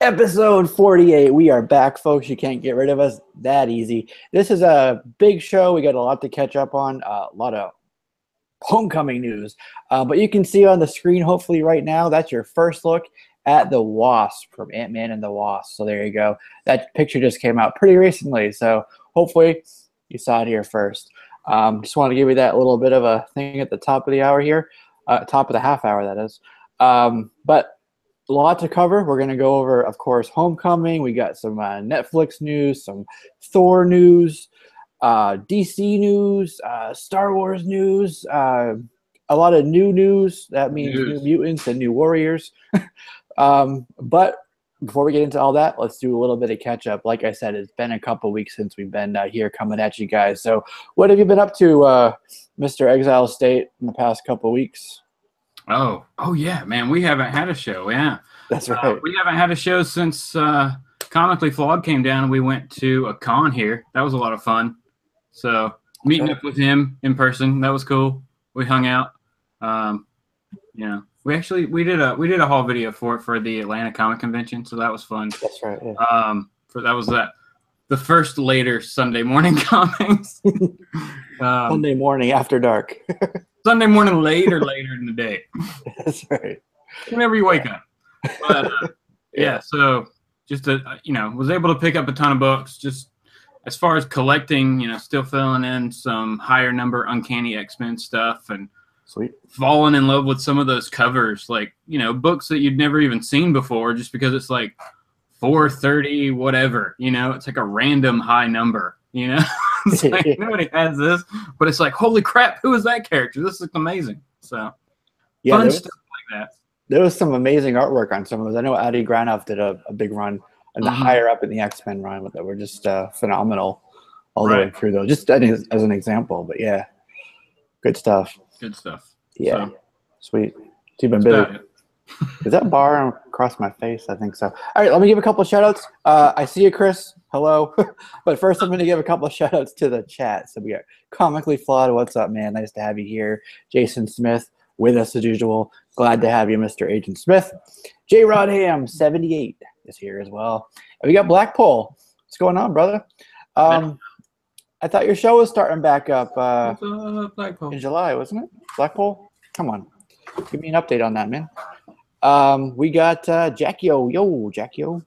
Episode 48. We are back, folks. You can't get rid of us that easy. This is a big show. We got a lot to catch up on, a lot of homecoming news. But you can see on the screen, hopefully right now, that's your first look at the Wasp from Ant-Man and the Wasp. So there you go. That picture just came out pretty recently. So hopefully you saw it here first. Just want to give you that little bit of a thing at the top of the hour here. Top of the half hour, that is. But a lot to cover. We're going to go over, of course, Homecoming. We got some Netflix news, some Thor news, DC news, Star Wars news, a lot of new news. That means new mutants and new warriors. But before we get into all that, let's do a little bit of catch up. Like I said, it's been a couple weeks since we've been here coming at you guys. So what have you been up to, Mr. Exile State, in the past couple weeks? Oh yeah, man. We haven't had a show. Yeah, that's right. We haven't had a show since Comically Flawed came down and we went to a con here. That was a lot of fun. So meeting up with him in person, that was cool. We hung out. We did a whole video for the Atlanta Comic Convention, so that was fun. That's right. Yeah. The first later Sunday morning comics. Sunday morning after dark. Sunday morning later in the day. That's right. Whenever you wake up. But yeah, so just was able to pick up a ton of books. Just as far as collecting, still filling in some higher number Uncanny X-Men stuff and sweet. Falling in love with some of those covers, like, books that you'd never even seen before, just because it's like 430 whatever, it's like a random high number, It's like, nobody has this, but it's like, holy crap, who is that character? This looks amazing. So yeah, fun stuff like that. There was some amazing artwork on some of those. I know Adi Granoff did a big run, and the higher up in the X-Men run that were just phenomenal all the way through, though. Just as an example, but yeah, good stuff. Good stuff. Yeah, so, sweet. So you've been busy. Is that bar across my face? I think so. All right, let me give a couple of shout-outs. I see you, Chris. Hello. But first, I'm going to give a couple of shout-outs to the chat. So we got Comically Flawed. What's up, man? Nice to have you here. Jason Smith with us as usual. Glad to have you, Mr. Agent Smith. J. Rod Ham, 78, is here as well. And we got Blackpool. What's going on, brother? I thought your show was starting back up in July, wasn't it? Blackpool? Come on. Give me an update on that, man. We got Jackio. Yo, Jackio.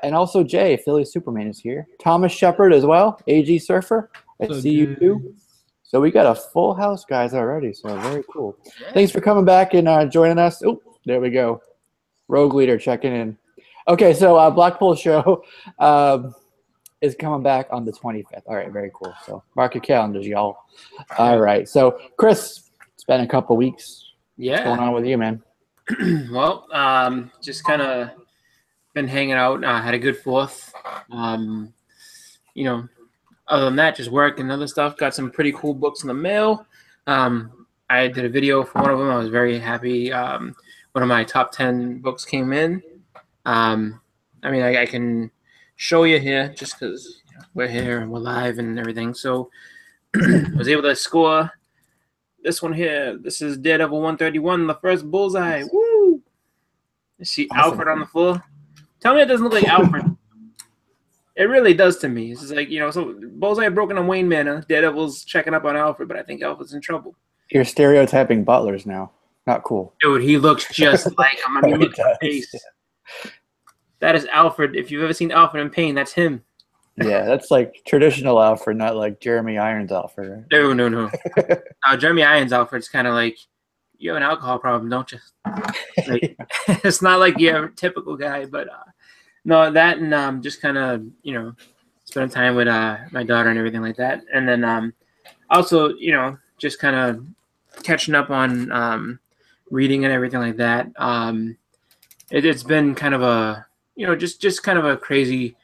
And also Jay, Philly Superman is here. Thomas Shepard as well. AG Surfer. I see you too. So we got a full house, guys, already. So very cool. Yeah. Thanks for coming back and joining us. Oh, there we go. Rogue Leader checking in. Okay, so Blackpool show is coming back on the 25th. All right, very cool. So mark your calendars, y'all. All right. So, Chris, it's been a couple weeks. Yeah. What's going on with you, man? Well, just kind of been hanging out. Had a good 4th. Other than that, just work and other stuff. Got some pretty cool books in the mail. I did a video for one of them. I was very happy. One of my top 10 books came in. I can show you here just because we're here and we're live and everything. So I was able to score this one here. This is Daredevil 131, the first bullseye. Woo! You see awesome. Alfred on the floor. Tell me it doesn't look like Alfred. It really does to me. It's just like, so Bullseye broken on Wayne Manor. Daredevil's checking up on Alfred, but I think Alfred's in trouble. You're stereotyping butlers now. Not cool. Dude, he looks just like him. I mean, look at his face. Yeah. That is Alfred. If you've ever seen Alfred in pain, that's him. Yeah, that's like traditional Alfred, not like Jeremy Irons Alfred. Right? No. No, Jeremy Irons Alfred's kind of like, you have an alcohol problem, don't you? Like, it's not like you're a typical guy, but no, that and just kind of, spending time with my daughter and everything like that. And then also, just kind of catching up on reading and everything like that. It's been kind of a, just kind of a crazy,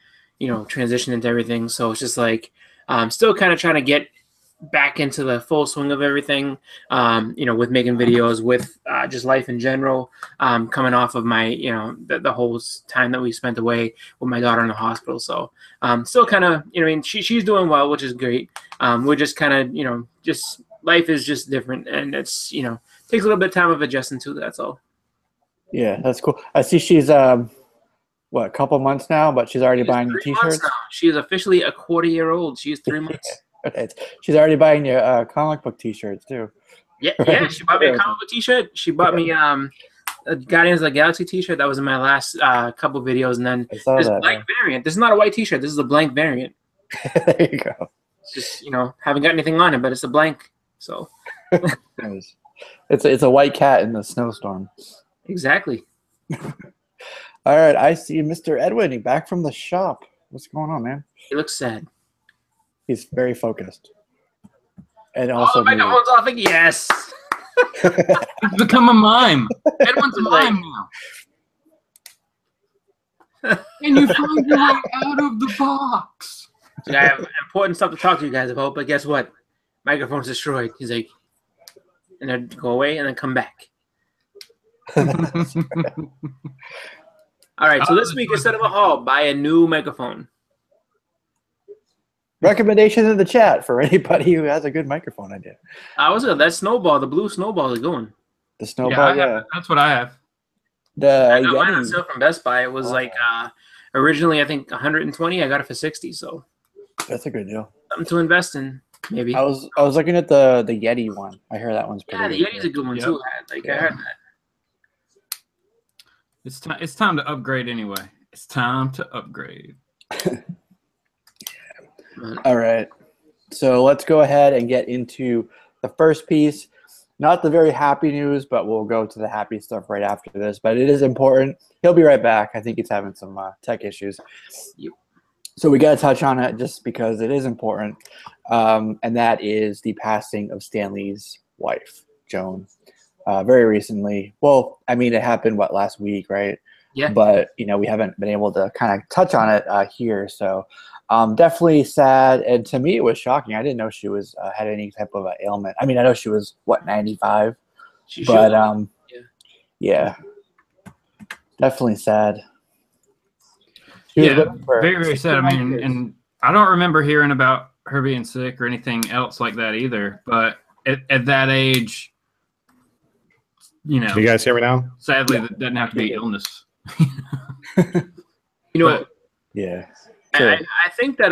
transition into everything. So it's just like, still kind of trying to get back into the full swing of everything, with making videos, with just life in general, coming off of my, the whole time that we spent away with my daughter in the hospital. So still kind of, she's doing well, which is great. We're just kind of, just life is just different, and it's, takes a little bit of time of adjusting to. That's all. Yeah, that's cool. I see she's what, a couple months now, but she's already buying your t-shirts. She is officially a quarter-year-old. She's 3 months. Right. She's already buying your comic book t-shirts too. Yeah, yeah. She bought me a comic book t-shirt. She bought me a Guardians of the Galaxy t-shirt. That was in my last couple videos, and then this blank variant. This is not a white t-shirt. This is a blank variant. There you go. It's just, you know, haven't got anything on it, but it's a blank. So it's a white cat in the snowstorm. Exactly. All right, I see Mr. Edwin back from the shop. What's going on, man? He looks sad. He's very focused. And also, the microphone's off again. Yes. It's become a mime. Edwin's a mime now. And you find your way out of the box. So I have important stuff to talk to you guys about, but guess what? Microphone's destroyed. He's like, and then go away and then come back. All right, so this week, instead of a haul, buy a new microphone. Recommendation in the chat for anybody who has a good microphone idea. That snowball, the blue snowball is going. The snowball, yeah. That's what I have. I got mine on sale from Best Buy. It was originally, I think, 120. I got it for 60, so that's a good deal. Something to invest in, maybe. I was looking at the Yeti one. I heard that one's pretty good. Yeah, the Yeti's a good one, too. I heard that. It's time to upgrade anyway. It's time to upgrade. All right. So let's go ahead and get into the first piece. Not the very happy news, but we'll go to the happy stuff right after this. But it is important. He'll be right back. I think he's having some tech issues. Yep. So we got to touch on it just because it is important. And that is the passing of Stan Lee's wife, Joan. Very recently. Well, I mean, it happened, last week, right? Yeah. But, we haven't been able to kind of touch on it here. So definitely sad. And to me, it was shocking. I didn't know she was had any type of ailment. I mean, I know she was, 95? Yeah. Definitely sad. Yeah, very, very sad. I mean, and I don't remember hearing about her being sick or anything else like that either. But at that age, Can you guys hear me now? Sadly, that doesn't have to be illness. Yeah. Sure. I think that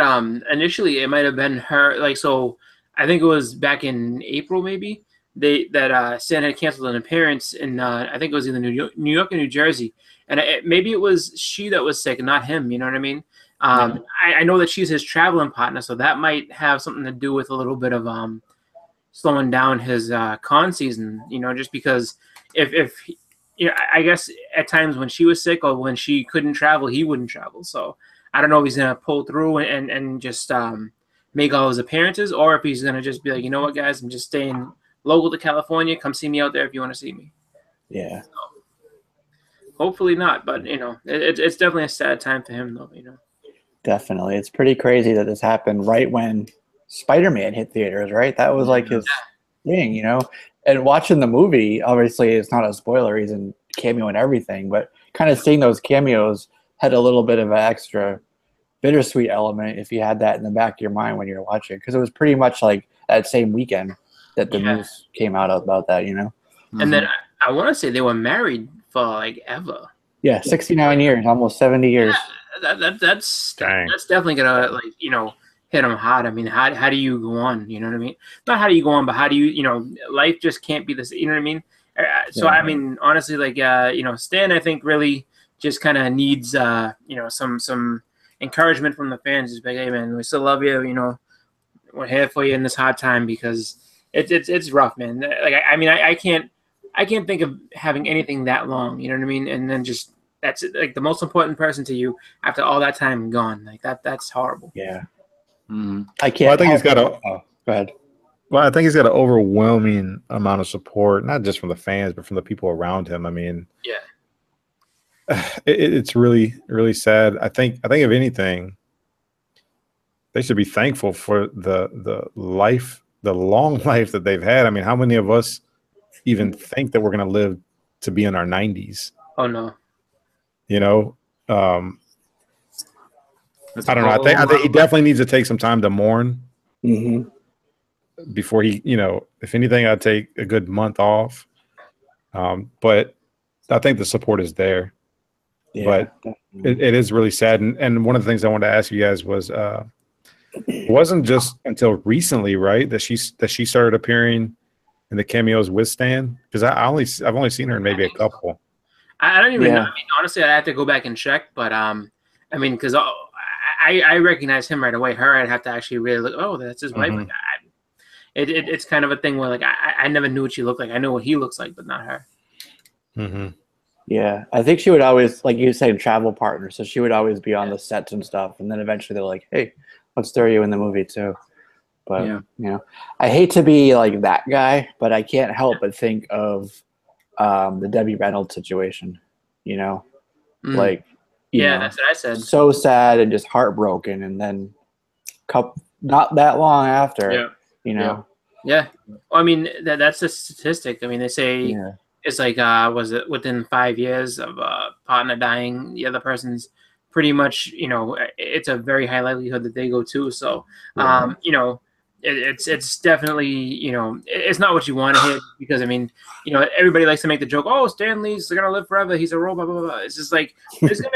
initially it might have been her. So I think it was back in April maybe that Stan had canceled an appearance in I think it was either New York or New Jersey, and maybe it was she that was sick, not him. You know what I mean? I know that she's his traveling partner, so that might have something to do with a little bit of slowing down his con season. Just because. If I guess at times when she was sick or when she couldn't travel, he wouldn't travel. So I don't know if he's gonna pull through and just make all his appearances, or if he's gonna just be like, you know what, guys, I'm just staying local to California. Come see me out there if you want to see me. Yeah. So, hopefully not, but it's definitely a sad time for him, though. Definitely, it's pretty crazy that this happened right when Spider-Man hit theaters. Right, that was like his thing, And watching the movie, obviously, it's not a spoiler. He's in cameo and everything, but kind of seeing those cameos had a little bit of an extra bittersweet element if you had that in the back of your mind when you're watching, because it was pretty much like that same weekend that the news came out about that, And then I want to say they were married for ever. Yeah, 69 years, almost 70 years. Yeah, that's definitely gonna hit him hard. I mean, how do you go on? You know what I mean? Not how do you go on, but how do you, life just can't be this. You know what I mean? So I mean, honestly, Stan, I think really just kind of needs, some encouragement from the fans. Just like, hey man, we still love you. We're here for you in this hard time, because it's rough, man. I can't think of having anything that long. You know what I mean? And then just that's the most important person to you after all that time gone. That's horrible. Yeah. Mm-hmm. I can't. Well, I think he's got a. Go ahead. Well, I think he's got an overwhelming amount of support, not just from the fans, but from the people around him. I mean, it's really, really sad. I think if anything, they should be thankful for the long life that they've had. I mean, how many of us even think that we're going to live to be in our 90s? Oh no. I don't know. I think he definitely needs to take some time to mourn before he, if anything, I'd take a good month off. But I think the support is there. Yeah, But it is really sad. And one of the things I wanted to ask you guys was, it wasn't just until recently, right, that she started appearing in the cameos with Stan? Because I've only seen her in maybe a couple. I don't even know. I mean, honestly, I have to go back and check. But I mean, because I recognize him right away. Her, I'd have to actually really look. Oh, that's his wife. Like, it's kind of a thing where like I never knew what she looked like. I know what he looks like, but not her. Mm-hmm. Yeah, I think she would always, like you said, travel partner. So she would always be on the sets and stuff. And then eventually they're like, hey, let's throw you in the movie too. But, you know, I hate to be like that guy, but I can't help but think of the Debbie Reynolds situation, you know? Like, you know, that's what I said. So sad and just heartbroken. And then not that long after, you know? Yeah. Well, I mean, that's a statistic. I mean, they say... It's like, was it within 5 years of a partner dying, the other person's pretty much, you know, it's a very high likelihood that they go too. So, you know, it's definitely, you know, it's not what you want to hear because, I mean, you know, everybody likes to make the joke, oh, Stan Lee's going to live forever. He's a robot, blah, blah, blah. It's just like, it's going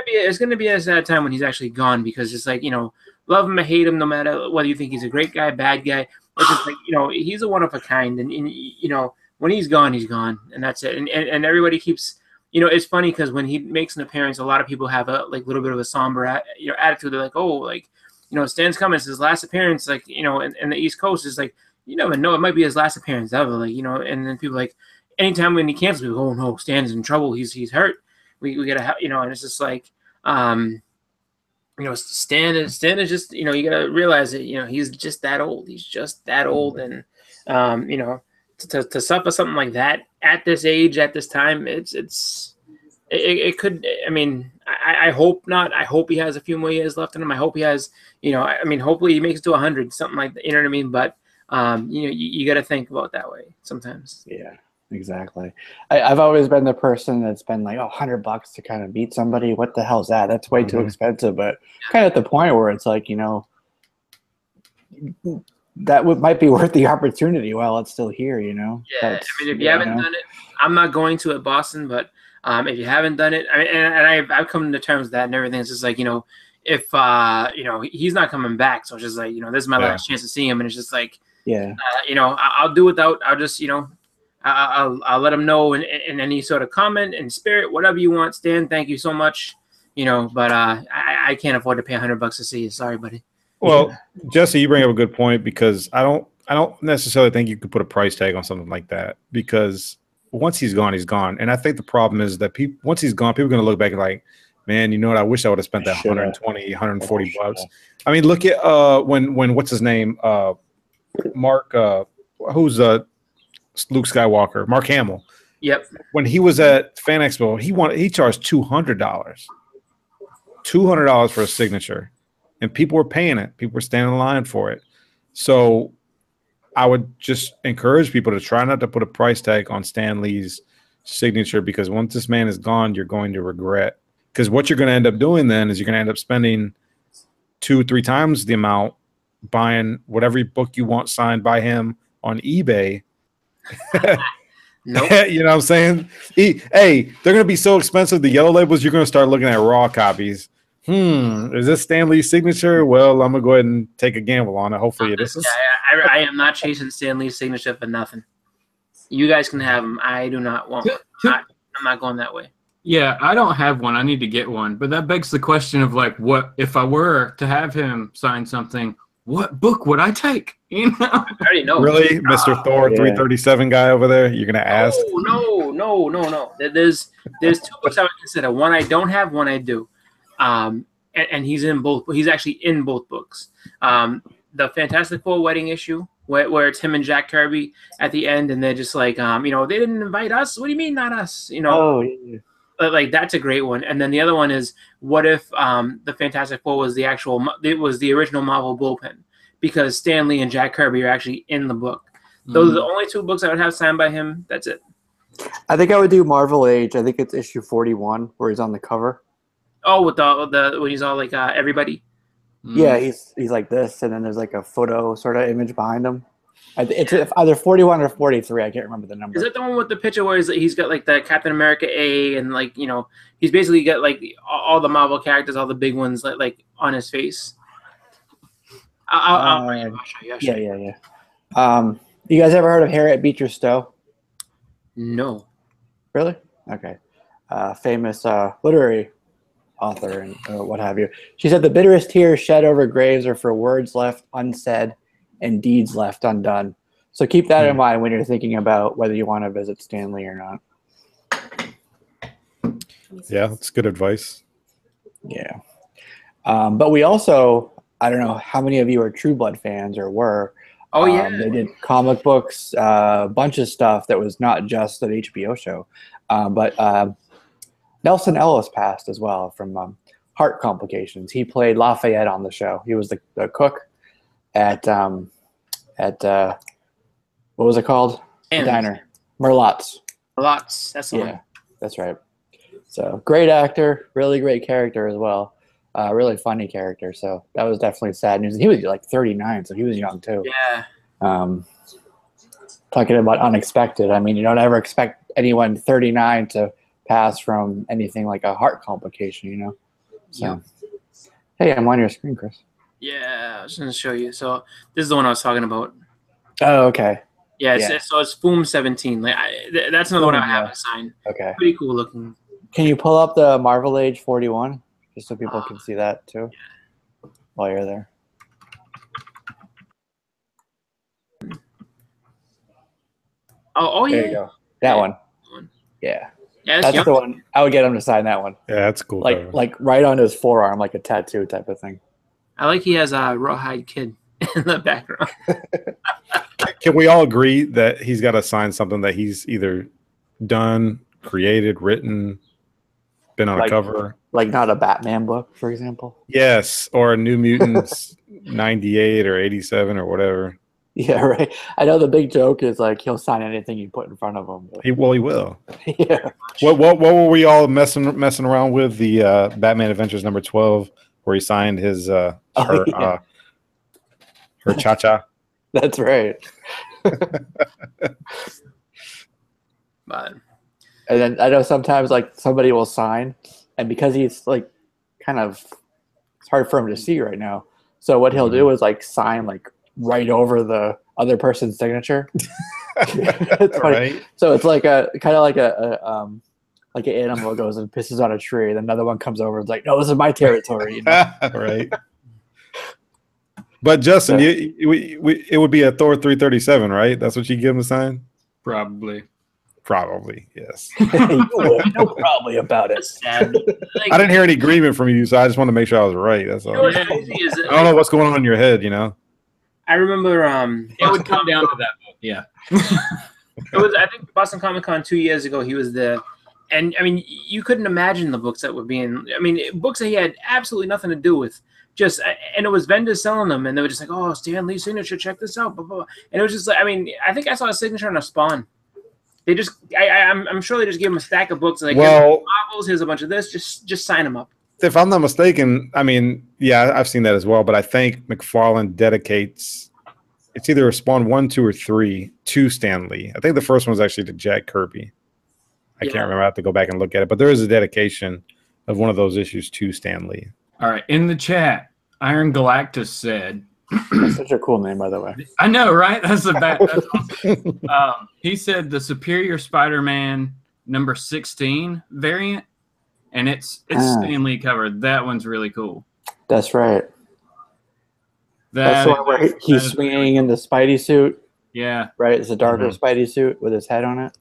to be a sad time when he's actually gone because it's like, you know, love him or hate him, no matter whether you think he's a great guy, bad guy. It's just like, you know, he's a one of a kind and you know, when he's gone, and that's it. And everybody keeps, you know, it's funny because when he makes an appearance, a lot of people have a like little bit of a somber attitude. They're like, oh, like, you know, Stan's coming. It's his last appearance, like, you know, in the East Coast is like, you never know, it might be his last appearance ever, like, you know. And then people like, anytime when he cancels, people go, oh no, Stan's in trouble. He's hurt. We gotta, you know. And it's just like, you know, Stan is just, you know, you gotta realize that, you know, he's just that old. He's just that old, and you know. To suffer something like that at this age, at this time, it could. I mean, I hope not. I hope he has a few more years left in him. I hope he has, you know. I mean, hopefully he makes it to 100, something like that. You know what I mean? But you know, you got to think about it that way sometimes. Yeah, exactly. I've always been the person that's been like, oh, $100 to kind of beat somebody. What the hell's that? That's way too expensive. But kind of at the point where it's like, you know, that might be worth the opportunity while it's still here, you know? Yeah, I mean, if you haven't done it, I'm not going to at Boston, but if you haven't done it, I mean, and I've come to terms with that and everything. It's just like, you know, if, you know, he's not coming back, so it's just like, you know, this is my last chance to see him, and it's just like, you know, I'll do without, I'll just, you know, I'll let him know in any sort of comment and spirit, whatever you want. Stan, thank you so much, you know, but I can't afford to pay $100 to see you. Sorry, buddy. Well, Jesse, you bring up a good point because I don't necessarily think you could put a price tag on something like that because once he's gone, he's gone. And I think the problem is that once he's gone, people are going to look back and like, man, you know what? I wish I would have spent that 120, 140 bucks. I mean, look at when what's his name? Mark, who's Luke Skywalker? Mark Hamill. Yep. When he was at Fan Expo, he charged $200. $200 for a signature. And people were paying it. People were standing in line for it. So I would just encourage people to try not to put a price tag on Stan Lee's signature because once this man is gone, you're going to regret. Because what you're going to end up doing then is you're going to end up spending 2-3 times the amount buying whatever book you want signed by him on eBay. Nope. You know what I'm saying? Hey, they're going to be so expensive. The yellow labels, you're going to start looking at raw copies. Is this Stan Lee's signature? Well, I'm gonna go ahead and take a gamble on it. Hopefully it is. I am not chasing Stan Lee's signature for nothing. You guys can have him. I do not want one. I'm not going that way. Yeah, I don't have one. I need to get one. But that begs the question of like, what if I were to have him sign something? What book would I take? You know, I already know. Really, Mr. Thor 337 guy over there? You're gonna ask? No. There's 2 books I would consider. One I don't have. One I do. And he's in both. He's actually in both books. The Fantastic Four wedding issue, where it's him and Jack Kirby at the end, and they're just like, you know, they didn't invite us. What do you mean, not us? You know, like that's a great one. And then the other one is, what if the Fantastic Four was the original Marvel bullpen, because Stan Lee and Jack Kirby are actually in the book. Those are the only 2 books I would have signed by him. That's it. I think I would do Marvel Age. I think it's issue 41 where he's on the cover. Oh, with the when he's all like everybody. Yeah, he's like this, and then there's like a photo sort of image behind him. It's either 41 or 43. I can't remember the number. Is that the one with the picture where he's got like the Captain America A and like he's basically got like all the Marvel characters, all the big ones like on his face? I'll show you. Yeah. You guys ever heard of Harriet Beecher Stowe? No. Really? Okay. Famous literary author and what have you. She said the bitterest tears shed over graves are for words left unsaid and deeds left undone. So keep that in mind when you're thinking about whether you want to visit Stanley or not. Yeah, that's good advice. Yeah. But we also, I don't know how many of you are True Blood fans or were. Oh, yeah. They did comic books, a bunch of stuff that was not just an HBO show. But Nelson Ellis passed as well from heart complications. He played Lafayette on the show. He was the cook at what was it called? Diner. Merlot's. Merlot's. That's the one. That's right. So great actor, really great character as well. Really funny character. So that was definitely sad news. He was like 39, so he was young too. Yeah. Talking about unexpected. I mean, you don't ever expect anyone 39 to pass from anything like a heart complication, you know? So, yeah. Hey, I'm on your screen, Chris. Yeah, I was going to show you. So this is the one I was talking about. Oh, okay. Yeah, so it's Foom 17. Like that's another one I haven't signed. Okay. Pretty cool looking. Can you pull up the Marvel Age 41 just so people can see that too while you're there? Oh yeah. There you go. That one. Yeah. Yeah, that's the one. I would get him to sign that one. Yeah, that's cool. Like right on his forearm, like a tattoo type of thing. I like he has a Rawhide Kid in the background. Can we all agree that he's got to sign something that he's either done, created, written, been on a cover? Like not a Batman book, for example? Yes, or a New Mutants 98 or 87 or whatever. Yeah, right. I know the big joke is like he'll sign anything you put in front of him. He will. Yeah. What were we all messing around with? The Batman Adventures number 12, where he signed his her cha-cha. That's right. But and then I know sometimes like somebody will sign, and because he's like kind of, it's hard for him to see right now. So what he'll do is like sign like right over the other person's signature. It's funny. Right. So it's like a kind of like like an animal goes and pisses on a tree, and another one comes over and is like, "No, this is my territory." You know? Right. But Justin, it would be a Thor 337, right? That's what you give him to sign? Probably, yes. No probably about it. I didn't hear any agreement from you, so I just wanted to make sure I was right. That's all. I don't know what's going on in your head, you know. I remember it would come down to that book. Yeah. It was, I think, Boston Comic Con 2 years ago. He was and I mean, you couldn't imagine the books that were being. I mean, books that he had absolutely nothing to do with. And it was vendors selling them, and they were just like, "Oh, Stan Lee's signature, check this out." Blah, blah, blah. And it was just like, I mean, I think I saw a signature on a Spawn. They just, I'm sure they just gave him a stack of books. Like, well, Marvels, here's a bunch of this. Just sign them up. If I'm not mistaken, I mean, yeah, I've seen that as well. But I think McFarlane dedicates. It's either a Spawn 1, 2, or 3 to Stan Lee. I think the first one's actually to Jack Kirby. I can't remember. I have to go back and look at it. But there is a dedication of one of those issues to Stan Lee. All right. In the chat, Iron Galactus said. That's such a cool name, by the way. I know, right? That's awesome. He said the Superior Spider-Man number 16 variant, and it's Stan Lee covered. That one's really cool. That's right. That's the one where he's swinging in the Spidey suit. Yeah. Right? It's a darker Spidey suit with his head on it.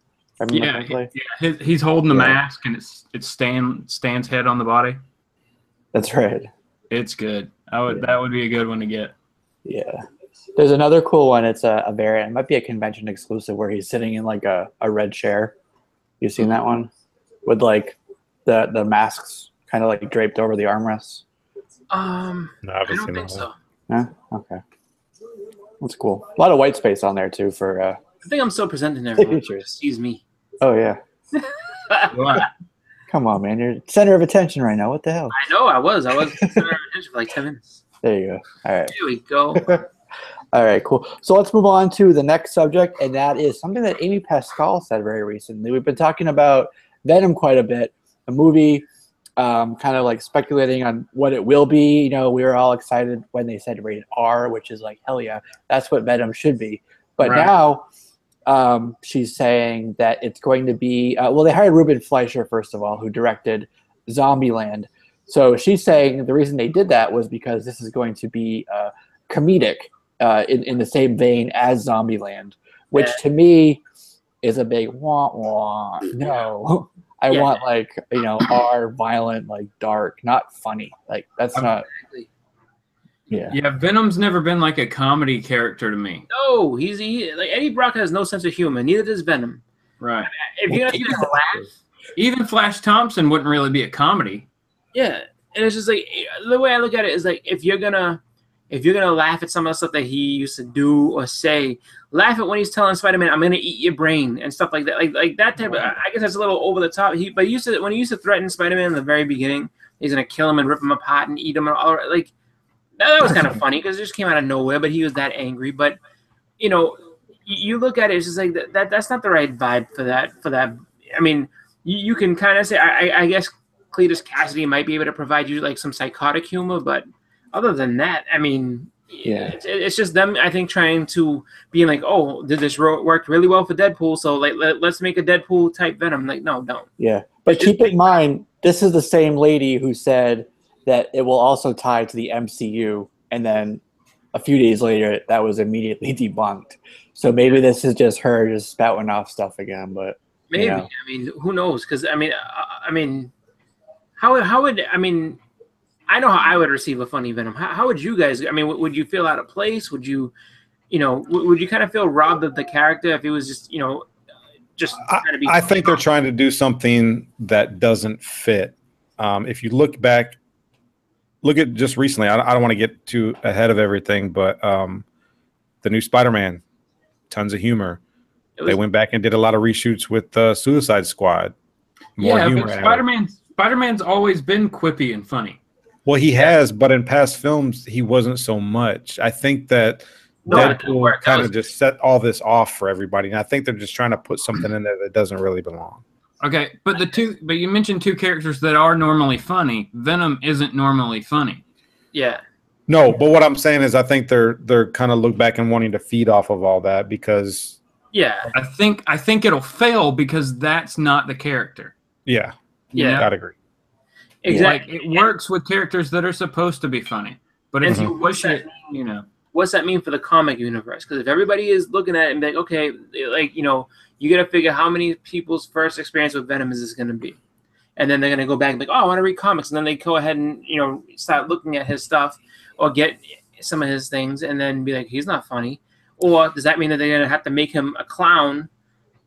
Yeah. He's holding the mask, and it's Stan's head on the body. That's right. It's good. That would be a good one to get. Yeah. There's another cool one. It's a variant. It might be a convention exclusive where he's sitting in like a red chair. You've seen that one? With like the masks kind of like draped over the armrests. No, I don't think so. Yeah? Okay. That's cool. A lot of white space on there too for I think I'm still presenting everyone. Excuse me. Oh yeah. Come on, man. You're center of attention right now. What the hell? I know I was center of attention for like 10 minutes. There you go. All right. Here we go. All right, cool. So let's move on to the next subject, and that is something that Amy Pascal said very recently. We've been talking about Venom quite a bit, a movie, kind of like speculating on what it will be. You know, we were all excited when they said rated R, which is like, hell yeah, that's what Venom should be. But now she's saying that it's going to be, well, they hired Ruben Fleischer, first of all, who directed Zombieland. So she's saying the reason they did that was because this is going to be comedic in the same vein as Zombieland, which to me is a big wah-wah. No. I want, like, you know, R, violent, like, dark, not funny. Like, that's not... Yeah, Venom's never been like a comedy character to me. No, he like Eddie Brock has no sense of humor. Neither does Venom. Right. If you're gonna laugh, even Flash Thompson wouldn't really be a comedy. Yeah, and it's just like the way I look at it is like if you're gonna laugh at some of the stuff that he used to do or say, laugh at when he's telling Spider-Man, "I'm gonna eat your brain" and stuff like that. Like that type of. I guess that's a little over the top. When he used to threaten Spider-Man in the very beginning, he's gonna kill him and rip him apart and eat him and all like. That was kind of funny because it just came out of nowhere, but he was that angry. But, you know, you look at it, it's just like that's not the right vibe for that. I mean, you can kind of say, I guess Cletus Cassidy might be able to provide you like some psychotic humor, but other than that, I mean, it's just them, I think, trying to be like, oh, did this work really well for Deadpool? So like, let's make a Deadpool type Venom. Like, no, don't. Yeah, but keep in mind, this is the same lady who said that it will also tie to the MCU, and then a few days later, that was immediately debunked. So maybe this is just her just spouting off stuff again. But maybe, you know. I mean, who knows? Because I mean, how would I mean? I know how I would receive a funny Venom. How would you guys? I mean, would you feel out of place? Would you, would you kind of feel robbed of the character if it was just, just trying to be? I think they're trying to do something that doesn't fit. If you look back. Look at just recently, I don't want to get too ahead of everything, but the new Spider-Man, tons of humor. They went back and did a lot of reshoots with Suicide Squad. More humor. But Spider-Man's always been quippy and funny. Well, he has, but in past films, he wasn't so much. I think that Deadpool kind of just set all this off for everybody, and I think they're just trying to put something in there that doesn't really belong. Okay, but you mentioned two characters that are normally funny. Venom isn't normally funny. Yeah. No, but what I'm saying is I think they're kind of look back and wanting to feed off of all that because I think it'll fail because that's not the character. Yeah. I'd agree. Exactly. Like, it works with characters that are supposed to be funny. But if you push it, what's that mean for the comic universe? Because if everybody is looking at it and be like, okay, like, you got to figure how many people's first experience with Venom is this going to be. And then they're going to go back and be like, oh, I want to read comics. And then they go ahead and, start looking at his stuff or get some of his things and then be like, he's not funny. Or does that mean that they're going to have to make him a clown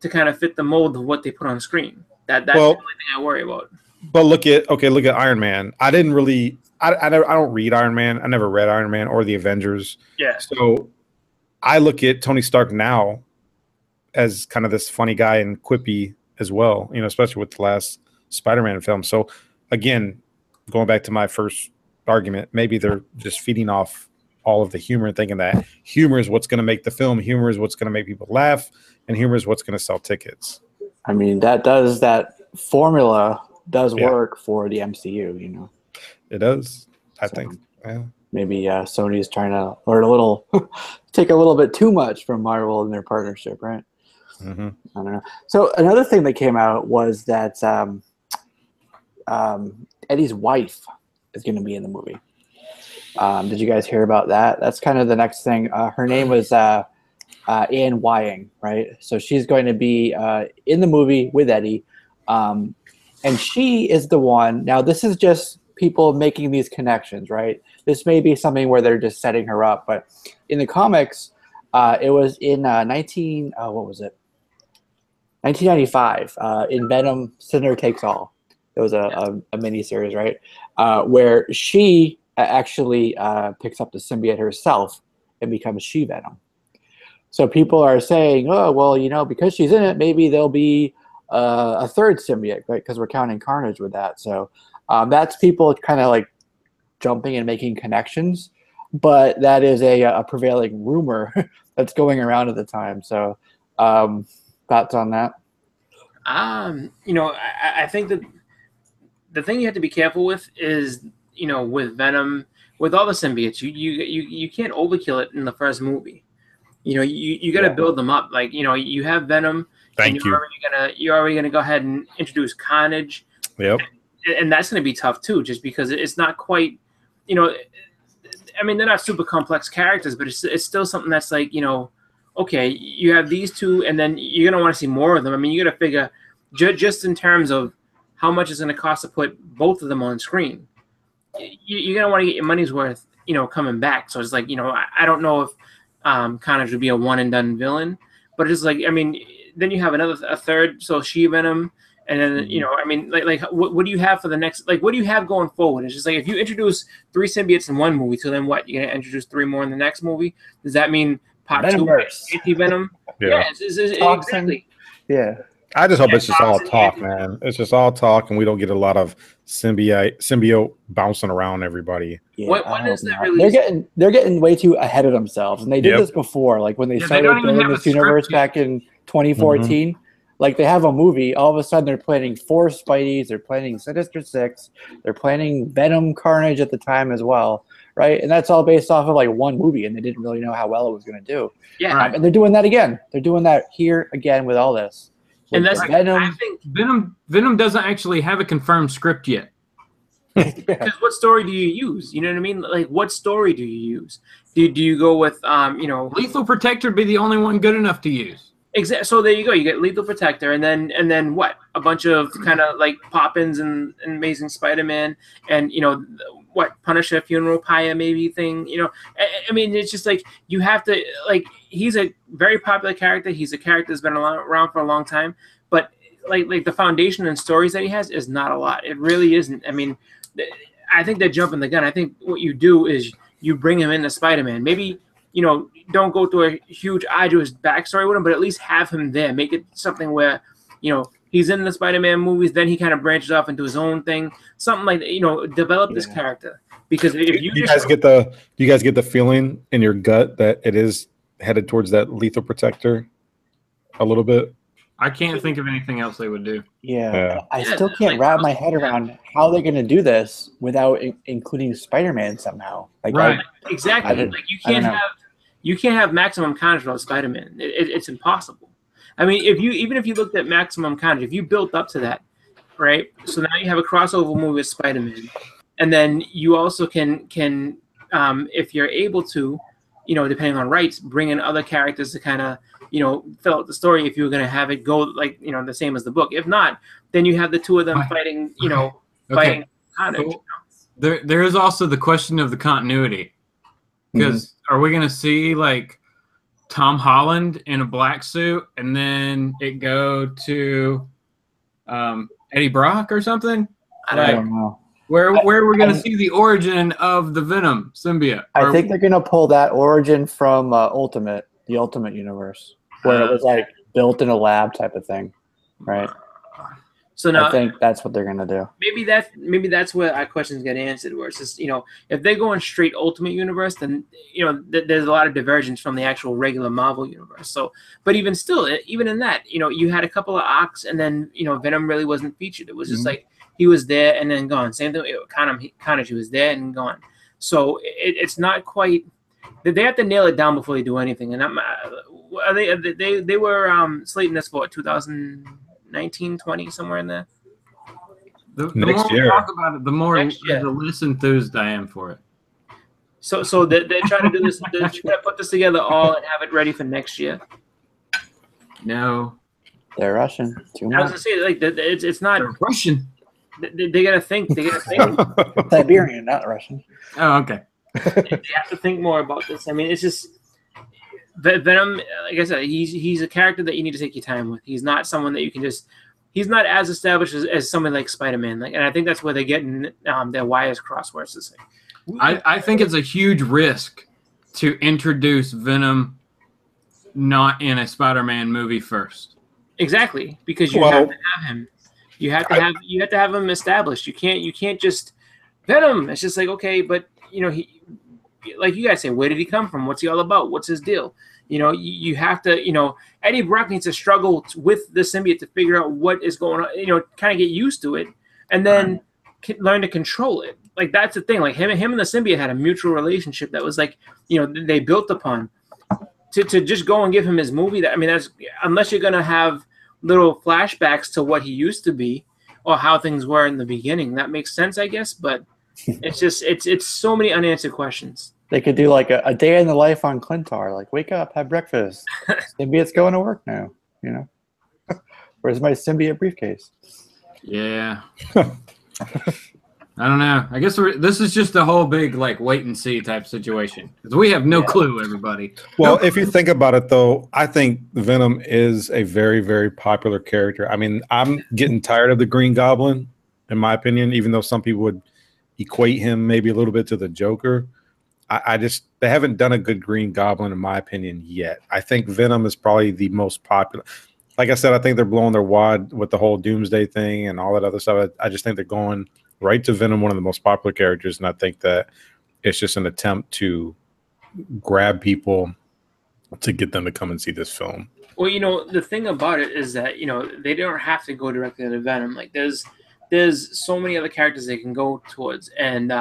to kind of fit the mold of what they put on screen? That's the only thing I worry about. But look at Iron Man. I didn't really I don't read Iron Man. I never read Iron Man or the Avengers. Yeah. So I look at Tony Stark now as kind of this funny guy and quippy as well, especially with the last Spider-Man film. So again, going back to my first argument, maybe they're just feeding off all of the humor and thinking that humor is what's going to make the film, humor is what's going to make people laugh, and humor is what's going to sell tickets. I mean, that formula does work for the MCU, It does, I think. Yeah. Maybe Sony's trying to learn take a little bit too much from Marvel in their partnership, right? Mm-hmm. I don't know. So another thing that came out was that Eddie's wife is going to be in the movie. Did you guys hear about that? That's kind of the next thing. Her name was Anne Wying, right? So she's going to be in the movie with Eddie. And she is the one. Now, this is just people making these connections, right? This may be something where they're just setting her up. But in the comics, it was in 1995, in Venom, Sinner Takes All. It was a miniseries, right? Where she actually picks up the symbiote herself and becomes She-Venom. So people are saying, oh, well, because she's in it, maybe there'll be a third symbiote, right? Because we're counting Carnage with that. So that's people kind of like jumping and making connections. but that is a prevailing rumor that's going around at the time. So, thoughts on that? You know, I think that the thing you have to be careful with is, you know, with Venom, with all the symbiotes, you can't overkill it in the first movie. You know, you got to build them up. Like, you know, you have Venom. You're already gonna go ahead and introduce Carnage. Yep. And that's gonna be tough too, just because it's not quite, you know, I mean, they're not super complex characters, but it's still something that's like, you know, okay, you have these two, and then you're gonna want to see more of them. I mean, you got to figure just in terms of how much it's gonna cost to put both of them on screen. You're gonna want to get your money's worth, you know, coming back. So it's like, you know, I don't know if Carnage would be a one and done villain, but it's like, I mean, then you have a third, so She-Venom, and then, you know, I mean, like what do you have for the next, like, what do you have going forward? It's just like, if you introduce 3 symbiotes in one movie, so then what, you're gonna introduce 3 more in the next movie? Does that mean part 2 anti-Venom? Yeah, exactly. Yeah. I just hope it's just all talk, man. It's just all talk, and we don't get a lot of symbiote bouncing around everybody. Yeah, when is that release? They're getting way too ahead of themselves, and they did this before. Like when they started building this universe back in 2014. Like they have a movie, all of a sudden they're planning 4 Spideys, they're planning Sinister Six, they're planning Venom, Carnage at the time as well, right? And that's all based off of like one movie, and they didn't really know how well it was going to do. Yeah, and they're doing that again. They're doing that here again with all this. And that's Venom. I think Venom doesn't actually have a confirmed script yet. Because what story do you use? You know what I mean? Like, what story do you use? Do you go with you know, Lethal Protector be the only one good enough to use? Exactly. So there you go. You get Lethal Protector, and then what? A bunch of kind of like Poppins and Amazing Spider-Man, and you know what? Punisher Funeral Pyre maybe thing. You know, I mean, it's just like you have to like. He's a very popular character. He's a character that's been around for a long time, but like the foundation and stories that he has is not a lot. It really isn't. I mean, I think they're jumping the gun. I think what you do is you bring him into Spider-Man. Maybe, you know, don't go through a huge arduous backstory with him, but at least have him there. Make it something where, you know, he's in the Spider-Man movies, then he kind of branches off into his own thing. Something like that, you know, develop this character. Because if do you guys get the feeling in your gut that it is headed towards that Lethal Protector a little bit? I can't think of anything else they would do. Yeah. I still can't wrap my head around how they're going to do this without including Spider-Man somehow. Like, right. Exactly. Like you can't have Maximum Carnage without Spider-Man. It's impossible. I mean, even if you looked at Maximum Carnage, if you built up to that, right? So now you have a crossover movie with Spider-Man, and then you also can if you're able to, you know, depending on rights, bring in other characters to kind of, you know, fill out the story if you were going to have it go like, you know, the same as the book. If not, then you have the two of them fighting, you know, fighting Carnage. So, there is also the question of the continuity. Because are we going to see like Tom Holland in a black suit and then it go to Eddie Brock or something? I don't know. Where we're going to see the origin of the Venom symbiote? I think they're going to pull that origin from the Ultimate Universe, where it was like built in a lab type of thing, right? So now I think that's what they're going to do. Maybe that's where our questions get answered. Where it's just, you know, if they're going straight Ultimate Universe, then, you know, there's a lot of divergence from the actual regular Marvel universe. So, but even still, even in that, you know, you had a couple of arcs, and then, you know, Venom really wasn't featured. It was just like he was there and then gone. Same thing. Carnage, he was there and gone. So it's not quite. They have to nail it down before they do anything. And they were slating this for 2019, 20, somewhere in there. The more we talk about it, the more the less enthused I am for it. So they're trying to do this. They're trying to put this together all and have it ready for next year. No, they're rushing. I was gonna say, like, it's not they're Russian. They gotta think. They gotta think. Siberian, not Russian. Oh, okay. They have to think more about this. I mean, it's just Venom. Like I said, he's a character that you need to take your time with. He's not someone that you can just. He's not as established as someone like Spider-Man. Like, and I think that's where they're getting their wires crossed. Where it's just like, I think it's a huge risk to introduce Venom not in a Spider-Man movie first. Exactly, because you have to have him. You have to have him established. You can't just Venom. It's just like, okay, but you know, like you guys say, where did he come from? What's he all about? What's his deal? You know, you have to, you know, Eddie Brock needs to struggle with the symbiote to figure out what is going on, you know, kind of get used to it, and then learn to control it. Like, that's the thing. Like, him and the symbiote had a mutual relationship that was like, you know, they built upon. To just go and give him his movie, that, I mean, that's, unless you're gonna have little flashbacks to what he used to be or how things were in the beginning, that makes sense, I guess. But it's just it's so many unanswered questions. They could do like a day in the life on Clintar, like wake up, have breakfast. Symbiote's going to work now, you know. Where's my symbiote briefcase? Yeah. I don't know. I guess this is just a whole big like wait and see type situation, because we have no clue, everybody. Well, if you think about it, though, I think Venom is a very, very popular character. I mean, I'm getting tired of the Green Goblin, in my opinion, even though some people would equate him maybe a little bit to the Joker. They haven't done a good Green Goblin, in my opinion, yet. I think Venom is probably the most popular. Like I said, I think they're blowing their wad with the whole Doomsday thing and all that other stuff. I just think they're going right to Venom, one of the most popular characters, and I think that it's just an attempt to grab people to get them to come and see this film. Well, you know, the thing about it is that, you know, they don't have to go directly to Venom. Like, there's so many other characters they can go towards, and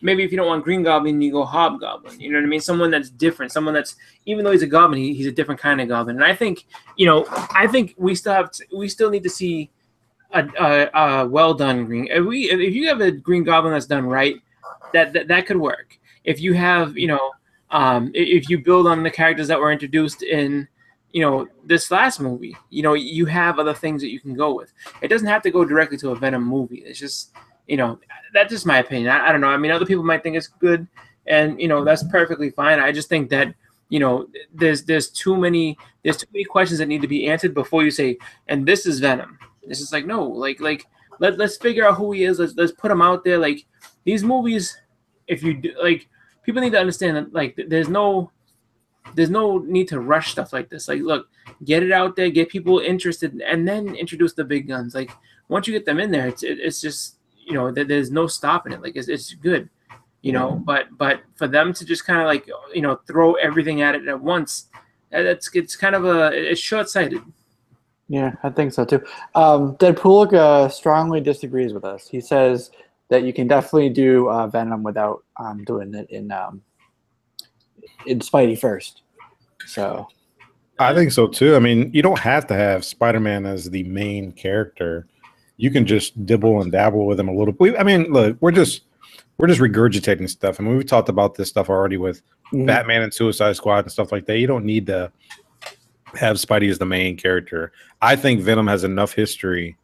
maybe if you don't want Green Goblin, you go Hobgoblin. You know what I mean? Someone that's different. Someone that's, even though he's a goblin, he's a different kind of goblin. And I think, you know, we still need to see a well done Green. If you have a Green Goblin that's done right, that could work. If you have, you know, if you build on the characters that were introduced in, you know, this last movie, you know, you have other things that you can go with. It doesn't have to go directly to a Venom movie. It's just, you know, that's just my opinion. I don't know. I mean, other people might think it's good, and, you know, that's perfectly fine. I just think that, you know, there's too many questions that need to be answered before you say, and this is Venom. It's just like, no, like let's figure out who he is. Let's put him out there. Like, these movies, if you do, like, people need to understand that, like, there's no need to rush stuff like this. Like, look, get it out there, get people interested, and then introduce the big guns. Like, once you get them in there, it's just, you know, there's no stopping it. Like, it's good, you know. But for them to just kind of, like, you know, throw everything at it at once, it's kind of it's short-sighted. Yeah, I think so too. Deadpool strongly disagrees with us. He says that you can definitely do Venom without doing it in Spidey first. So I think so too. I mean, you don't have to have Spider-Man as the main character. You can just dibble and dabble with him a little. I mean, look, we're just regurgitating stuff. I mean, we talked about this stuff already with Batman and Suicide Squad and stuff like that. You don't need to have Spidey as the main character. I think Venom has enough history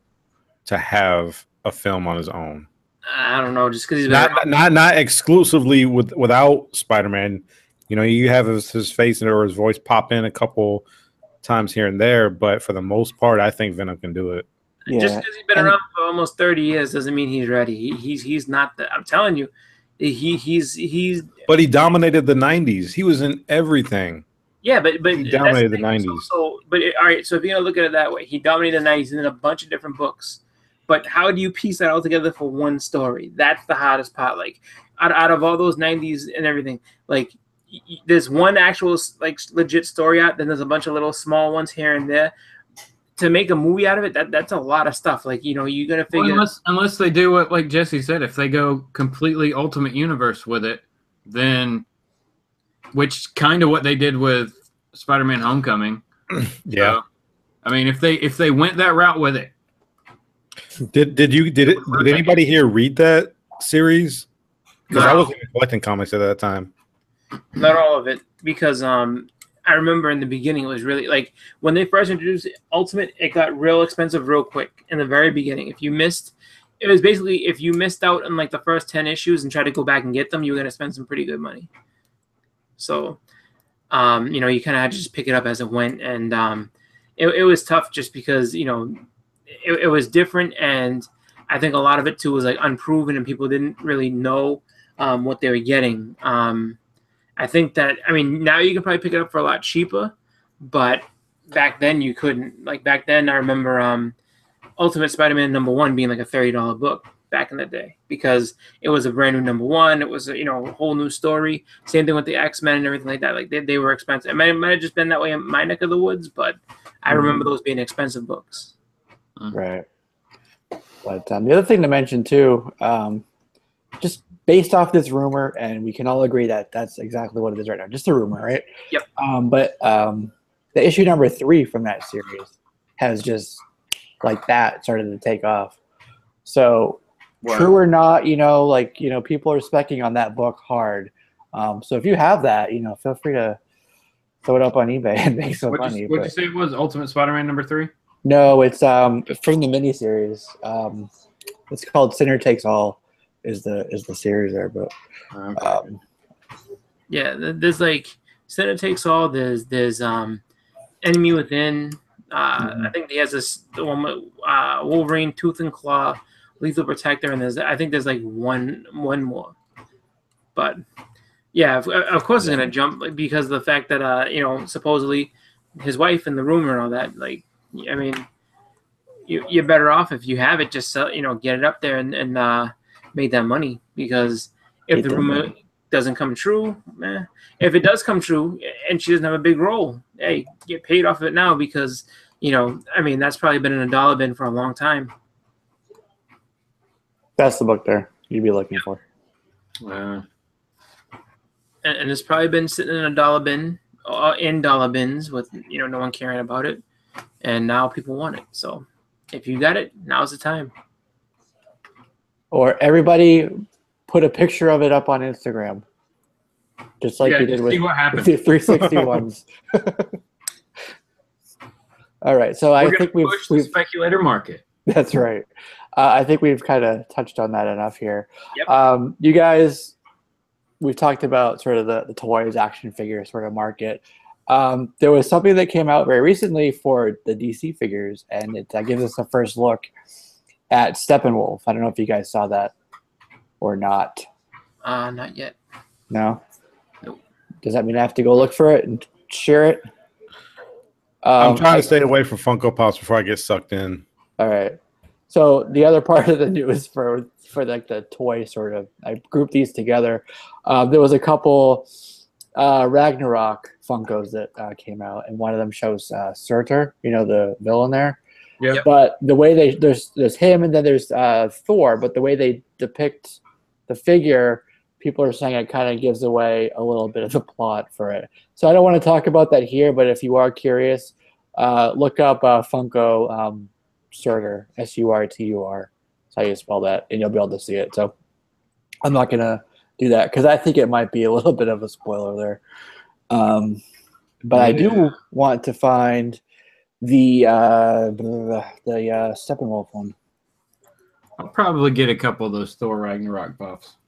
to have a film on his own. I don't know, just because he's not exclusively without Spider-Man. You know, you have his face or his voice pop in a couple times here and there, but for the most part, I think Venom can do it. yeah. Just because he's been around for almost 30 years doesn't mean he's ready. He's not that. I'm telling you, he's. But he dominated the '90s. He was in everything. Yeah, but he dominated the '90s. All right. So if you're gonna look at it that way, he dominated the '90s in a bunch of different books. But how do you piece that all together for one story? That's the hardest part. Like, out of all those '90s and everything, like, there's one actual, like, legit story out. Then there's a bunch of little small ones here and there. To make a movie out of it, that's a lot of stuff. Like, you know, you gotta figure. Well, unless they do what, like Jesse said, if they go completely Ultimate Universe with it, then, which kind of what they did with Spider-Man: Homecoming. Yeah. So, I mean, if they went that route with it. Did anybody here read that series? Because I wasn't collecting comics at that time. Not all of it, because I remember in the beginning it was really, like, when they first introduced Ultimate, it got real expensive real quick in the very beginning. If you missed out on, like, the first 10 issues and tried to go back and get them, you were gonna spend some pretty good money. So, you know, you kind of had to just pick it up as it went, and it was tough just because, you know, it was different, and I think a lot of it too was, like, unproven, and people didn't really know what they were getting. I think that, I mean, now you can probably pick it up for a lot cheaper, but back then you couldn't. Like, back then I remember Ultimate Spider-Man #1 being like a $30 book. back in the day because it was a brand new #1. It was a, a whole new story. Same thing with the X-Men and everything like that. Like they were expensive. It might have just been that way in my neck of the woods, but I remember those being expensive books. Right. But the other thing to mention too, just based off this rumor, and we can all agree that that's exactly what it is right now, just a rumor, right? Yep. But the issue #3 from that series has just like that started to take off. So true or not, people are specking on that book hard. So if you have that, feel free to throw it up on eBay and make some money. What'd you say it was? Ultimate Spider-Man #3? No, it's from the miniseries. It's called Sinner Takes All. Is the series there? But there's like Sinner Takes All. There's Enemy Within. I think he has the one with Wolverine, Tooth and Claw, Lethal Protector, and I think there's like one more. But yeah, of course it's gonna jump because of the fact that supposedly his wife and the rumor and all that. Like, I mean, you're better off if you have it. Just get it up there and make that money, because if the rumor doesn't come true, if it does come true and she doesn't have a big role, hey, get paid off of it now, because that's probably been in a dollar bin for a long time. That's the book there you'd be looking for. And it's probably been sitting in a dollar bin, in dollar bins with no one caring about it, and now people want it. So if you got it, now's the time. Or everybody put a picture of it up on Instagram, just like we did with the 360 ones. All right, so I think we've the speculator market. That's right. I think we've kind of touched on that enough here. Yep. You guys, we've talked about sort of the toys, action figure sort of market. There was something that came out very recently for the DC figures, and it gives us a first look at Steppenwolf. I don't know if you guys saw that or not. Not yet. No? Nope. Does that mean I have to go look for it and share it? I'm trying to stay away from Funko Pops before I get sucked in. All right. So the other part of the news for like the toy sort of, I grouped these together. There was a couple Ragnarok Funkos that came out, and one of them shows Surtur, the villain there. Yeah. But the way there's him, and then there's Thor, but the way they depict the figure, people are saying it kind of gives away a little bit of the plot for it. So I don't want to talk about that here, but if you are curious, look up Funko Surtur, Surtur. That's how you spell that, and you'll be able to see it. So I'm not going to do that because I think it might be a little bit of a spoiler there. But I do want to find the Steppenwolf one. I'll probably get a couple of those Thor Ragnarok buffs.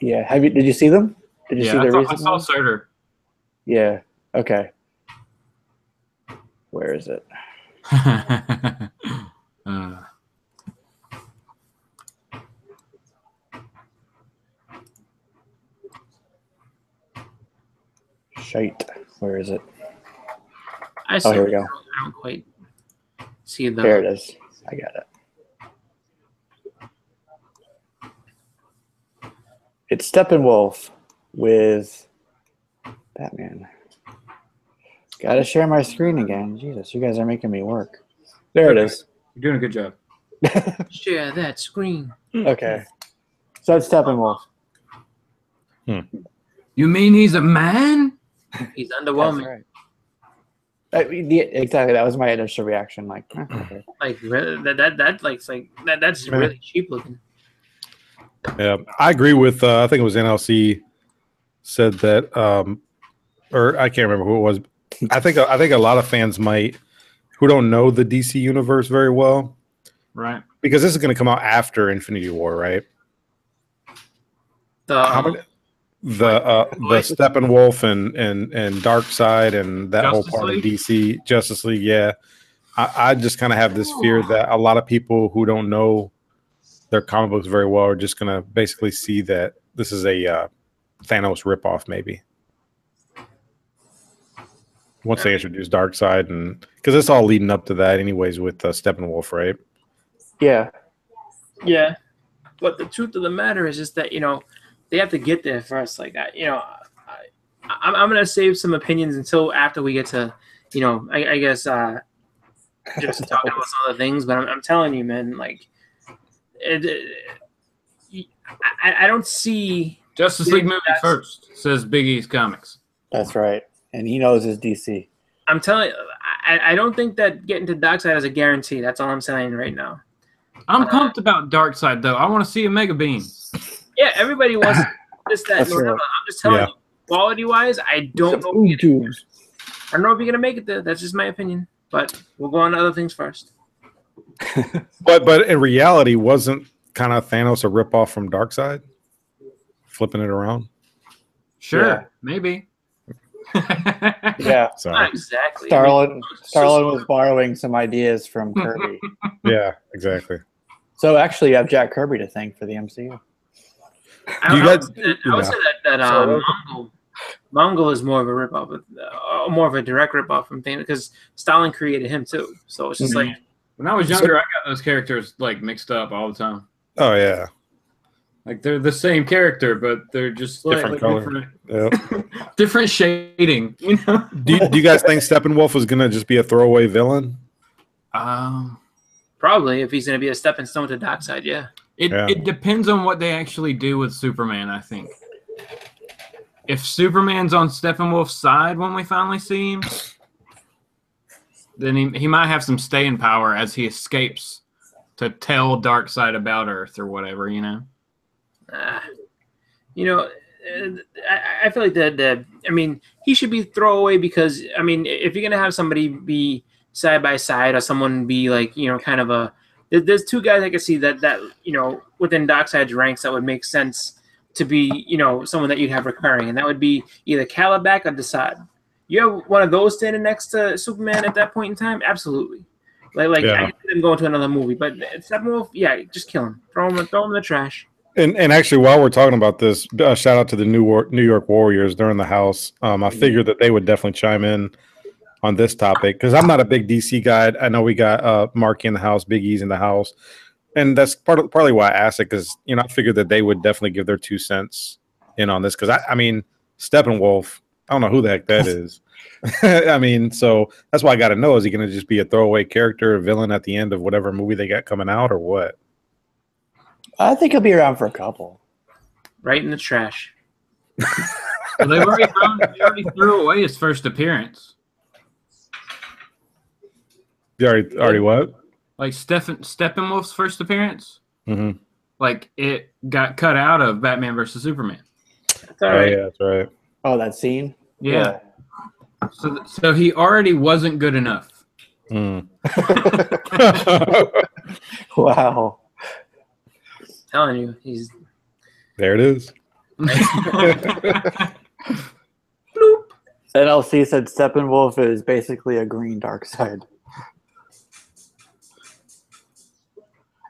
Yeah, did you see them? Did you see the recent I saw ones? Surtur. Yeah. Okay. Where is it? Shite. Where is it? Here we go. I don't quite see the. There it is. I got it. It's Steppenwolf with Batman. Gotta share my screen again. Jesus, you guys are making me work. There it is. You're doing a good job. Share that screen. Okay. So it's Steppenwolf. You mean he's a man? He's underwhelming. That's right. Exactly. That was my initial reaction. Like, okay. Like that's really cheap looking. Yeah, I agree with. I think it was NLC said that, or I can't remember who it was. I think a lot of fans who don't know the DC universe very well, right? Because this is going to come out after Infinity War, right? The Steppenwolf and Darkseid and that whole part of DC Justice League. Yeah, I just kind of have this fear that a lot of people who don't know their comic books very well are just going to basically see that this is a Thanos ripoff, maybe. Once they introduce Darkseid, and because it's all leading up to that, anyways, with Steppenwolf, right? Yeah. Yeah. but the truth of the matter is just that they have to get there first. Like I'm gonna save some opinions until after we get to I guess just talking about some other things. But I'm telling you, man, like I don't see Justice League movie first, says Big E's Comics. That's right, and he knows his DC. I'm telling you, I don't think that getting to Darkseid is a guarantee. That's all I'm saying right now. I'm pumped about Darkseid, though. I want to see a Mega Beam. Yeah, everybody wants this, that, and whatever. I'm just telling you, quality-wise, I don't know if you're going to make it there. That's just my opinion. But we'll go on to other things first. But in reality, wasn't kind of Thanos a ripoff from Darkseid? Flipping it around? Sure, maybe. Yeah, not exactly. Starlin was borrowing some ideas from Kirby. Yeah, exactly. So actually, you have Jack Kirby to thank for the MCU. I would say that Mongol is more of a ripoff, more of a direct ripoff from Thanos because Stalin created him too. So it's just like when I was younger, I got those characters like mixed up all the time. Oh yeah. Like they're the same character, but they're just different color, different shading. You know? Do you guys think Steppenwolf was gonna just be a throwaway villain? Probably, if he's gonna be a stepping stone to Darkseid, yeah. It depends on what they actually do with Superman. I think if Superman's on Steppenwolf's side when we finally see him, then he might have some staying power as he escapes to tell Darkseid about Earth or whatever. I feel like that. I mean, he should be throwaway because if you're gonna have somebody be side by side or someone be like kind of a, there's two guys I can see that within Darkseid's ranks that would make sense to be someone that you'd have recurring, and that would be either Calabac or Desaad. You have one of those standing next to Superman at that point in time, absolutely. Like I can see them going to another movie, but Steppenwolf, just kill him, throw him in the trash. And actually, while we're talking about this, shout out to the New York Warriors. They're in the house. I figured that they would definitely chime in on this topic because I'm not a big DC guy. I know we got Marky in the house, Big E's in the house, and that's partly why I asked it because I figured that they would definitely give their 2 cents in on this because I mean Steppenwolf, I don't know who the heck that is. So that's why I got to know: is he going to just be a throwaway character, a villain at the end of whatever movie they got coming out, or what? I think he'll be around for a couple. Right in the trash. Well, they already threw away his first appearance. You already what? Like Steppenwolf's first appearance? Mm-hmm. Like it got cut out of Batman versus Superman. That's all right. Yeah, that's right. Oh, that scene? Yeah. So he already wasn't good enough. Mm. Wow. Telling you, he's there. It is. Bloop. NLC said Steppenwolf is basically a green Darkseid.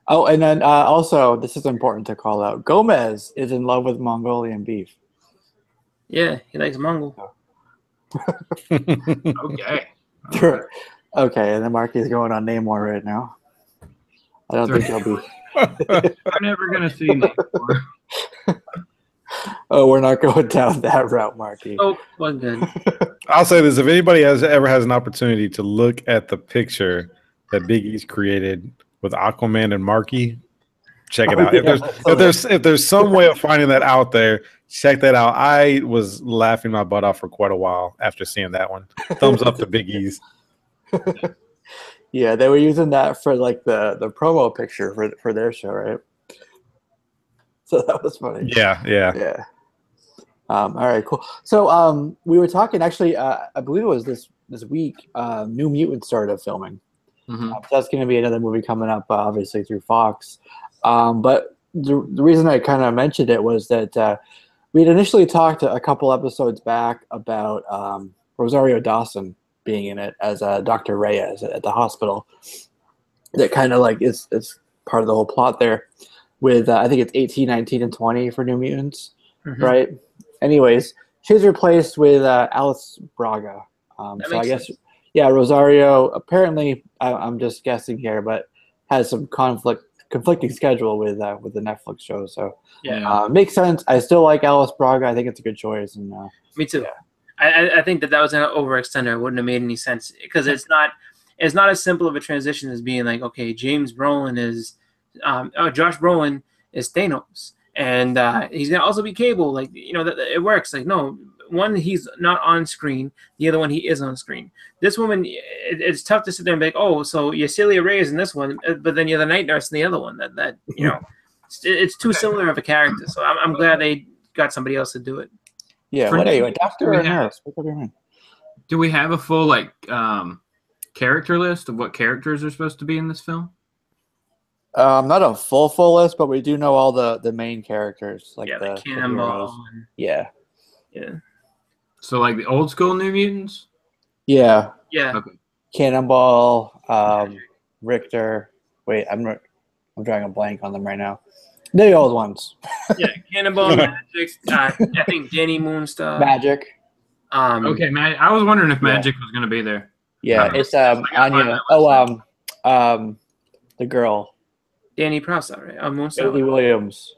Oh, and then also, this is important to call out. Gomez is in love with Mongolian beef. Yeah, he likes Mongol. Okay. Okay, and then Marky's going on Namor right now. I don't think he'll be. We're never going to see Namor. Oh, we're not going down that route, Marky. Oh, well, good. I'll say this: if anybody ever has an opportunity to look at the picture that Big E's created with Aquaman and Marky, check it out. If there's some way of finding that out there, check that out. I was laughing my butt off for quite a while after seeing that one. Thumbs up to Big E's. Yeah, they were using that for like the promo picture for their show, right? So that was funny. Yeah. All right, cool. So we were talking actually. I believe it was this week. New Mutants started filming. Mm-hmm. So that's going to be another movie coming up, obviously through Fox. But the reason I kind of mentioned it was that we had initially talked a couple episodes back about Rosario Dawson being in it as Dr. Reyes at the hospital. That kind of like it's part of the whole plot there. With I think it's 18, 19, and 20 for New Mutants, right? Anyways, she's replaced with Alice Braga. So I guess, yeah, Rosario apparently, I'm just guessing here, but has some conflict conflicting schedule with the Netflix show. So Yeah. makes sense. I still like Alice Braga. I think it's a good choice. And Me too. Yeah. I think that was an overextender. It wouldn't have made any sense because it's not as simple of a transition as being like, okay, James Brolin is Josh Brolin is Thanos, and he's gonna also be Cable. Like, you know, that it works. Like, no, one, he's not on screen. The other one, he is on screen. This woman, it's tough to sit there and be like, oh, so you're Celia Reyes in this one, but then you're the night nurse in the other one. That you know, it's too similar of a character. So I'm glad they got somebody else to do it. Yeah, what are you, a doctor or a nurse? What do you mean? Do we have a full like character list of what characters are supposed to be in this film? Not a full list, but we do know all the main characters, like the Cannonball. Yeah. So like the old school New Mutants? Yeah. Yeah. Okay. Cannonball, Richter. Wait, I'm drawing a blank on them right now. The old ones. Yeah, Cannonball, Magic. I think Danny Moonstar. Magic. Okay, I was wondering if Magic was going to be there. Yeah, it's Anya. Oh, the girl. Danny Prasa, right? Moonstar. Bailey Williams.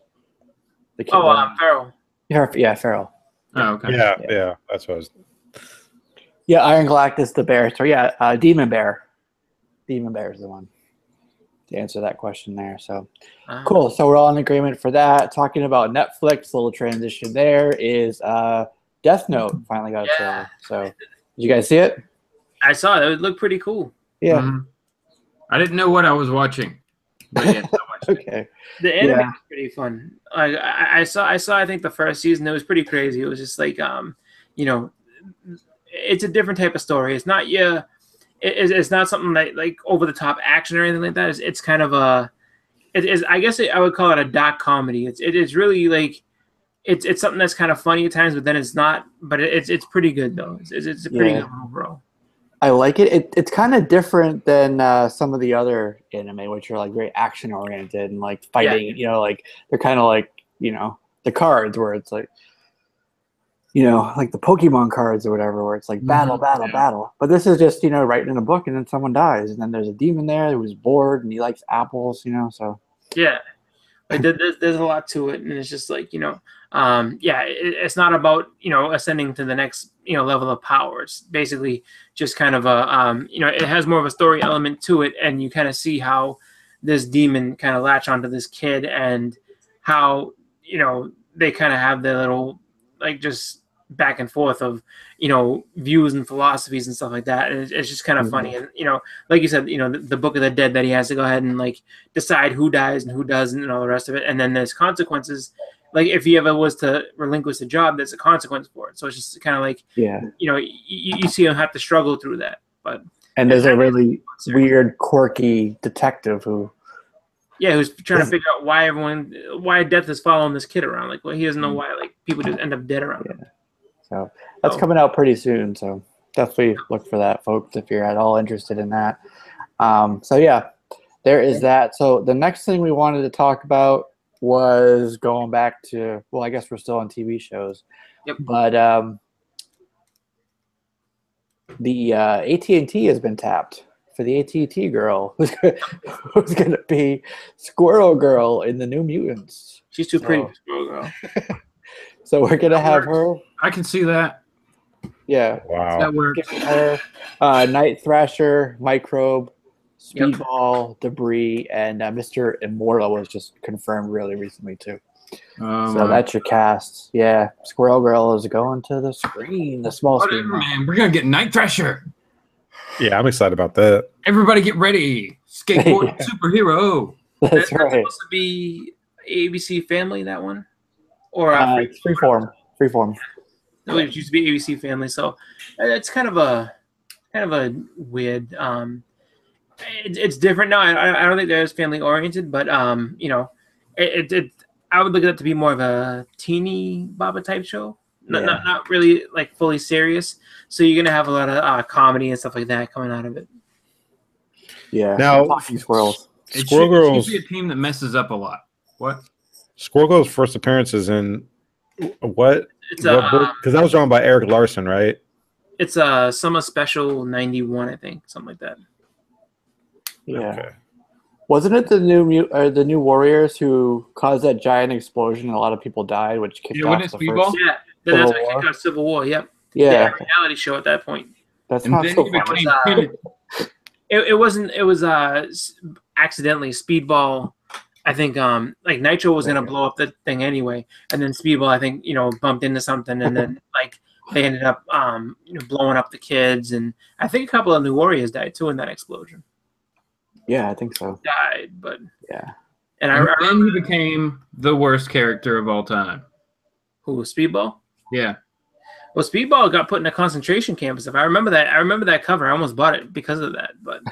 The kid Farrell. Yeah, Farrell. Oh, okay. Yeah, that's what I was. Yeah, Iron Galactus, the bear. So yeah, Demon Bear. Demon Bear is the one to answer that question there. So cool. So we're all in agreement for that. Talking about Netflix, little transition there is Death Note finally got a trailer. So did you guys see it? I saw it. It looked pretty cool. Yeah. Mm-hmm. I didn't know what I was watching. But yeah, I watched okay. The anime is pretty fun. I saw. I think the first season, it was pretty crazy. It was just like, you know, it's a different type of story. It's not it's not something like over the top action or anything like that. It's kind of a. It is. I guess I would call it a dark comedy. It's really like. It's something that's kind of funny at times, but then it's not. But it's pretty good though. It's a pretty good overall. I like it. It's kind of different than some of the other anime, which are like very action oriented and like fighting. Yeah. You know, like they're kind of like, you know, the cards where it's like, you know, like the Pokemon cards or whatever, where it's like battle. But this is just, you know, writing in a book and then someone dies and then there's a demon there who's bored and he likes apples, you know. So yeah, like there's a lot to it, and it's just like, you know, it's not about, you know, ascending to the next, you know, level of power. It's basically just kind of a, you know, it has more of a story element to it, and you kind of see how this demon kind of latch onto this kid and how, you know, they kind of have their little, like, just back and forth of, you know, views and philosophies and stuff like that. And it's just kind of funny. And, you know, like you said, you know, the Book of the Dead, that he has to go ahead and like decide who dies and who doesn't and all the rest of it. And then there's consequences. Like if he ever was to relinquish the job, there's a consequence for it. So it's just kind of like, you know, you see him have to struggle through that. And there's a really weird, quirky detective who's trying to figure out why death is following this kid around. Like, well, he doesn't know why like people just end up dead around him. So that's coming out pretty soon. So definitely look for that, folks, if you're at all interested in that. So yeah, there is that. So the next thing we wanted to talk about was going back to, well, I guess we're still on TV shows. Yep. But the AT&T has been tapped for the AT&T girl who's going to be Squirrel Girl in the New Mutants. She's too pretty for Squirrel Girl. So we're going to have her. I can see that. Yeah. Wow. That works. Her, Night Thrasher, Microbe, Speedball, Debris, and Mr. Immortal was just confirmed really recently too. So that's your cast. Yeah, Squirrel Girl is going to the screen, the small screen. Man, we're gonna get Night Thrasher. Yeah, I'm excited about that. Everybody get ready. Skateboard superhero. That's right. Supposed to be ABC Family, that one? Or it's Freeform. It used to be ABC Family, so it's kind of a weird. It's different now. I don't think they're as family oriented, but you know, I would look at it to be more of a teeny Baba type show. Not really like fully serious. So you're gonna have a lot of comedy and stuff like that coming out of it. Yeah. Now, talking squirrels. Squirrel Girls should be a team that messes up a lot. What? Squirrel Girl's first appearance is in what? It's what book? Because that was drawn by Eric Larson, right? It's a Summer Special 91, I think, something like that. Yeah. Okay. Wasn't it the new Warriors who caused that giant explosion and a lot of people died, which kicked off the Speedball? first? Yeah, that's what kicked off Civil War. Yep. Yeah, reality show at that point. that's And not then so he funny. became It wasn't. It was accidentally Speedball. I think like Nitro was gonna blow up the thing anyway, and then Speedball I think bumped into something, and then like they ended up blowing up the kids, and I think a couple of New Warriors died too in that explosion. Yeah, I think so. Died, but Yeah. And then he became the worst character of all time. Who was Speedball? Yeah. Well, Speedball got put in a concentration camp and stuff. I remember that cover. I almost bought it because of that. But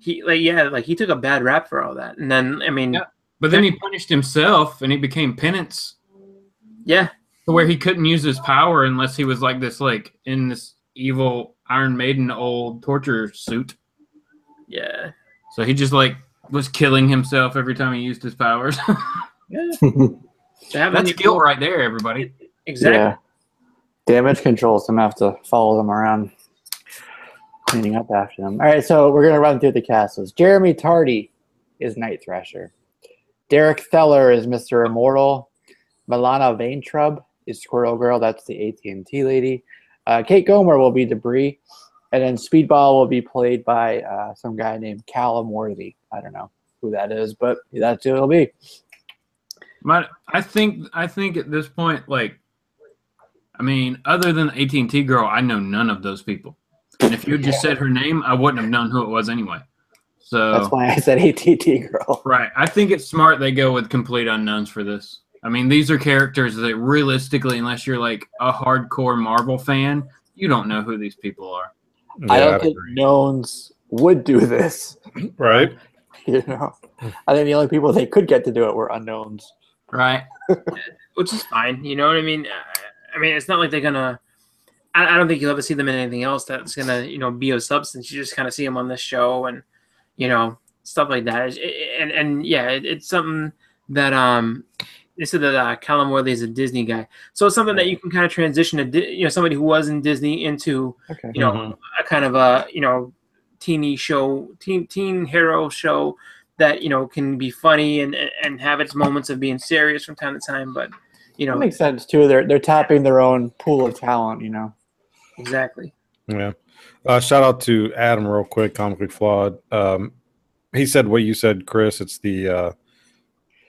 he took a bad rap for all that. And then but then he punished himself and he became penance. Yeah. To where he couldn't use his power unless he was like in this evil Iron Maiden old torture suit. Yeah. So he just was killing himself every time he used his powers. Yeah. That's guilt right there, everybody. Exactly. Yeah. Damage control. So I'm going to have to follow them around, cleaning up after them. All right, so we're going to run through the casts. Jeremy Tardy is Night Thrasher. Derek Feller is Mr. Immortal. Milana Vaintrub is Squirrel Girl. That's the AT&T lady. Kate Gomer will be Debris. And then Speedball will be played by some guy named Callum Worthy. I don't know who that is, but that's who it'll be. I think at this point, other than AT&T girl, I know none of those people. And if you had just said her name, I wouldn't have known who it was anyway. So that's why I said AT&T girl. Right. I think it's smart they go with complete unknowns for this. These are characters that realistically, unless you're a hardcore Marvel fan, you don't know who these people are. Yeah, I don't think knowns would do this. Right. I think the only people they could get to do it were unknowns. Right. Which is fine. You know what I mean? It's not like they're gonna. I don't think you'll ever see them in anything else that's gonna be of substance. You just kind of see them on this show and stuff like that. It's something that they said that Callum Worthy is a Disney guy, so it's something that you can kind of transition to somebody who was in Disney into a kind of a teeny show, teen hero show that can be funny and have its moments of being serious from time to time, but that makes sense too. They're tapping their own pool of talent, Exactly. Yeah. Shout out to Adam real quick, Comically Flawed. He said what you said, Chris. It's the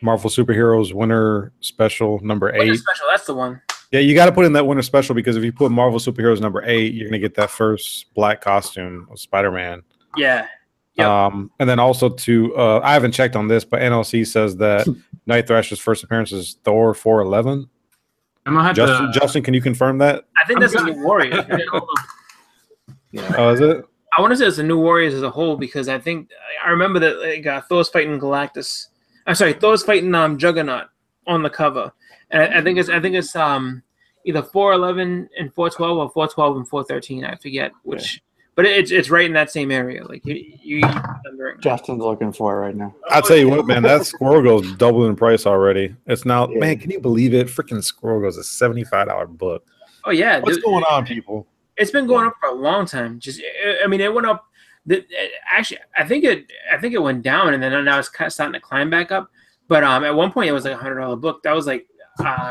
Marvel Superheroes Winter Special number 8. Winter Special, that's the one. Yeah, you got to put in that Winter Special because if you put Marvel Superheroes number 8, you're going to get that first black costume of Spider-Man. Yeah. Yep. And then also to I haven't checked on this, but NLC says that Night Thrasher's first appearance is Thor 411. I'm gonna have Justin, can you confirm that? I think that's a New Warriors. Right? Oh, is it? I want to say it's the New Warriors as a whole because I remember that Thor's fighting Galactus. I'm sorry, Thor's fighting Juggernaut on the cover, and I think it's either 411 and 412 or 412 and 413. I forget which. Yeah. But it's right in that same area. Justin's looking for it right now. I'll tell you what, man, that Squirrel Girl's doubled in price already. It's now, man, can you believe it? Freaking Squirrel Girl's a $75 book. Oh yeah, what's going on, people? It's been going up for a long time. It went up. Actually, I think it went down, and then now it's kind of starting to climb back up. But at one point, it was like $100 book. That was I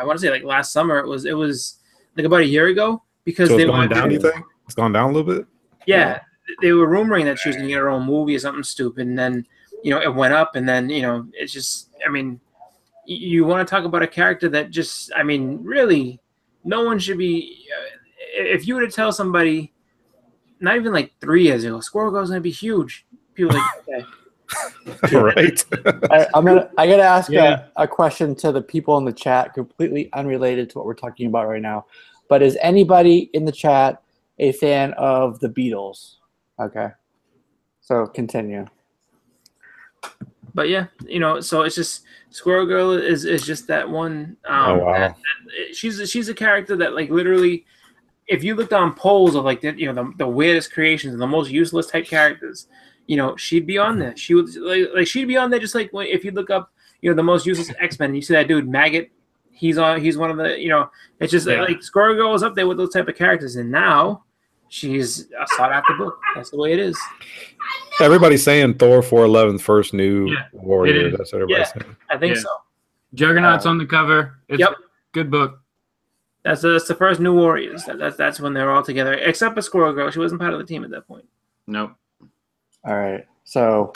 want to say last summer. It was like about a year ago because it's gone down. You think it's gone down a little bit? Yeah, they were rumoring that she was going to get her own movie or something stupid, and then it went up, and then it's just you want to talk about a character that just really no one should be. If you were to tell somebody, not even 3 years ago, Squirrel Girl's going to be huge, people okay. Right. I gotta ask a question to the people in the chat, completely unrelated to what we're talking about right now. But is anybody in the chat a fan of the Beatles? Okay, so continue. But yeah, so it's just Squirrel Girl is just that one. Oh wow. She's a character that literally, if you looked on polls of the weirdest creations and the most useless type characters, she'd be on there. She would she'd be on there just if you look up the most useless X-Men and you see that dude Maggot, he's one of the it's just Squirrel Girl is up there with those type of characters, and now she's a sought after book. That's the way it is. Everybody's saying Thor 411 first new warrior. is. That's what everybody's saying. I think so. Juggernaut's on the cover. It's a good book. That's the first new Warriors. That's when they're all together, except for Squirrel Girl. She wasn't part of the team at that point. Nope. All right. So,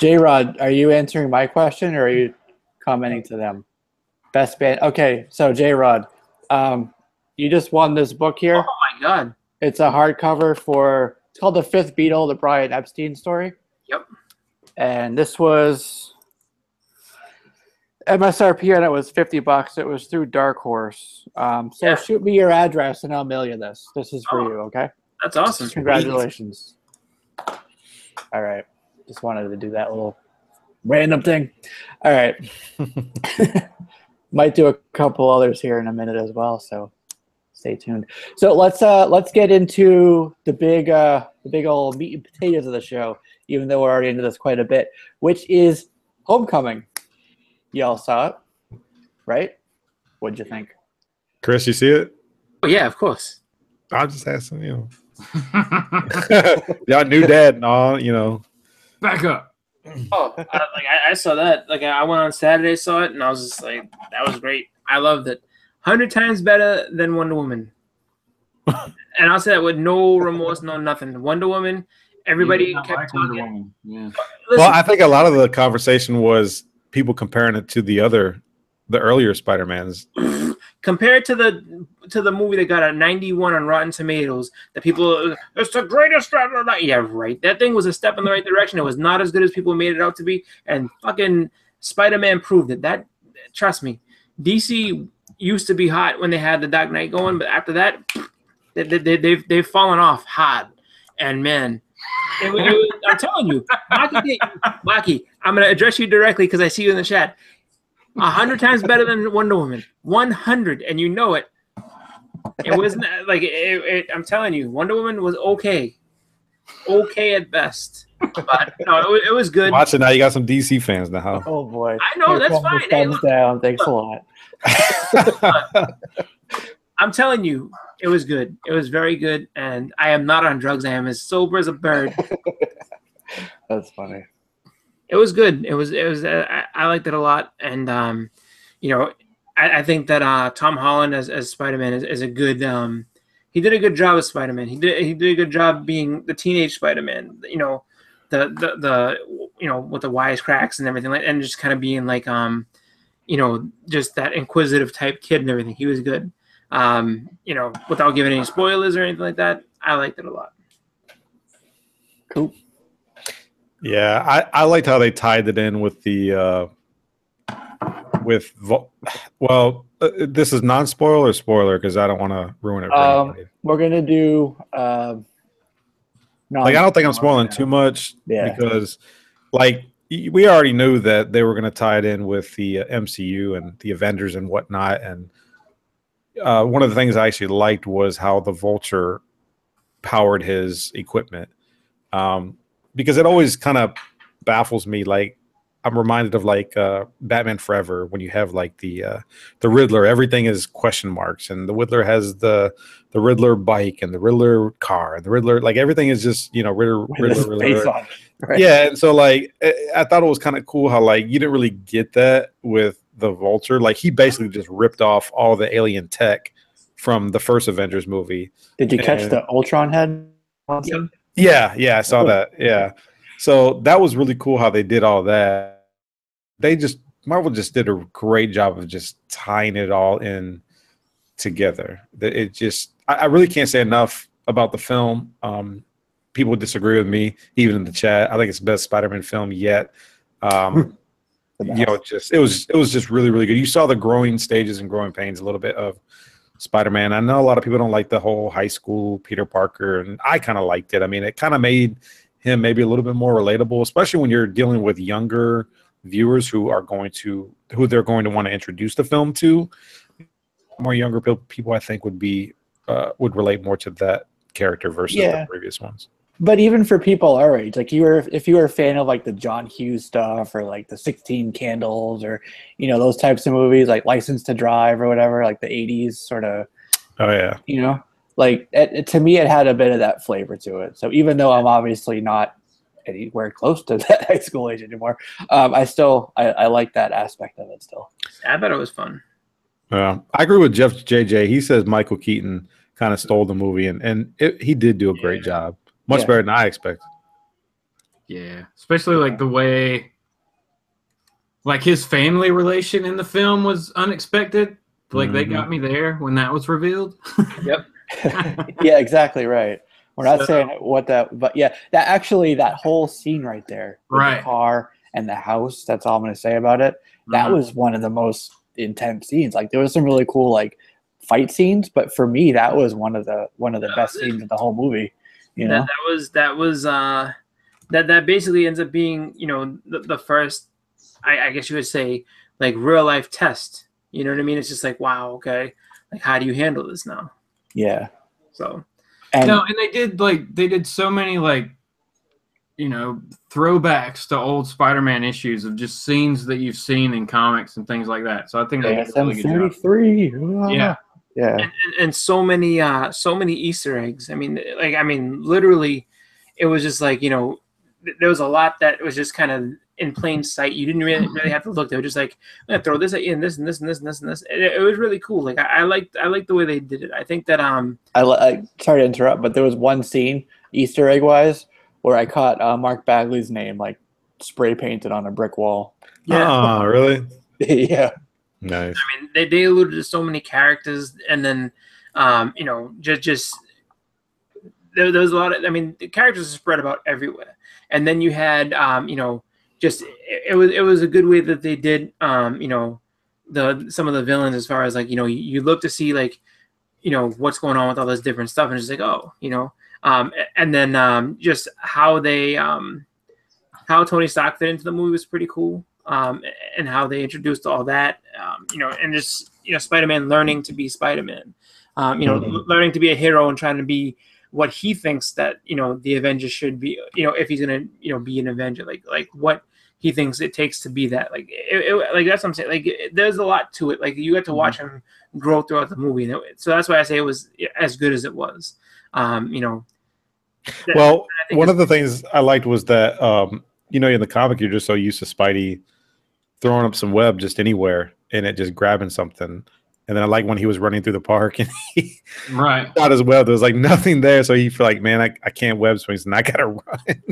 J-Rod, are you answering my question or are you commenting to them? Best band. Okay. So, J-Rod, you just won this book here. Oh my God! It's a hardcover for. It's called The Fifth Beatle, the Brian Epstein story. Yep. And this was. MSRP on it was $50. It was through Dark Horse. So shoot me your address and I'll mail you this. This is for you, okay? That's awesome. Congratulations. All right. Just wanted to do that little random thing. All right. Might do a couple others here in a minute as well, so stay tuned. So let's get into the big old meat and potatoes of the show, even though we're already into this quite a bit, which is Homecoming. Y'all saw it, right? What'd you think? Chris, you see it? Oh yeah, of course. I'll just ask him, y'all new dad and all, Back up. Oh, I saw that. Like I went on Saturday, saw it, and I was just like, that was great. I loved it. 100 times better than Wonder Woman. And I'll say that with no remorse, no nothing. Wonder Woman, everybody kept talking. Yeah. Well, I think a lot of the conversation was people comparing it to the earlier Spider-Mans. Compared to the movie that got a 91 on Rotten Tomatoes, the people, it's the greatest. Yeah, right. That thing was a step in the right direction. It was not as good as people made it out to be, and fucking Spider-Man proved it. That, trust me, DC used to be hot when they had the Dark Knight going, but after that, they've fallen off hard. And man, I'm telling you, Maki, I'm gonna address you directly because I see you in the chat. 100 times better than Wonder Woman. 100, and you know it. It wasn't like I'm telling you, Wonder Woman was okay at best, but no, it was good. Watch it now. You got some DC fans now. Oh boy! I know. That's fine. Hey, look, down. Thanks a lot. I'm telling you, it was good. It was very good, and I am not on drugs. I am as sober as a bird. That's funny. It was good. It was. I liked it a lot, and I think that Tom Holland as Spider-Man is a good. He did a good job as Spider-Man. He did a good job being the teenage Spider-Man. The with the wisecracks and everything, and just kind of being like just that inquisitive type kid and everything. He was good. Without giving any spoilers or anything like that, I liked it a lot. Cool. Yeah, I liked how they tied it in with the this is non-spoiler or spoiler because I don't want to ruin it for anybody. We're gonna do I don't think I'm spoiling too much because we already knew that they were going to tie it in with the MCU and the Avengers and whatnot, and one of the things I actually liked was how the Vulture powered his equipment. Because it always kind of baffles me. Like I'm reminded of Batman Forever when you have the Riddler. Everything is question marks, and the Riddler has the Riddler bike and the Riddler car and the Riddler. Like everything is just Riddler. Right. Yeah, and so I thought it was kind of cool how you didn't really get that with the Vulture. Like he basically just ripped off all the alien tech from the first Avengers movie. Did you catch the Ultron head? Yeah, I saw that. Yeah. So that was really cool how they did all that. Marvel just did a great job of just tying it all in together. I really can't say enough about the film. People disagree with me, even in the chat. I think it's the best Spider-Man film yet. It was just really, really good. You saw the growing stages and growing pains a little bit of Spider-Man. I know a lot of people don't like the whole high school Peter Parker, and I kind of liked it. I mean, it kind of made him maybe a little bit more relatable, especially when you're dealing with younger viewers who they're going to want to introduce the film to. More younger people, I think, would would relate more to that character versus the previous ones. But even for people our age, if you were a fan of the John Hughes stuff or the 16 Candles or those types of movies like License to Drive or whatever, the 80s sort of. Oh yeah. like to me, it had a bit of that flavor to it. So even though I'm obviously not anywhere close to that high school age anymore, I like that aspect of it still. I thought it was fun. I agree with Jeff JJ. He says Michael Keaton kind of stole the movie, and he did do a great job, much better than I expected. Yeah, especially like the way, like his family relation in the film was unexpected. Like they got me there when that was revealed. Yep. Yeah, exactly right. We're not saying what that, but yeah, that whole scene right there, with the car and the house. That's all I'm going to say about it. That was one of the most intense scenes. Like there was some really cool like fight scenes, but for me, that was one of the best scenes in the whole movie. You know, that basically ends up being, you know, the first, I guess you would say, like real life test. You know what I mean? It's just like, wow, okay, like how do you handle this now? Yeah. So. And they did so many like, you know, throwbacks to old Spider-Man issues of just scenes that you've seen in comics and things like that. So I think they did a really good job. Yeah. Yeah. And so many Easter eggs. I mean, literally, it was just like, you know, there was a lot that was just kind of in plain sight. You didn't really have to look. They were just like, I'm gonna throw this at you and this and this and this and this and this. It was really cool. Like I liked the way they did it. I think that I sorry to interrupt, but there was one scene Easter egg wise where I caught Mark Bagley's name like spray painted on a brick wall. Yeah. Oh, really? Yeah. Nice. I mean, they alluded to so many characters, and then you know, just there was a lot of. I mean, the characters are spread about everywhere, and then you had you know. Just it was a good way that they did you know, some of the villains, as far as like, you know, you look to see like, you know, what's going on with all this different stuff, and it's like, oh, you know, and then just how they how Tony Stark fit into the movie was pretty cool, and how they introduced all that, you know, and just, you know, Spider-Man learning to be Spider-Man, you know, learning to be a hero and trying to be what he thinks that, you know, the Avengers should be, you know, if he's gonna, you know, be an Avenger, like what he thinks it takes to be that. Like like that's what I'm saying. Like there's a lot to it. Like you got to watch him grow throughout the movie, and so that's why I say it was as good as it was. You know. Well, one of the things I liked was that you know, in the comic you're just so used to Spidey throwing up some web just anywhere and it just grabbing something. And then I like when he was running through the park and he got his web. There was like nothing there. So he felt like, man, I can't web swing, and I got to run.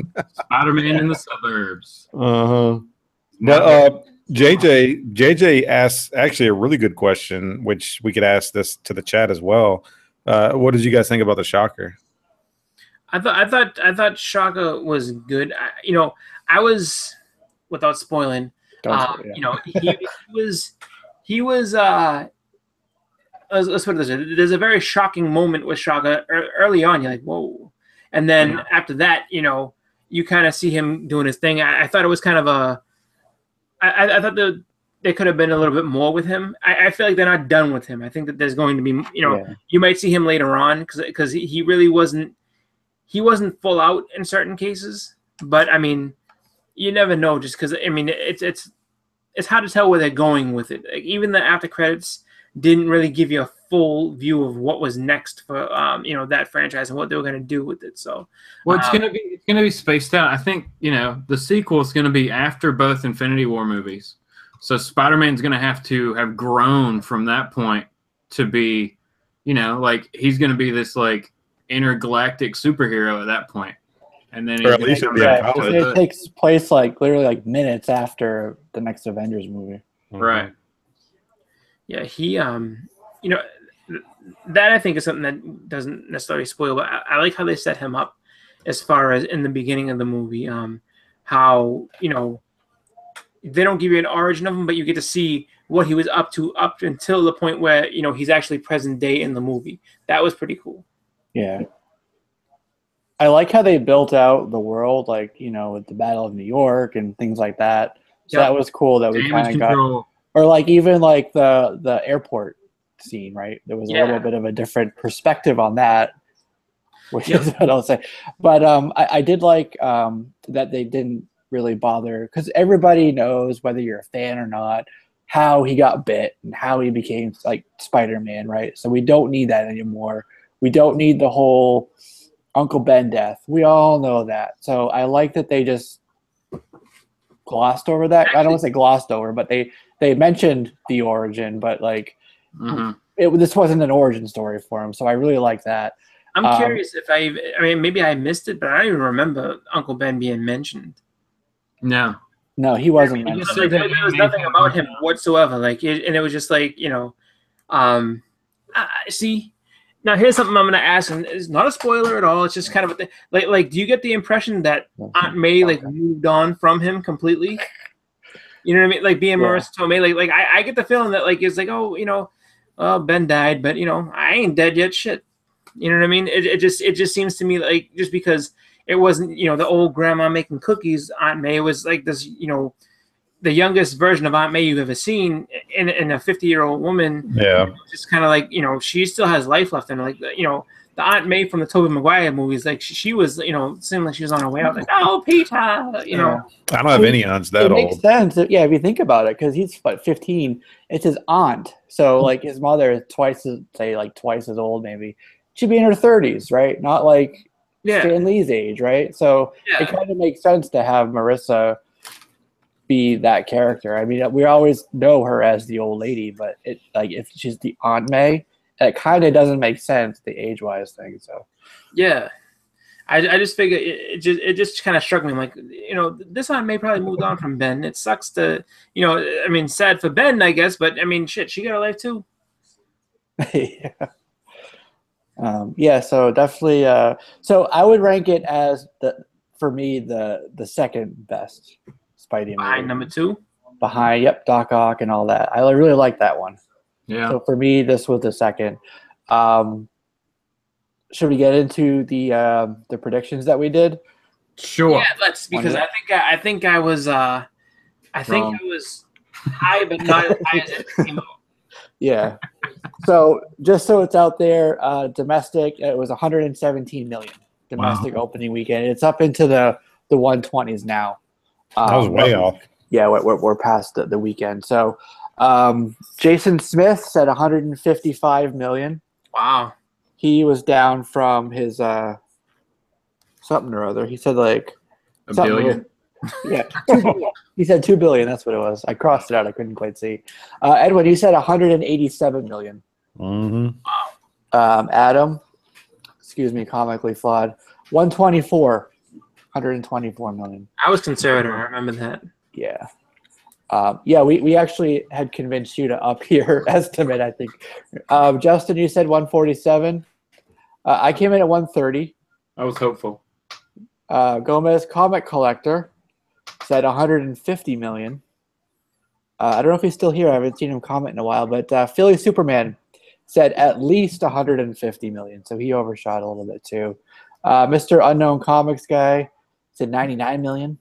Spider-Man in the suburbs. But JJ asked actually a really good question, which we could ask this to the chat as well. What did you guys think about the Shocker? I thought Shocker was good. You know, I was, without spoiling, you know, he was let's put it this way. There's a very shocking moment with Shocker early on. You're like, whoa. And then after that, you know, you kind of see him doing his thing. I thought it was kind of I thought that there could have been a little bit more with him. I feel like they're not done with him. I think that there's going to be, you know, you might see him later on because he really wasn't full out in certain cases. But I mean, you never know, just because I mean it's hard to tell where they're going with it. Like, even the after credits didn't really give you a full view of what was next for you know, that franchise and what they were going to do with it. So, well, it's gonna be spaced out. I think, you know, the sequel is going to be after both Infinity War movies, so Spider-Man's going to have grown from that point to be, you know, like he's going to be this like intergalactic superhero at that point. And then it takes place like literally like minutes after the next Avengers movie. Right. Yeah, he you know, that I think is something that doesn't necessarily spoil, but I like how they set him up as far as in the beginning of the movie, how, you know, they don't give you an origin of him, but you get to see what he was up to up until the point where, you know, he's actually present day in the movie. That was pretty cool. Yeah. I like how they built out the world, like, you know, with the Battle of New York and things like that. So that was cool that we kind of got, or like even like the airport scene, right? There was a little bit of a different perspective on that, which is what I'll say. But I did like that they didn't really bother, because everybody knows, whether you're a fan or not, how he got bit and how he became like Spider-Man, right? So we don't need that anymore We don't need the whole Uncle Ben death. We all know that. So I like that they just glossed over that. I don't want to say glossed over, but they mentioned the origin, but like this wasn't an origin story for him. So I really like that. I'm curious if I mean, maybe I missed it, but I don't even remember Uncle Ben being mentioned. No, he wasn't. I mean, there was nothing about him whatsoever. Like, and it was just like, you know, see. Now here's something I'm gonna ask, and it's not a spoiler at all. It's just kind of a thing. Like, do you get the impression that Aunt May like moved on from him completely? You know what I mean? Like being Marissa Tomei, like I get the feeling that like it's like, oh, you know, Ben died, but you know, I ain't dead yet. Shit. You know what I mean? It just seems to me like just because it wasn't, you know, the old grandma making cookies, Aunt May was like this, you know, the youngest version of Aunt May you've ever seen in a 50-year-old woman. Yeah. Just kind of like, you know, she still has life left in her. Like, you know, the Aunt May from the Tobey Maguire movies, like she was, you know, seemed like she was on her way out. Like, oh, Peter, you know. I don't have any aunts that old. It makes sense. Yeah, if you think about it, because he's what, 15. It's his aunt. So like his mother is twice as old maybe. She'd be in her 30s, right? Not like Stan Lee's age, right? So it kind of makes sense to have Marissa be that character. I mean, we always know her as the old lady, but it like if she's the Aunt May, it kind of doesn't make sense, the age-wise thing. So yeah, I just figure it just kind of struck me. I'm like, you know, this Aunt May probably moved on from Ben. It sucks to, you know, I mean, sad for Ben, I guess, but I mean, shit, she got a life too. Yeah. So definitely. So I would rank it as for me the second best Spidey behind number 2. Behind Doc Ock and all that. I really like that one. Yeah. So for me, this was the second. Should we get into the predictions that we did? Sure. Yeah, let's, because I think I was high, but not as high as it came out. Yeah. So just so it's out there, domestic, it was 117 million domestic opening weekend. It's up into the 120s now. That was way off. Yeah, we're past the weekend. So Jason Smith said 155 million. Wow. He was down from his something or other. He said like a billion. Yeah, 2 billion. He said 2 billion. That's what it was. I crossed it out. I couldn't quite see. Edwin, you said 187 million. Mm-hmm. Adam, excuse me, comically flawed. 124 million. I was conservative. I remember that. Yeah. We actually had convinced you to up your estimate, I think. Justin, you said 147. I came in at 130. I was hopeful. Gomez, comic collector, said 150 million. I don't know if he's still here. I haven't seen him comment in a while. But Philly Superman said at least 150 million. So he overshot a little bit too. Mr. Unknown Comics guy said 99 million.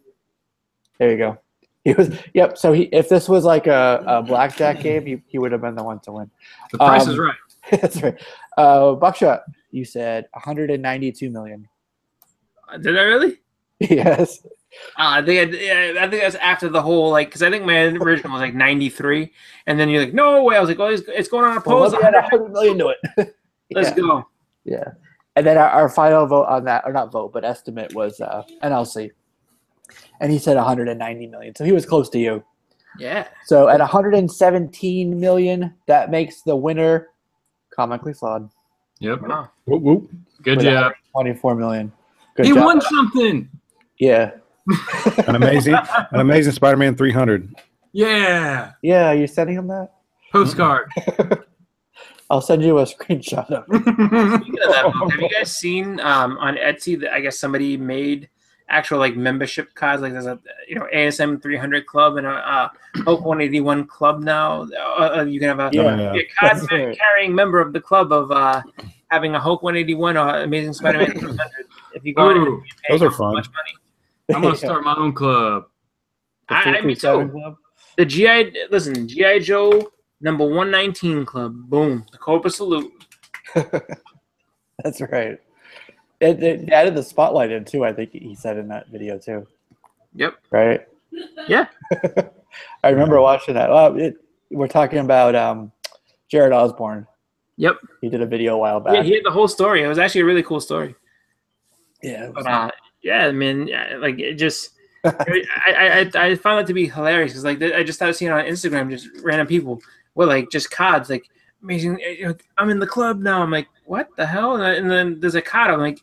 There you go. He was So if this was like a blackjack game, he would have been the one to win. The price is right. That's right. Buckshot, you said 192 million. Did I really? Yes. I think that's after the whole, like, because I think my original was like 93, and then you're like, no way. I was like, oh, it's going on a pose. Well, 100 million to it. Let's go. Yeah. And then our final vote on that, or not vote, but estimate was NLC. And he said 190 million. So he was close to you. Yeah. So at 117 million, that makes the winner comically flawed. Yep. Wow. Whoop, whoop. Good job. 24 million. Good he job. won something. Yeah. An amazing Spider-Man 300. Yeah. Yeah, are you sending him that? Postcard. I'll send you a screenshot of it. Speaking of that book, have you guys seen on Etsy that I guess somebody made actual like membership cards? Like there's a ASM 300 club and a Hulk 181 club now. You can have a card carrying member of the club of having a Hulk 181 or Amazing Spider-Man 300. If you go in, those are fun. Much money. I'm gonna start my own club. I mean, so the G.I. Joe number 119 club. Boom, the Cobra salute. That's right. It added the spotlight in too. I think he said in that video too. Yep. Right. Yeah. I remember watching that. We're talking about Jared Osborn. Yep. He did a video a while back. Yeah, he had the whole story. It was actually a really cool story. Yeah. But yeah, man, like it just, I found that to be hilarious because like I just started seeing on Instagram just random people with like just cards like amazing. I'm in the club now. I'm like, what the hell? And then there's a card. I'm like,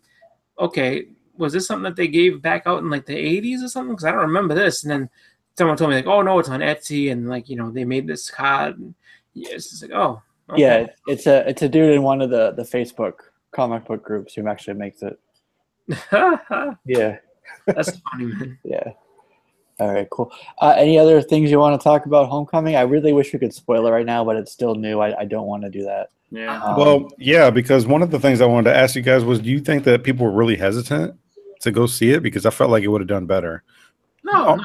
okay, was this something that they gave back out in like the 80s or something? Because I don't remember this. And then someone told me like, oh no, it's on Etsy, and like they made this card. And it's just like, oh, okay. Yeah, it's a dude in one of the Facebook comic book groups who actually makes it. Yeah. That's funny, man. Yeah. All right, cool. Any other things you want to talk about Homecoming? I really wish we could spoil it right now, but it's still new. I don't want to do that. Yeah. Well, yeah, because one of the things I wanted to ask you guys was, do you think that people were really hesitant to go see it? Because I felt like it would have done better. No.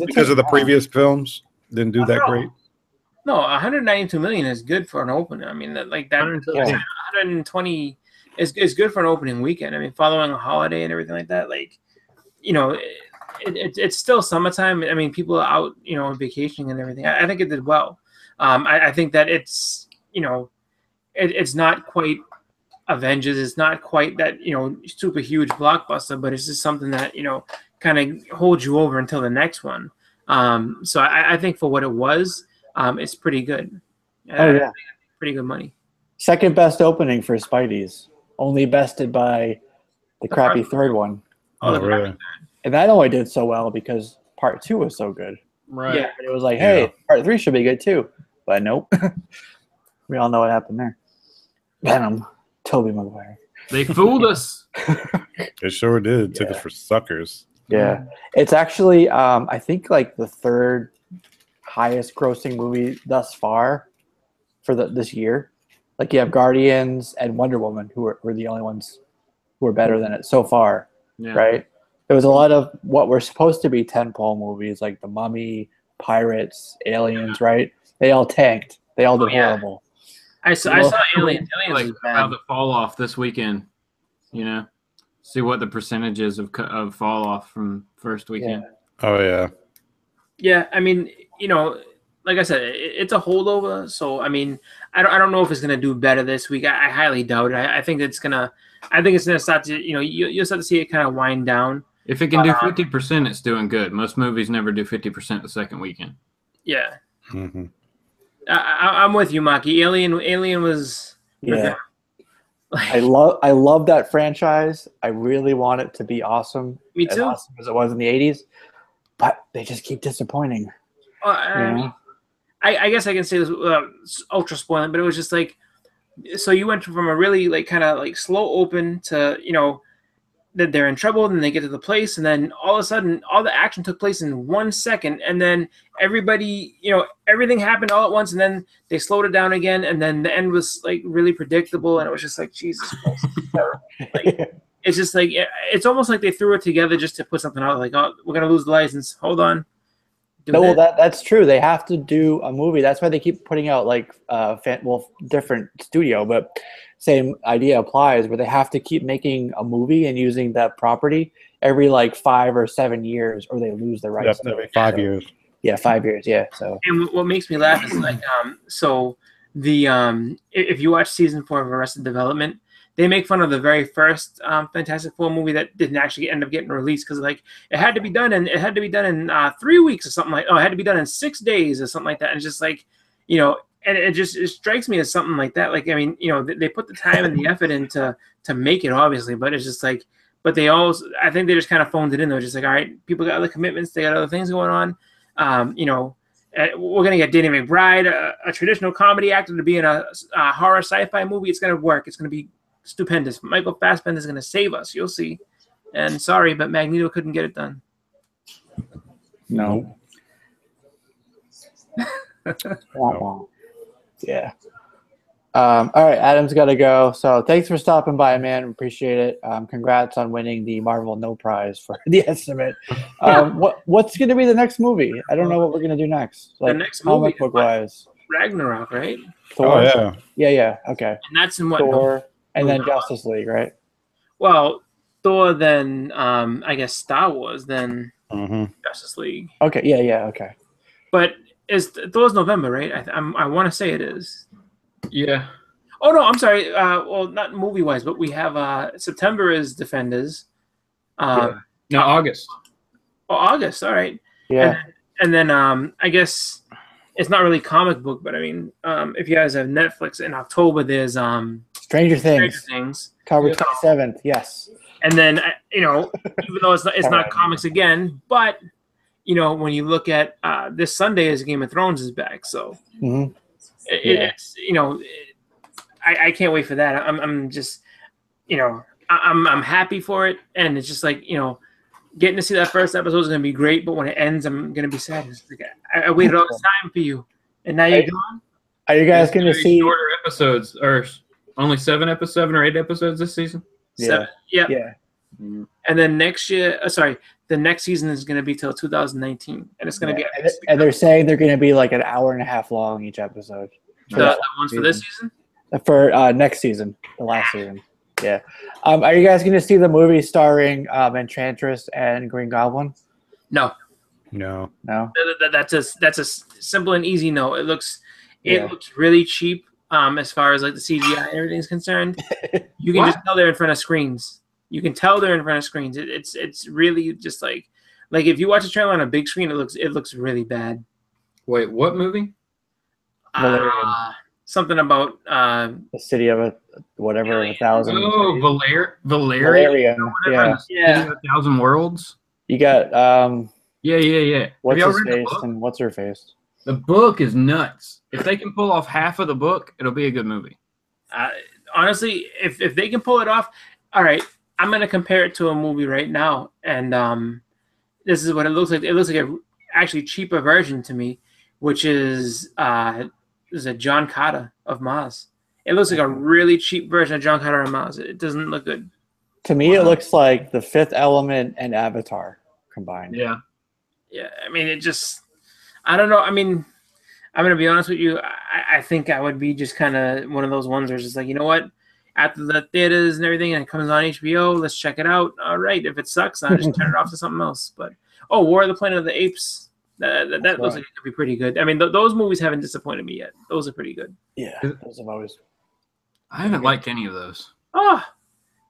Because of the previous films didn't do that great. No, 192 million is good for an opening. I mean, like that 120 is good for an opening weekend. I mean, following a holiday and everything like that, like it's still summertime. I mean, people are out, on vacation and everything. I think it did well. I think that it's it's not quite Avengers. It's not quite that super huge blockbuster, but it's just something that kind of holds you over until the next one. So I think for what it was, it's pretty good. Pretty good money. Second best opening for Spidey's, only bested by the crappy third one. Oh, really? And that only did so well because part 2 was so good. Right. Yeah, it was like, hey, part 3 should be good too, but nope. We all know what happened there. Venom, Tobey Maguire. They fooled us. It sure did. Took us for suckers. Yeah, it's actually I think like the third highest grossing movie thus far for this year. Like you have Guardians and Wonder Woman, who were the only ones who were better than it so far, right? There was a lot of what were supposed to be tentpole movies like The Mummy, Pirates, Aliens, right? They all tanked. They all did horrible. I saw Aliens. Like about to fall off this weekend. See what the percentages of fall off from first weekend. Yeah. Oh yeah. Yeah, I mean, like I said, it's a holdover. So I mean, I don't know if it's gonna do better this week. I highly doubt it. I think it's gonna start to you'll start to see it kind of wind down. If it can do 50%, it's doing good. Most movies never do 50% the second weekend. Yeah. Mm-hmm. I'm with you, Maki. Alien was. Yeah. I love that franchise. I really want it to be awesome. Me too. As awesome as it was in the 80s, but they just keep disappointing. I guess I can say this ultra spoiling, but it was just like, so you went from a really like kind of like slow open to that they're in trouble, and they get to the place, and then all of a sudden all the action took place in 1 second, and then everybody everything happened all at once, and then they slowed it down again, and then the end was like really predictable, and it was just like, Jesus Christ. Like, it's just like it's almost like they threw it together just to put something out, like, oh, we're gonna lose the license, hold on. Well, that's true. They have to do a movie. That's why they keep putting out like different studio, but same idea applies, where they have to keep making a movie and using that property every like 5 or 7 years, or they lose the rights. Every 5 years. Yeah, 5 years. Yeah. So. And what makes me laugh is like so the if you watch season 4 of Arrested Development, they make fun of the very first Fantastic Four movie that didn't actually end up getting released because like it had to be done in 3 weeks or something like it had to be done in 6 days or something like that, and it's just like and it strikes me as something like that. Like I mean they put the time and the effort into to make it obviously, but it's just like I think they just kind of phoned it in. They're just like, all right, people got other commitments, they got other things going on. We're gonna get Danny McBride, a traditional comedy actor, to be in a horror sci-fi movie. It's gonna work. It's gonna be stupendous. Michael Fassbender is going to save us. You'll see. And sorry, but Magneto couldn't get it done. No. Yeah. All right, Adam's got to go. So thanks for stopping by, man. Appreciate it. Congrats on winning the Marvel No Prize for the estimate. What's going to be the next movie? I don't know what we're going to do next. Like, the next movie, comic book wise, Ragnarok, right? Thor? Oh yeah. Yeah. Okay. And that's in what? Thor. And then Justice League, right? Well, Thor, then I guess Star Wars, then Justice League. Okay, yeah, okay. But Thor's November, right? I want to say it is. Yeah. Oh no, I'm sorry. Well, not movie wise, but we have September is Defenders. No, August. Oh, August. All right. Yeah. And then I guess it's not really comic book, but I mean, if you guys have Netflix, in October there's Stranger Stranger Things. Things. October 27th. Yes. And then even though it's not comics again, but when you look at this Sunday is Game of Thrones is back, so it's I can't wait for that. I'm just I'm happy for it, and it's just like getting to see that first episode is gonna be great, but when it ends, I'm gonna be sad. It's like, I waited all this time for you, and now you're gone. Are you guys gonna see shorter episodes, or only 7 or 8 episodes this season? Yeah. Yeah. Mm. And then next year, the next season is going to be till 2019, and it's going to be. And they're saying they're going to be like an hour and a half long each episode. The ones for this season? For next season, the last season. Yeah. Are you guys going to see the movie starring Enchantress and Green Goblin? No. No. That's a simple and easy no. It looks really cheap as far as like the CGI and everything's concerned. You can just tell they're in front of screens. You can tell they're in front of screens. It's really just like if you watch a trailer on a big screen, it looks really bad. Wait, what movie? Something about the city of whatever 1,000. Oh, Valerian. Yeah. City of 1,000 Worlds. You got Yeah. What's his face and what's her face? The book is nuts. If they can pull off half of the book, it'll be a good movie. Honestly, if they can pull it off, all right. I'm gonna compare it to a movie right now, and this is what it looks like. It looks like a actually cheaper version to me, which is a John Carter of Mars. It looks like a really cheap version of John Carter of Mars. It doesn't look good. To me, it looks like The Fifth Element and Avatar combined. Yeah. I mean, it just. I don't know. I mean, I'm gonna be honest with you. I think I would be just kind of one of those ones where it's just like, you know what? After the theaters and everything, and it comes on HBO, let's check it out. All right, if it sucks, I'll just turn it off to something else. But War of the Planet of the Apes, that looks like it could be pretty good. I mean, those movies haven't disappointed me yet. Those are pretty good. Yeah, those have always. I haven't liked any of those.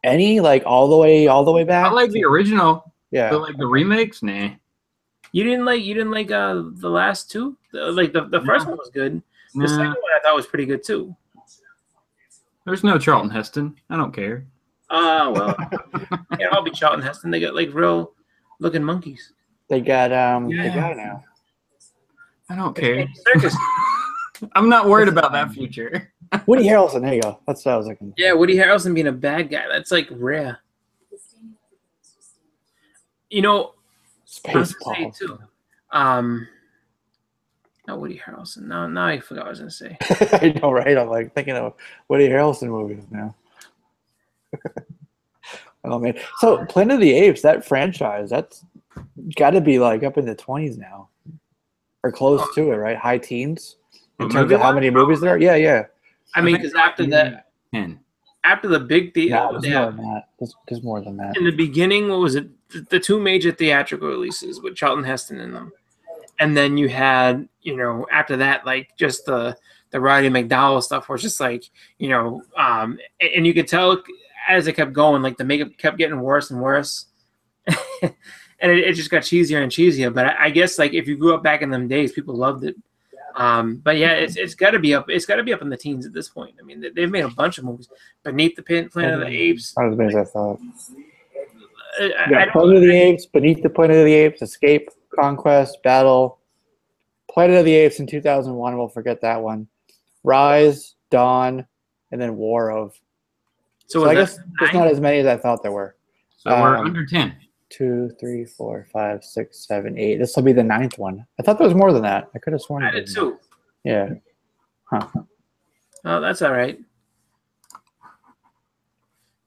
Any all the way back? I like the original. Yeah, but like the remakes, nah. You didn't like the last two? The first one was good. The second one I thought was pretty good too. There's no Charlton Heston. I don't care. Well, yeah, I'll be Charlton Heston. They got real looking monkeys. They got the guy now. I don't care. I'm not worried about that future. Woody Harrelson. There you go. That's what I was looking. Yeah, Woody Harrelson being a bad guy. That's rare. Spaceballs. Too. Not Woody Harrelson. Now I forgot what I was gonna say. I know, right? I'm thinking of Woody Harrelson movies now. Oh man! So Planet of the Apes, that franchise, that's got to be up in the 20s now, or close to it, right? High teens in terms of how many movies there are. Yeah. I mean, because after that, 10. After the big theater, there's more than that. In the beginning, what was it? The two major theatrical releases with Charlton Heston in them. And then you had, after that, just the Roddy McDowell stuff where it's just and you could tell as it kept going, the makeup kept getting worse and worse. And it just got cheesier and cheesier. But I guess, if you grew up back in them days, people loved it. But yeah, it's got to be up. It's got to be up in the teens at this point. I mean, they've made a bunch of movies. Beneath the Planet of the Apes. Not as many as I thought. Planet of the Apes, Beneath the Planet of the Apes, Escape, Conquest, Battle, Planet of the Apes in 2001. We'll forget that one. Rise, Dawn, and then War of. So I guess there's not as many as I thought there were. So we're under 10. 2, 3, 4, 5, 6, 7, 8. This will be the 9th one. I thought there was more than that. I could have sworn. I did too. Yeah. Huh. Oh, that's all right.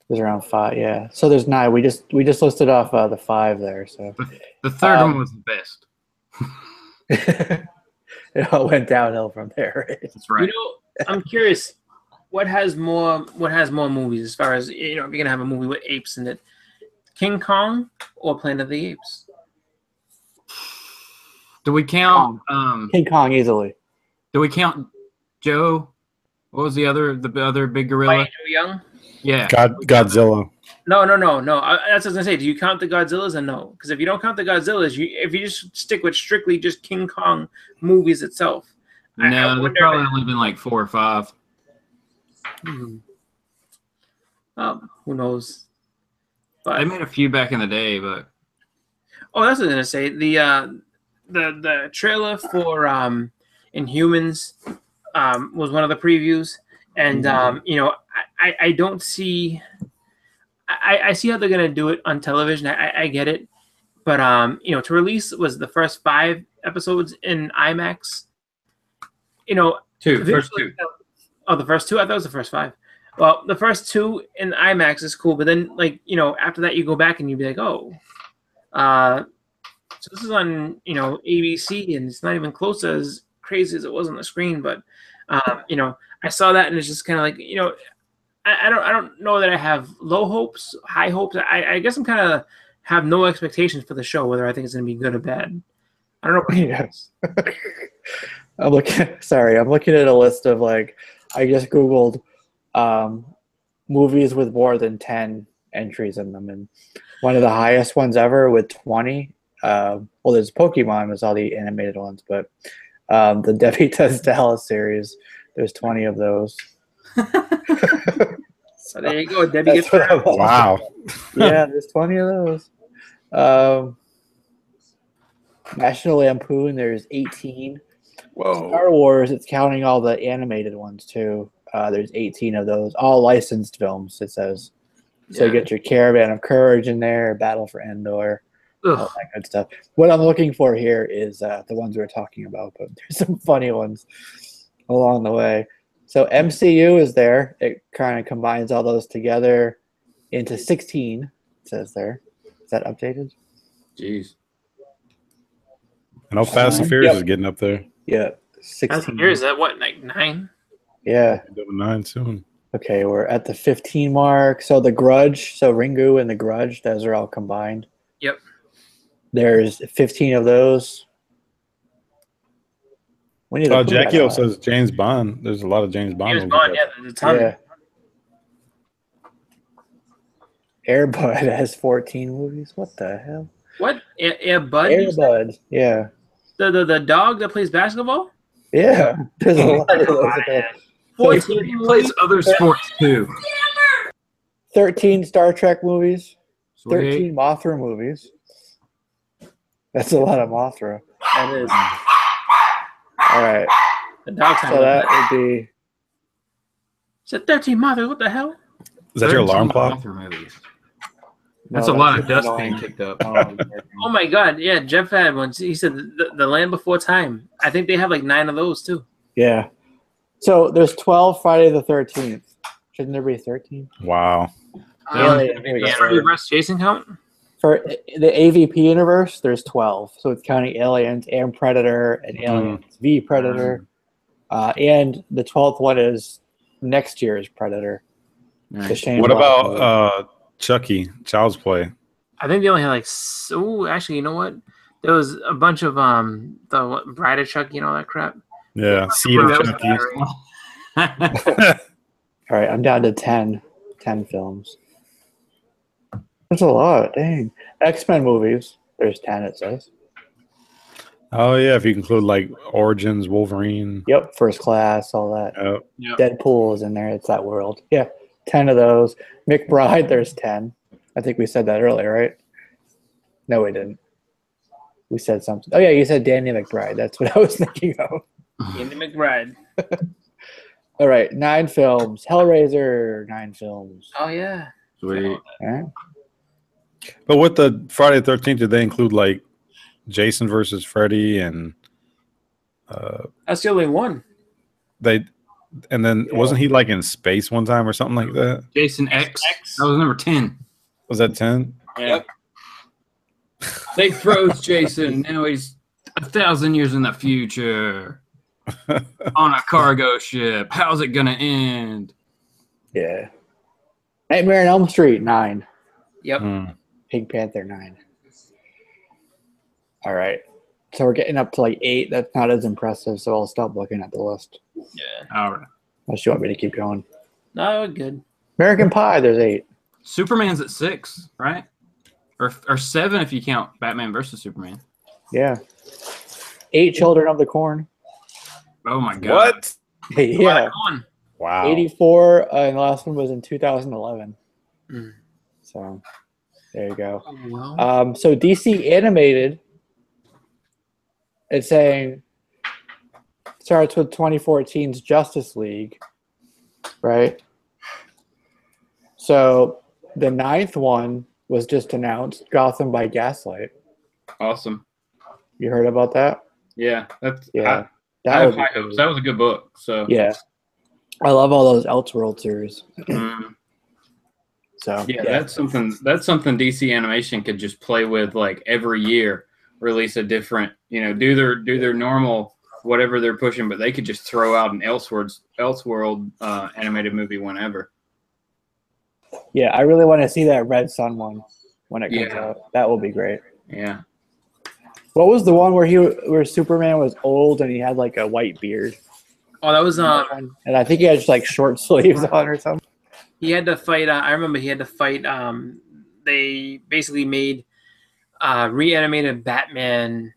There's around 5. Yeah. So there's 9. We just listed off the 5 there. So the third one was the best. It all went downhill from there. Right? That's right. I'm curious. What has more movies as far as if you're gonna have a movie with apes in it? King Kong or Planet of the Apes? Do we count King Kong easily? Do we count Joe What was the other big Why gorilla? Andrew Young? Yeah. Godzilla. No. That's what I was gonna say. Do you count the Godzillas or no? Because if you don't count the Godzillas, if you just stick with strictly just King Kong movies itself, No, there's probably only been like 4 or 5. Who knows? But They made a few back in the day, but that's what I was gonna say. The trailer for Inhumans was one of the previews, and I don't see. I see how they're gonna do it on television. I get it, but to release was the first 5 episodes in IMAX. first two. Oh, the first 2. I thought it was the first 5. Well, the first 2 in IMAX is cool, but then after that you go back and you'd be like, oh, so this is on ABC and it's not even close to as crazy as it was on the screen. But I saw that and it's just kind of like I don't know that I have low hopes, high hopes. I guess I'm kind of have no expectations for the show, whether I think it's going to be good or bad. I don't know. Yes. I'm looking at a list of I just Googled movies with more than 10 entries in them, and one of the highest ones ever with 20. There's Pokemon, there's all the animated ones, but the Debbie Does Dallas series, there's 20 of those. So there you go, Debbie gets Wow. Yeah, there's 20 of those. National Lampoon, there's 18. Whoa. Star Wars, it's counting all the animated ones too. There's 18 of those, all licensed films, it says. So you get your Caravan of Courage in there, Battle for Endor, all that good stuff. What I'm looking for here is the ones we're talking about, but there's some funny ones along the way. So MCU is there. It kind of combines all those together into 16, it says there. Is that updated? Jeez. I know Fast and Furious is getting up there. Yeah, 16. Is that what, like 9? Yeah. 9 soon. Okay, we're at the 15 mark. So The Grudge, so Ringu and The Grudge, those are all combined. Yep. There's 15 of those. Jackie O says James Bond. There's a lot of James Bond. James Bond, there's a ton. Yeah. Air Bud has 14 movies. What the hell? What? Air Bud? Air Bud, yeah. The dog that plays basketball? Yeah, there's a lot of those. 14 He plays other sports too. 13 Star Trek movies. Sweet. 13 Mothra movies. That's a lot of Mothra. That is. All right. The dog So that would be. Is it 13 Mothra? What the hell? Is that your alarm clock? Movies. That's a lot of dust being kicked up. Oh my God! Yeah, Jeff had one. He said the Land Before Time. I think they have like 9 of those too. Yeah. So there's 12 Friday the 13th. Shouldn't there be 13? Wow. Reverse Jason count? For the AVP universe, there's 12. So it's counting Aliens and Predator and Aliens v Predator. And the 12th one is next year's Predator. Nice. What about Chucky, Child's Play? I think they only had like. Oh, actually, you know what? There was a bunch of the Bride of Chucky and all that crap. Yeah, Seed of Chucky. All right, I'm down to 10 films. That's a lot. Dang. X-Men movies. There's 10, it says. Oh, yeah, if you include like Origins, Wolverine. Yep, First Class, all that. Yep. Deadpool is in there. It's that world. Yeah, 10 of those. McBride, there's 10. I think we said that earlier, right? No, we didn't. We said something. Oh, yeah, you said Danny McBride. That's what I was thinking of. Danny McBride. All right, 9 films. Hellraiser, 9 films. Oh, yeah. Sweet. All right. But with the Friday the 13th, did they include like Jason versus Freddy and That's the only one. Wasn't he like in space one time or something like that? Jason X. That was number 10. Was that 10? Yep. They froze Jason. Now he's 1,000 years in the future on a cargo ship. How's it gonna end? Yeah. Nightmare on Elm Street, 9. Yep. Pink Panther, 9. All right. So we're getting up to like 8. That's not as impressive, so I'll stop looking at the list. Yeah. All right. Unless you want me to keep going. No, we're good. American Pie, there's 8. Superman's at 6, right? Or 7 if you count Batman versus Superman. Yeah. 8 Children of the Corn. Oh my god. What? Yeah. Wow. 84, and the last one was in 2011. Mm. So there you go. Oh, well. So DC Animated, it's saying, starts with 2014's Justice League, right? So the 9th one was just announced, Gotham by Gaslight. Awesome. You heard about that? Yeah. That's Yeah. I have high hopes. That was a good book. So yeah. I love all those Elseworld series. So yeah, that's something DC Animation could just play with, like every year, release a different, do their normal whatever they're pushing, but they could just throw out an Elseworld animated movie whenever. Yeah, I really want to see that Red Sun one when it comes out. That will be great. Yeah. What was the one where Superman was old and he had like a white beard? Oh, that was And I think he had just like short sleeves on or something. he had to fight. I remember he had to fight. They basically made reanimated Batman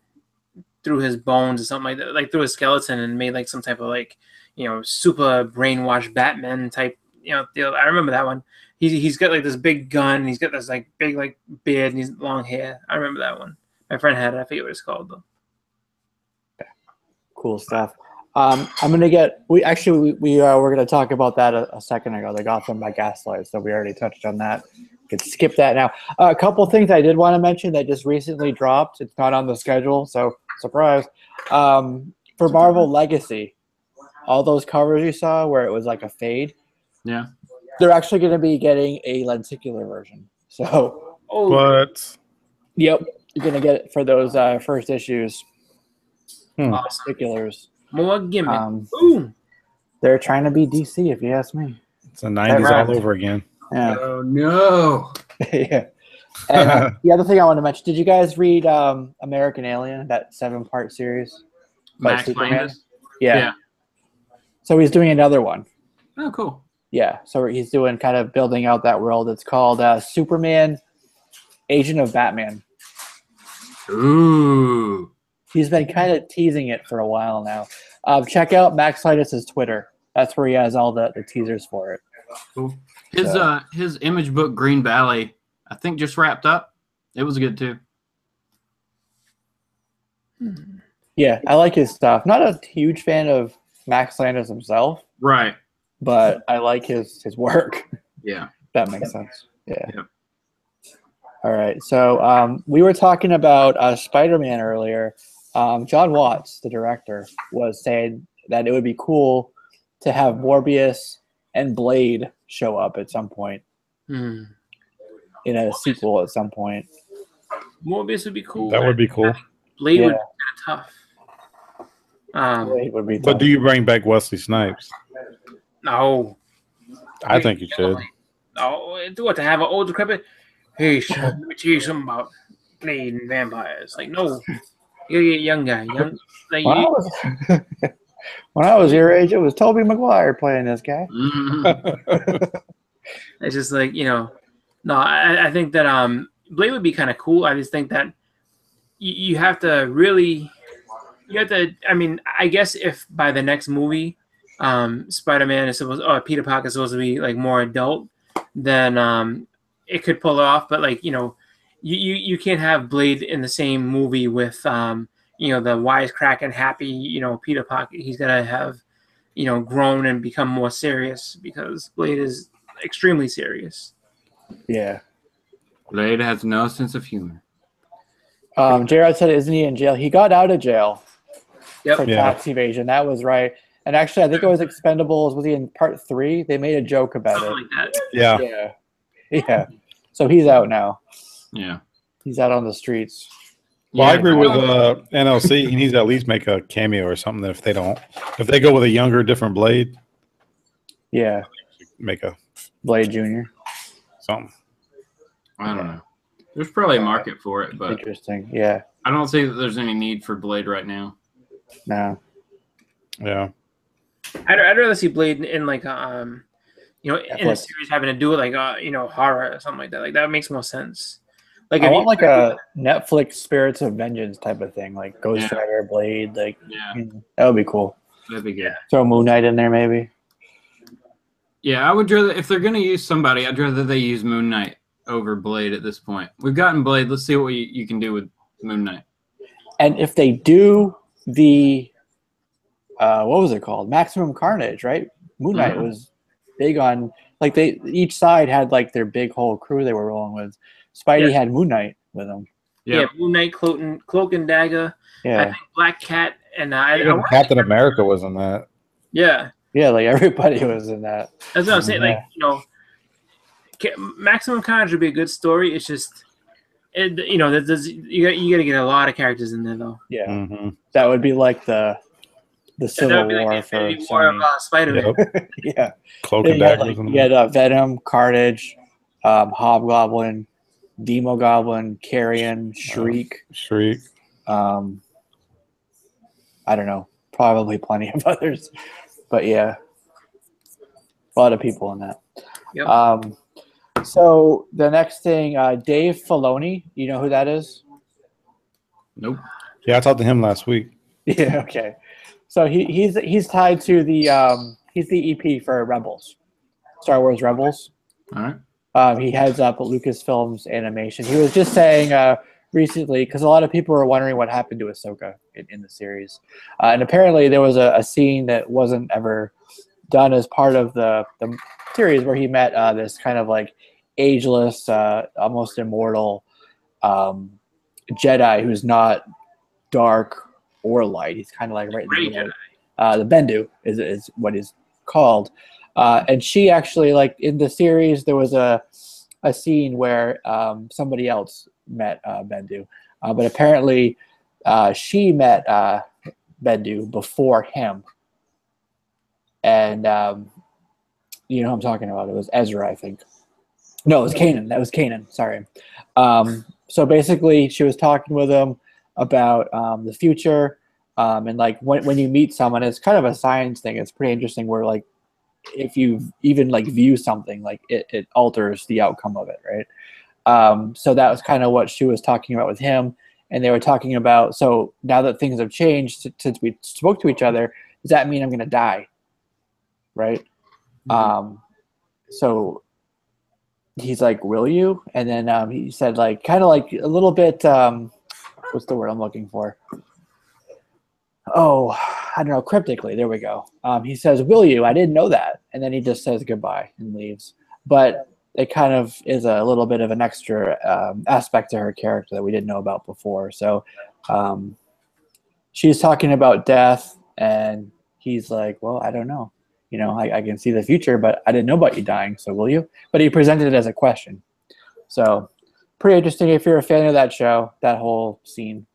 through his bones or something like that, like through his skeleton, and made like some type of like super brainwashed Batman type deal. I remember that one. He's got like this big gun. And he's got this like big like beard and he's long hair. I remember that one. My friend had it. I forget what it's called though. Cool stuff. I'm gonna get. We're gonna talk about that a second ago. The Gotham by Gaslight. So we already touched on that. Could skip that now. A couple things I did want to mention that just recently dropped. It's not on the schedule, so surprise. For Marvel Legacy, all those covers you saw where it was like a fade. Yeah. They're actually going to be getting a lenticular version. So. What? Yep. You're going to get it for those first issues. Awesome. Lenticulars. More gimmick. Boom. They're trying to be DC, if you ask me. It's the 90s all over again. Yeah. Oh no. Yeah. And the other thing I want to mention, did you guys read American Alien, that 7-part series? Max Landis? Yeah. So he's doing another one. Oh, cool. Yeah. So he's doing kind of building out that world. It's called Superman, Agent of Batman. Ooh. He's been kind of teasing it for a while now. Check out Max Landis' Twitter. That's where he has all the teasers for it. Cool. His image book Green Valley, I think, just wrapped up. It was good too. Yeah, I like his stuff. Not a huge fan of Max Landis himself, Right. but I like his work. Yeah. That makes sense. Yeah. Yep. All right. So we were talking about Spider-Man earlier. Jon Watts, the director, was saying that it would be cool to have Morbius and Blade show up at some point in a sequel at some point. Morbius would be cool. That would be cool. Blade would be kind of tough. Blade would be tough. But do you bring back Wesley Snipes? No. I think you should. Oh, do what, to have an old decrepit? Hey, let me tell you something about Blade and vampires. Like, no. You get a young guy. Like, when I was your age, it was Tobey Maguire playing this guy. It's just like, no, I think that Blade would be kind of cool. I just think that you have to really, I mean, I guess if by the next movie, Spider-Man is supposed, or Peter Parker is supposed to be like more adult, then it could pull it off. But like, you can't have Blade in the same movie with, the wisecracking, happy, Peter Parker. He's got to have, grown and become more serious because Blade is extremely serious. Yeah. Blade has no sense of humor. Jared said, isn't he in jail? He got out of jail for Yeah. tax evasion. That was right. And actually, I think it was Expendables. Was he in part 3? They made a joke about Something it. like that. Yeah. Yeah. So he's out now. Yeah. He's out on the streets. Well, I agree with NLC. He needs to at least make a cameo or something. If they go with a younger, different Blade, Yeah. make a Blade Jr. something. I don't know. There's probably a market for it, but Interesting. Yeah. I don't see that there's any need for Blade right now. No. Yeah. I'd rather see Blade in like you know, in a Netflix. series having to do with like you know, horror or something like that. Like that makes more sense. Like I if want you, like a Netflix Spirits of Vengeance type of thing, like Ghost Yeah. Rider, Blade, like Yeah, that would be cool. that'd be good. Throw Moon Knight in there, maybe. Yeah, I would rather, if they're gonna use somebody, I'd rather they use Moon Knight over Blade at this point. We've gotten Blade. Let's see what you can do with Moon Knight. And if they do the, what was it called? Maximum Carnage, right? Moon Knight was big on, like each side had like their big whole crew they were rolling with. Spidey had Moon Knight with him. yeah, Moon Knight, Cloak and Dagger. Yeah. I think Black Cat and Even Captain America was in that. yeah. Yeah, like everybody was in that. That's what I'm saying. Yeah. Like, you know, Maximum Carnage would be a good story. It's just, you know, you got to get a lot of characters in there though. Yeah. Mm-hmm. That would be like the That Civil would be War like for the Infinity War of Sony. Spider-Man. Yep. Yeah. Cloak You and had, Daggers. you had Venom, Carnage, Hobgoblin, Demogoblin, Carrion, Shriek. Shriek. I don't know. Probably plenty of others. But yeah. A lot of people in that. Yep. So the next thing, Dave Filoni, you know who that is? Nope. Yeah, I talked to him last week. Yeah, okay. So he's tied to the he's the EP for Rebels, Star Wars Rebels. All right. He heads up Lucasfilm's animation. He was just saying recently, because a lot of people were wondering what happened to Ahsoka in the series, and apparently there was a scene that wasn't ever done as part of the series where he met this kind of like ageless, almost immortal Jedi who's not dark or light. He's kind of like right in the middle. The Bendu is what he's called. And she actually, like in the series, there was a scene where somebody else met Bendu. But apparently she met Bendu before him. And you know who I'm talking about. It was Ezra, I think. No, it was Kanan. That was Kanan. Sorry. So basically, she was talking with him about the future. And like when you meet someone, it's kind of a science thing. It's pretty interesting where like if you even like view something, like it alters the outcome of it, right? So that was kind of what she was talking about with him. And they were talking about, so now that things have changed since we spoke to each other, does that mean I'm going to die? Right? Mm-hmm. So he's like, will you? And then he said like, kind of like a little bit, what's the word I'm looking for? Oh, I don't know, cryptically. There we go. He says, will you? I didn't know that. And then he just says goodbye and leaves. But it kind of is a little bit of an extra aspect to her character that we didn't know about before. So she's talking about death, and he's like, well, I don't know. You know, I can see the future, but I didn't know about you dying, so will you? But he presented it as a question. So pretty interesting if you're a fan of that show, that whole scene.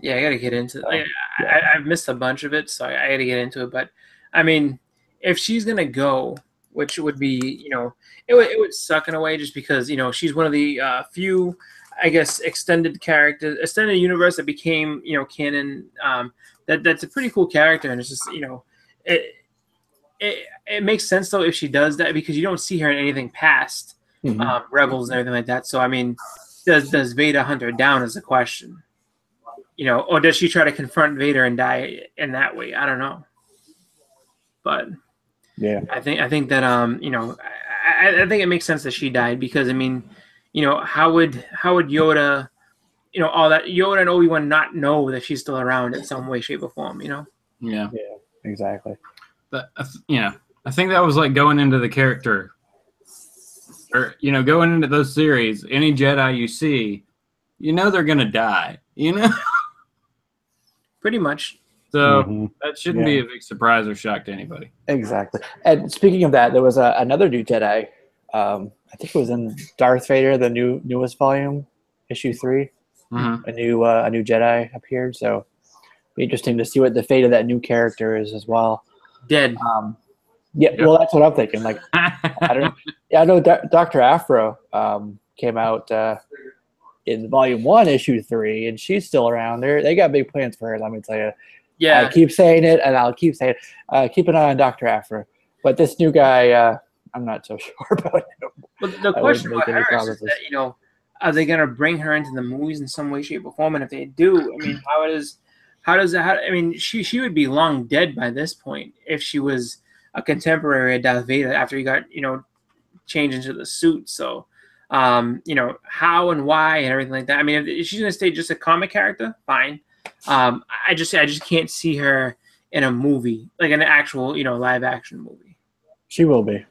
Yeah, I got to get into it. Like, yeah. I've missed a bunch of it, so I got to get into it. But, I mean, if she's going to go, which would be, you know, it would suck in a way just because, you know, she's one of the few, I guess, extended universe that became, you know, canon. That's a pretty cool character, and it's just, you know, it makes sense, though, if she does that, because you don't see her in anything past Rebels and everything like that. So, I mean, does Vader hunt her down is a question. You know, or does she try to confront Vader and die in that way? I don't know. But yeah, I think that you know, I think it makes sense that she died because I mean, you know, how would Yoda, you know, all that Yoda and Obi-Wan not know that she's still around in some way, shape, or form? You know? Yeah. Yeah, exactly. But yeah, I think that was like going into the character, or you know, going into those series. Any Jedi you see, you know they're gonna die. You know. Pretty much. So that shouldn't be a big surprise or shock to anybody. Exactly. And speaking of that, there was another new Jedi. I think it was in Darth Vader, the newest volume, issue 3. A new Jedi appeared. So it'll be interesting to see what the fate of that new character is as well. Dead. Yeah. Well, that's what I'm thinking. Like, I don't know. Yeah, I know Dr. Afro came out in volume 1, issue 3, and she's still around there. They got big plans for her. Let me tell you. Yeah. I keep saying it, and I'll keep saying it. Keep an eye on Dr. Afra. But this new guy, I'm not so sure about him. But the question about her is that, you know, are they going to bring her into the movies in some way, shape, or form? And if they do, I mean, I mean, she would be long dead by this point if she was a contemporary of Darth Vader after he got, you know, changed into the suit. So, you know, how and why and everything like that. I mean, if she's going to stay just a comic character, fine. I just can't see her in a movie, like an actual, you know, live action movie. She will be.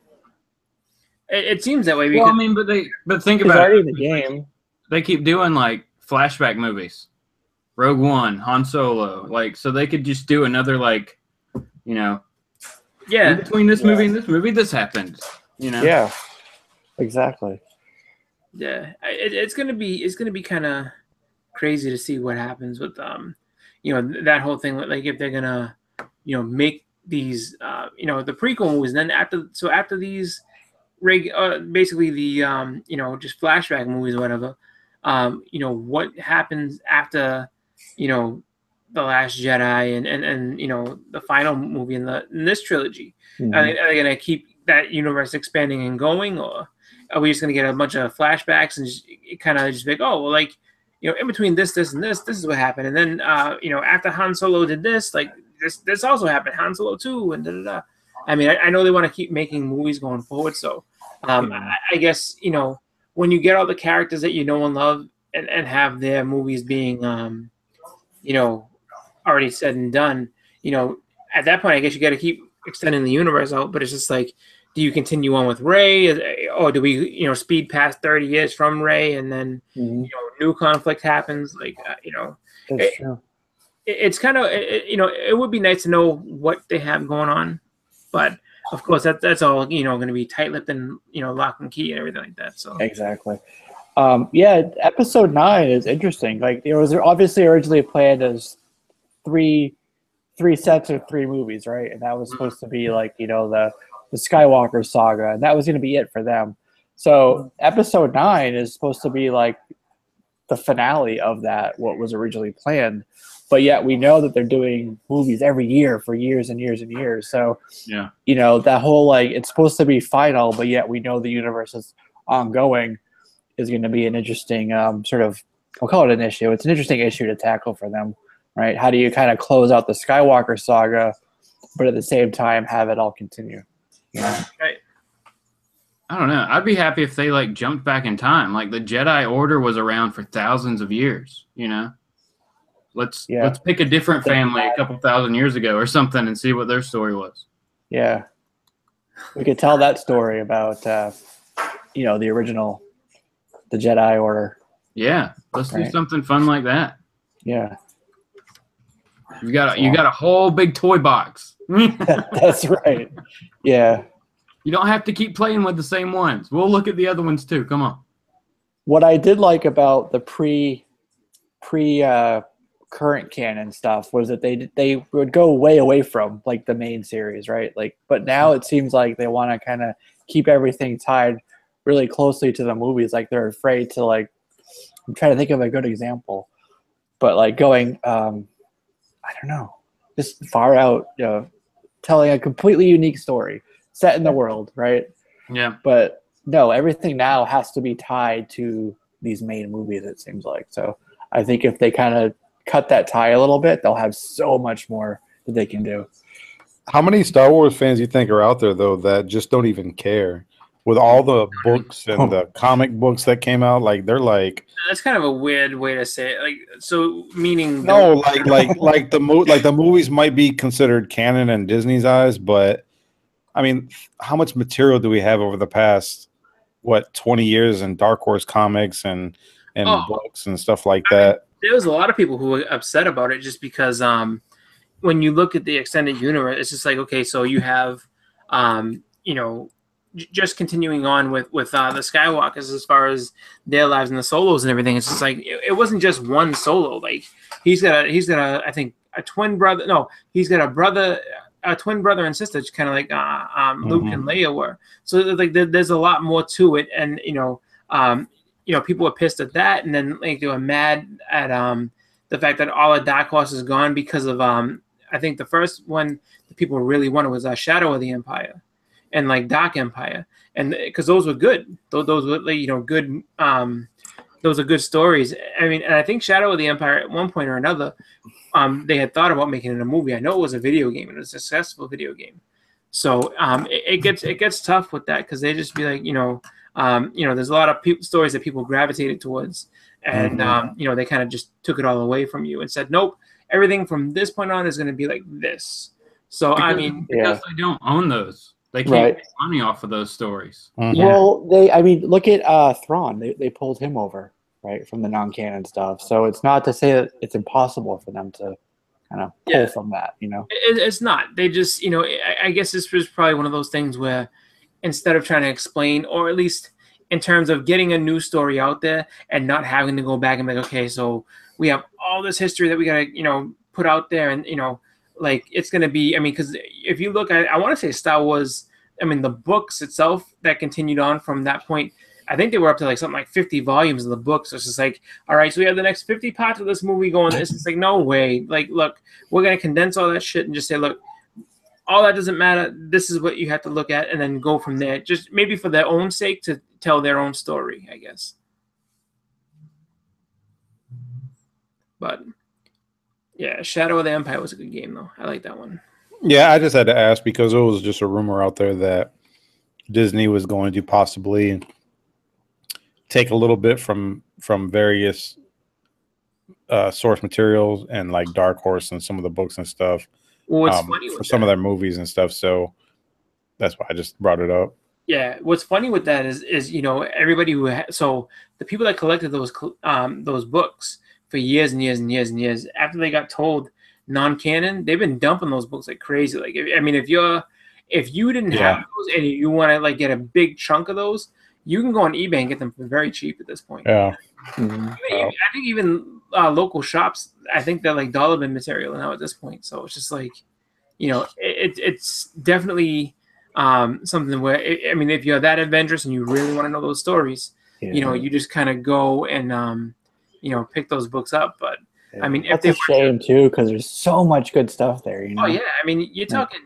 It seems that way. Because, well, I mean, but think about already it. in the game. They keep doing like flashback movies, Rogue One, Han Solo, like so they could just do another like, you know, yeah, between this movie and this movie, this happened, you know. Yeah, exactly. Yeah, it's gonna be kind of crazy to see what happens with you know, that whole thing. Like if they're gonna, you know, make these you know, the prequel movies, and then after these basically the you know, just flashback movies or whatever, you know, what happens after, you know, The Last Jedi and you know, the final movie in this trilogy. Mm-hmm. Are they gonna keep that universe expanding and going, or are we just gonna get a bunch of flashbacks and just kind of just like, oh well, like, you know, in between this and this is what happened, and then you know, after Han Solo did this, like this also happened, Han Solo 2 and da da da. I mean, I know they want to keep making movies going forward, so I guess, you know, when you get all the characters that you know and love and have their movies being you know, already said and done, you know, at that point I guess you got to keep extending the universe out. But it's just like, do you continue on with Rey, or do we, you know, speed past 30 years from Rey and then you know, new conflict happens? Like you know, it's kind of, you know, it would be nice to know what they have going on, but of course that's all, you know, going to be tight-lipped and, you know, lock and key and everything like that. So exactly. Yeah, episode 9 is interesting. Like, it was obviously originally planned as three sets of 3 movies, right? And that was supposed to be like, you know, the Skywalker saga, and that was going to be it for them. So episode 9 is supposed to be like the finale of that, what was originally planned. But yet we know that they're doing movies every year for years and years and years. So, yeah, you know, that whole, like, it's supposed to be final, but yet we know the universe is ongoing, is going to be an interesting sort of, I'll call it an issue. It's an interesting issue to tackle for them, right? How do you kind of close out the Skywalker saga, but at the same time have it all continue? Yeah. Right. I don't know. I'd be happy if they like jumped back in time. Like the Jedi Order was around for thousands of years, you know? Let's pick a different family a couple thousand years ago or something and see what their story was. Yeah. We could tell that story about, you know, the original, the Jedi Order. Yeah. Let's do something fun like that. Yeah. You got a whole big toy box. That's right. Yeah. You don't have to keep playing with the same ones. We'll look at the other ones too. Come on. What I did like about the pre current canon stuff was that they would go way away from like the main series, right? Like, but now it seems like they want to kind of keep everything tied really closely to the movies. Like they're afraid to, like, I'm trying to think of a good example, but like going, I don't know, just far out, you know, telling a completely unique story set in the world, right? Yeah. But no, everything now has to be tied to these main movies, it seems like. So I think if they kind of cut that tie a little bit, they'll have so much more that they can do. How many Star Wars fans do you think are out there, though, that just don't even care? With all the books and the comic books that came out, like they're like, that's kind of a weird way to say it. Like, so meaning no, like the movies might be considered canon in Disney's eyes, but I mean, how much material do we have over the past 20 years in Dark Horse comics and books and stuff like that? There was a lot of people who were upset about it just because when you look at the extended universe, it's just like, okay, so you have you know, just continuing on with the Skywalkers as far as their lives and the solos and everything. It's just like it wasn't just one solo. Like he's got I think a twin brother. No, he's got a twin brother and sister, kind of like Luke and Leia were. So like there's a lot more to it, and you know, people were pissed at that, and then like they were mad at the fact that all of Dark Horse is gone because of I think the first one that people really wanted was Shadow of the Empire, and like Dark Empire, and because those were good. Those were like, good. Those are good stories. I mean, and I think Shadow of the Empire at one point or another, they had thought about making it a movie. I know it was a video game, and it was a successful video game. So it gets tough with that because they just be like, there's a lot of stories that people gravitated towards, and they kind of just took it all away from you and said, nope, everything from this point on is going to be like this. So because they don't own those, they can't make money off of those stories. Well, look at Thrawn. They pulled him over from the non-canon stuff. So it's not to say that it's impossible for them to kind of pull from that, It's not. They just, I guess this was probably one of those things where instead of trying to explain, or at least in terms of getting a new story out there and not having to go back and be like, okay, so we have all this history that we got to, put out there, and, like it's going to be, because if you look at, I want to say Star Wars, the books itself that continued on from that point, I think they were up to like something like 50 volumes of the book. So it's just like, all right, so we have the next 50 parts of this movie going. It's just like, no way. Like, look, we're going to condense all that shit and just say, look, all that doesn't matter. This is what you have to look at, and then go from there. Just maybe for their own sake to tell their own story, I guess. But yeah, Shadow of the Empire was a good game, though. I like that one. Yeah, I just had to ask because it was just a rumor out there that Disney was going to possibly take a little bit from various source materials and like Dark Horse and some of the books and stuff. What's funny with for some of their movies and stuff. So that's why I just brought it up. Yeah, what's funny with that is everybody who so the people that collected those books for years and years and years and years after they got told non-canon, they've been dumping those books like crazy. Like if you didn't have those and you want to like get a big chunk of those, you can go on eBay and get them for very cheap at this point. Yeah. I think even local shops, I think they're like dollar bin material now at this point. So it's just like, it's definitely something where, if you're that adventurous and you really want to know those stories, you just kind of go and, pick those books up. But if that's a shame too, because there's so much good stuff there. Oh yeah, you're talking.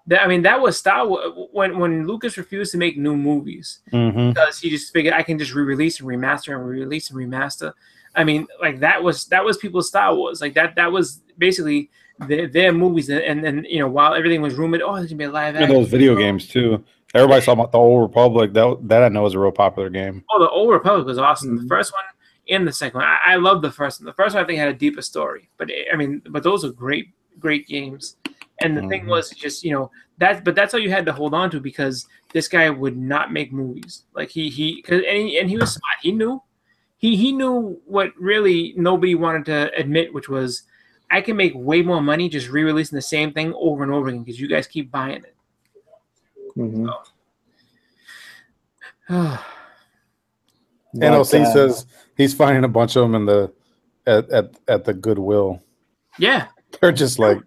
That was Star Wars when Lucas refused to make new movies because he just figured I can just re-release and remaster and re-release and remaster. That was people's Star Wars. Like that was basically their movies. And then while everything was rumored, there's gonna be a live action. And those video games too. Everybody's talking about the Old Republic. That I know is a real popular game. Oh, the Old Republic was awesome. The first one and the second one. I love the first one. The first one I think had a deeper story. But but those are great games. And the thing was just, that's all you had to hold on to because this guy would not make movies. Like he was smart. He knew. He knew what really nobody wanted to admit, which was I can make way more money just re-releasing the same thing over and over again because you guys keep buying it. NLC says he's finding a bunch of them at the Goodwill. Yeah. They're just like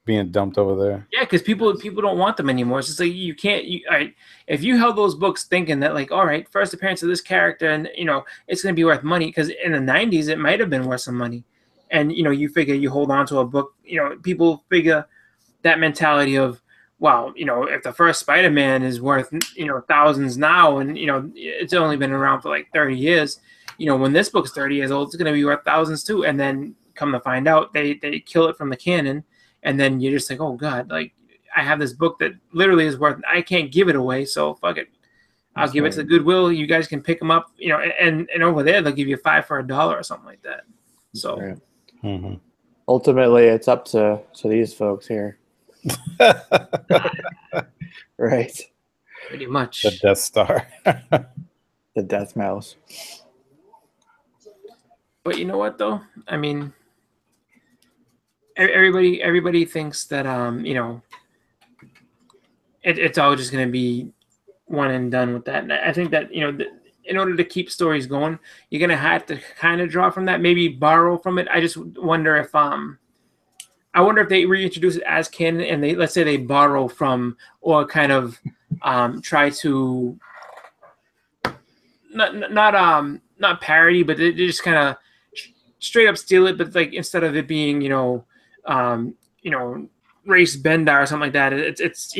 being dumped over there. Yeah, because people don't want them anymore. It's just like you can't. All right, if you held those books thinking that like, all right, first appearance of this character, and it's going to be worth money because in the '90s it might have been worth some money, and you figure you hold on to a book. People figure that mentality of, well, if the first Spider-Man is worth thousands now, and it's only been around for like 30 years, when this book's 30 years old, it's going to be worth thousands too. And then come to find out, they kill it from the canon. And then you're just like, oh God, like I have this book that literally is worth, I can't give it away. So fuck it. I'll give it to the Goodwill. You guys can pick them up, and over there, they'll give you $5 for $1 or something like that. So ultimately it's up to these folks here. Right. Pretty much. The Death Star. The Death Mouse. But you know what though? Everybody thinks that it's all just going to be one and done with that. And I think that in order to keep stories going, you're going to have to kind of draw from that, maybe borrow from it. I just wonder if they reintroduce it as canon and let's say they borrow from or kind of try to not parody, but they just kind of straight up steal it. But like instead of it being Race Bendar or something like that. It's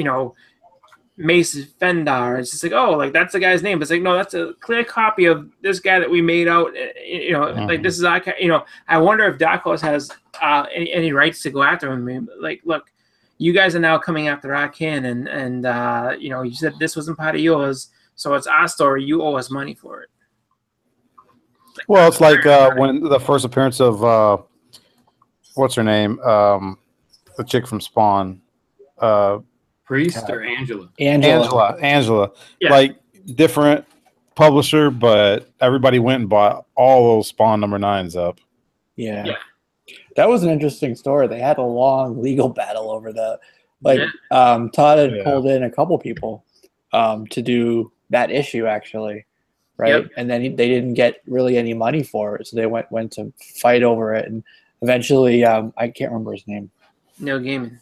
Mace Fendar. It's just like, oh, like that's the guy's name. But it's like, no, that's a clear copy of this guy that we made out. Like this is I wonder if Dark Horse has any rights to go after him. I mean, like, look, you guys are now coming after our canon, and you said this wasn't part of yours, so it's our story. You owe us money for it. Well, it's like when the first appearance of what's her name, the chick from Spawn. Priest or Angela? Angela. Yeah. Like different publisher, but everybody went and bought all those Spawn #9s up. Yeah. That was an interesting story. They had a long legal battle over that. Like Todd had pulled in a couple people to do that issue actually, right? Yep. And then they didn't get really any money for it, so they went to fight over it, and eventually I can't remember his name. Neil Gaiman,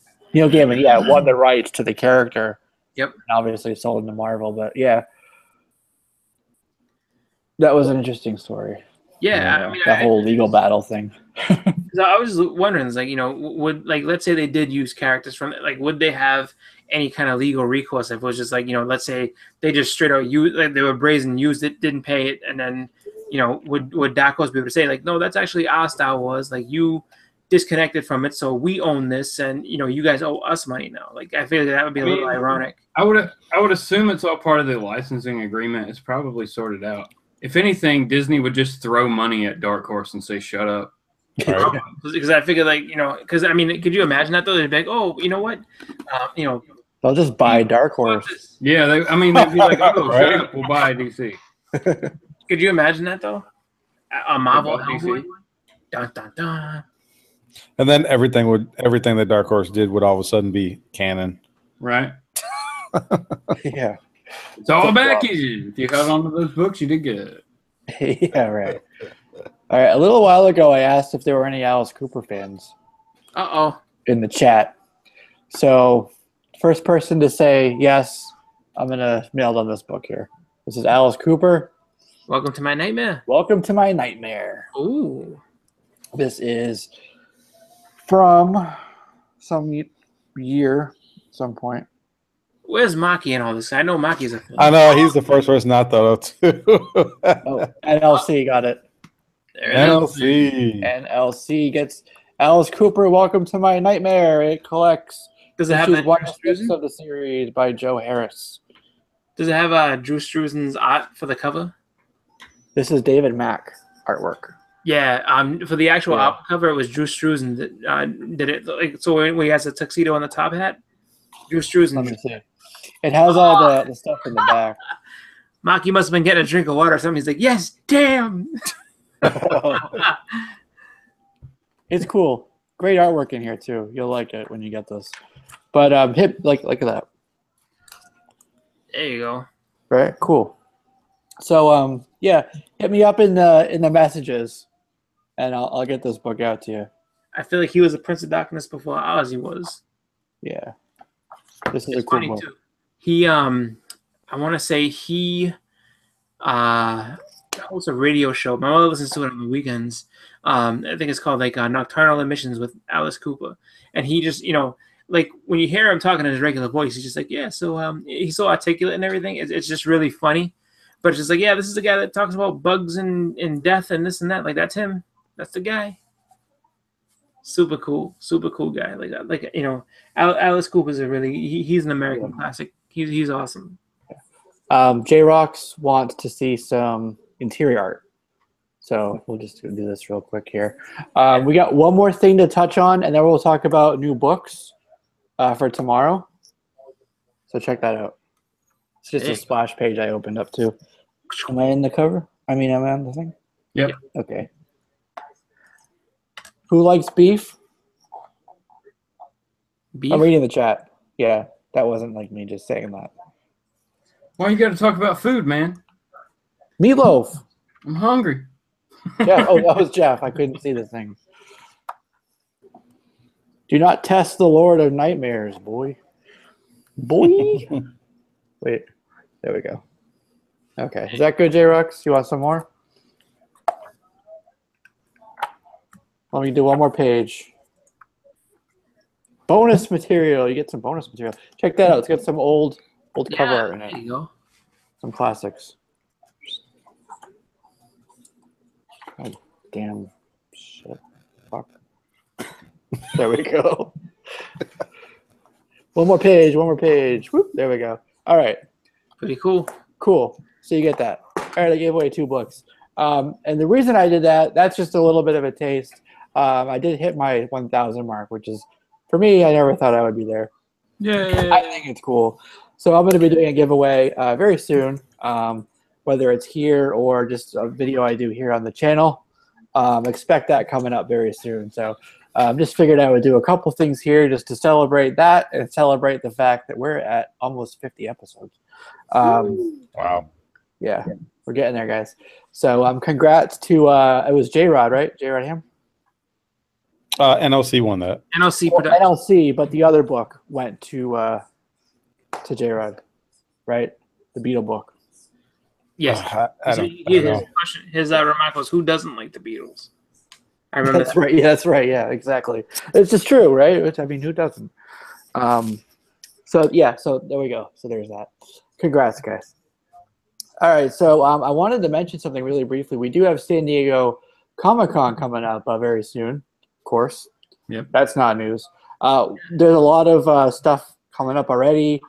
won the rights to the character. Yep. And obviously sold into Marvel, but yeah. That was an interesting story. Yeah, I mean, that whole legal battle thing. So I was wondering, it's like, would, like, let's say they did use characters from it, like, would they have any kind of legal recourse if it was just like, let's say they just straight out used, like, they were brazen, used it, didn't pay it, and then, would Dark Horse be able to say, like, no, that's actually our Star Wars, like, you disconnected from it, so we own this, and you guys owe us money now. Like, I feel like that would be a little ironic. I would assume it's all part of the licensing agreement. It's probably sorted out. If anything, Disney would just throw money at Dark Horse and say, "Shut up." Right. Because I figure, like, because I mean, could you imagine that though? They'd be like, "Oh, you know what? They'll just buy Dark Horse." Yeah, they'd be like, "Oh, shut up, we'll buy DC." Could you imagine that though? A Marvel DC. Dun dun dun. And then everything that Dark Horse did would all of a sudden be canon. Right. Yeah. It's all back in. If you held on to those books, you did good. Yeah, right. All right. A little while ago, I asked if there were any Alice Cooper fans. In the chat. So, first person to say yes, I'm gonna mail them this book here. This is Alice Cooper. Welcome to my nightmare. Welcome to my nightmare. Ooh. This is from some year, some point. Where's Maki in all this? I know Maki's a fan. I know, he's the first person I thought of too. NLC got it. NLC gets Alice Cooper. Welcome to my nightmare. It collects. Does it have that one of the series by Joe Harris? Does it have Drew Struzan's art for the cover? This is David Mack artwork. Yeah, for the actual album cover, it was Drew Struzan that did it. Like, so when he has a tuxedo on the top hat, Drew Struzan. Let me see. It has all the stuff in the back. Maki must have been getting a drink of water or something. He's like, yes, damn. It's cool. Great artwork in here too. You'll like it when you get this. But look at that. There you go. Right, cool. So yeah, hit me up in the messages, and I'll get this book out to you. I feel like he was a Prince of Darkness before Ozzy was. Yeah, this is a cool book. Too. He I want to say he hosts a radio show. My mother listens to it on the weekends. I think it's called like Nocturnal Emissions with Alice Cooper, and he just like when you hear him talking in his regular voice, he's just like, yeah. So he's so articulate and everything. It's just really funny. But it's just like, yeah, this is the guy that talks about bugs and death and this and that. Like, that's him. That's the guy. Super cool guy. Like Alice Cooper's he's an American classic. He's awesome. J-Rocks wants to see some interior art. So we'll just do this real quick here. We got one more thing to touch on, and then we'll talk about new books for tomorrow. So check that out. It's just a splash page I opened up too. Am I in the cover? I mean, am I on the thing? Yep. Okay. Who likes beef? Beef? I'm reading the chat. Yeah, that wasn't like me just saying that. Why you got to talk about food, man? Meatloaf. I'm hungry. Jeff. Oh, that was Jeff. I couldn't see the thing. Do not test the Lord of Nightmares, boy. Boy. Wait. There we go. Okay. Is that good, J-Rux? You want some more? Let me do one more page. bonus material. You get some bonus material. Check that out. It's got some old cover art in There it. you go. Some classics. God damn shit. Fuck. There we go. One more page. Whoop, there we go. All right. Pretty cool. Cool. So you get that. All right, I gave away 2 books. And the reason I did that, that's just a little bit of a taste. I did hit my 1,000 mark, which is, for me, I never thought I would be there. Yeah. I think it's cool. So I'm going to be doing a giveaway very soon, whether it's here or just a video I do here on the channel. Expect that coming up very soon. So just figured I would do a couple things here just to celebrate that and celebrate the fact that we're at almost 50 episodes. Wow. Yeah, we're getting there, guys. So congrats to, it was J-Rod, right? J-Rod Ham? NLC won that. NLC Well, production. NLC, but the other book went to J-Rod, right? The Beetle book. Yes. I don't know. His remark was, "Who doesn't like the Beatles?" I remember That's that. right. Yeah, that's right. Yeah, exactly. It's just true, right? Which, I mean, who doesn't? So yeah, so there we go. So there's that. Congrats, guys. All right, so I wanted to mention something really briefly. We do have San Diego Comic-Con coming up very soon, of course. Yep. That's not news. There's a lot of stuff coming up already.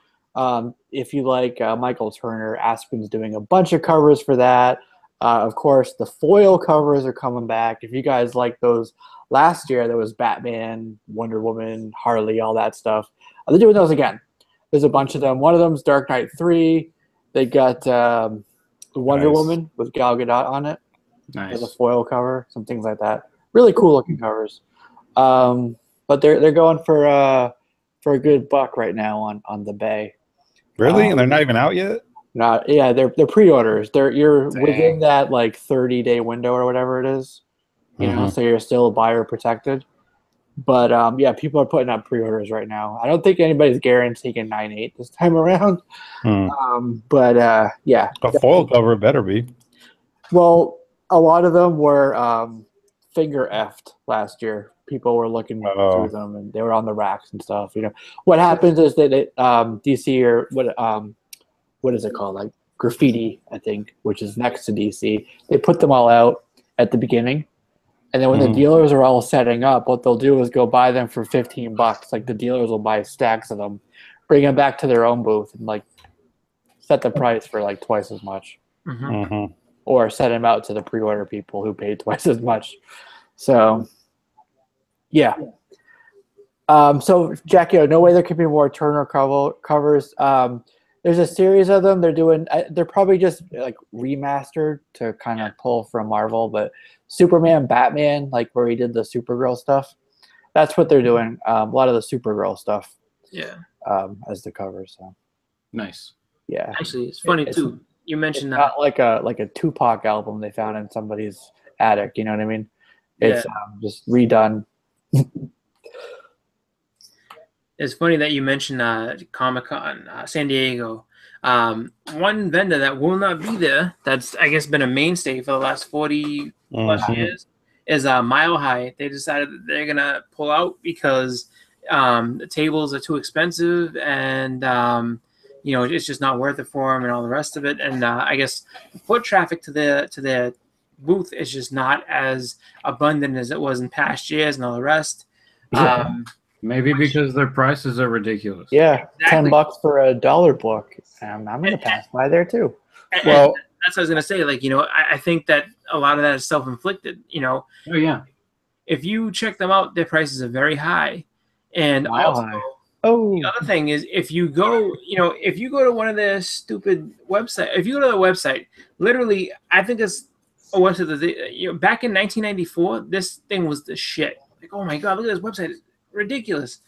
If you like Michael Turner, Aspen's doing a bunch of covers for that. Of course, the foil covers are coming back. If you guys like those last year, there was Batman, Wonder Woman, Harley, all that stuff. They're doing those again. There's a bunch of them. One of them is Dark Knight 3. They got Wonder Woman with Gal Gadot on it. Nice. As a foil cover, some things like that. Really cool looking covers. But they're going for a good buck right now on the Bay. Really? And they're not even out yet? Not yeah, they're pre-orders. You're Dang. within that like 30-day window or whatever it is. You know, so you're still buyer protected. But yeah, people are putting up pre-orders right now. I don't think anybody's guaranteeing 9/8 this time around. But yeah, A foil cover better be. well, a lot of them were finger effed last year. People were looking through them, and they were on the racks and stuff. You know, what happens is that DC or what is it called? Like Graffiti, I think, which is next to DC. They put them all out at the beginning. And then when the dealers are all setting up, what they'll do is go buy them for $15. Like the dealers will buy stacks of them, bring them back to their own booth, and like set the price for like twice as much, or set them out to the pre-order people who paid twice as much. So, yeah. So Jackie, no way there could be more Turner covers. There's a series of them. They're probably just like remastered to kind of pull from Marvel, but Superman, Batman, like where he did the Supergirl stuff, that's what they're doing. A lot of the Supergirl stuff, as the cover. So nice. Yeah, actually, it's funny too. You mentioned that, not like a Tupac album they found in somebody's attic. You know what I mean? It's just redone. It's funny that you mentioned Comic-Con San Diego. One vendor that will not be there, that's I guess been a mainstay for the last 40 plus years, is Mile High. They decided that they're gonna pull out because the tables are too expensive, and you know, it's just not worth it for them, and all the rest of it. And I guess foot traffic to their booth is just not as abundant as it was in past years, and all the rest. Maybe because their prices are ridiculous. Yeah, Exactly. $10 for a dollar book. I'm gonna pass by there too. Well, that's what I was gonna say. Like, you know, I think that a lot of that is self-inflicted. You know, Oh yeah. if you check them out, their prices are very high, and Mile also high. Oh, the other thing is if you go, you know, if you go to one of their stupid website, if you go to the website, literally, I think it's a website that you know, back in 1994, this thing was the shit. Like, oh my god, look at this website. It's ridiculous.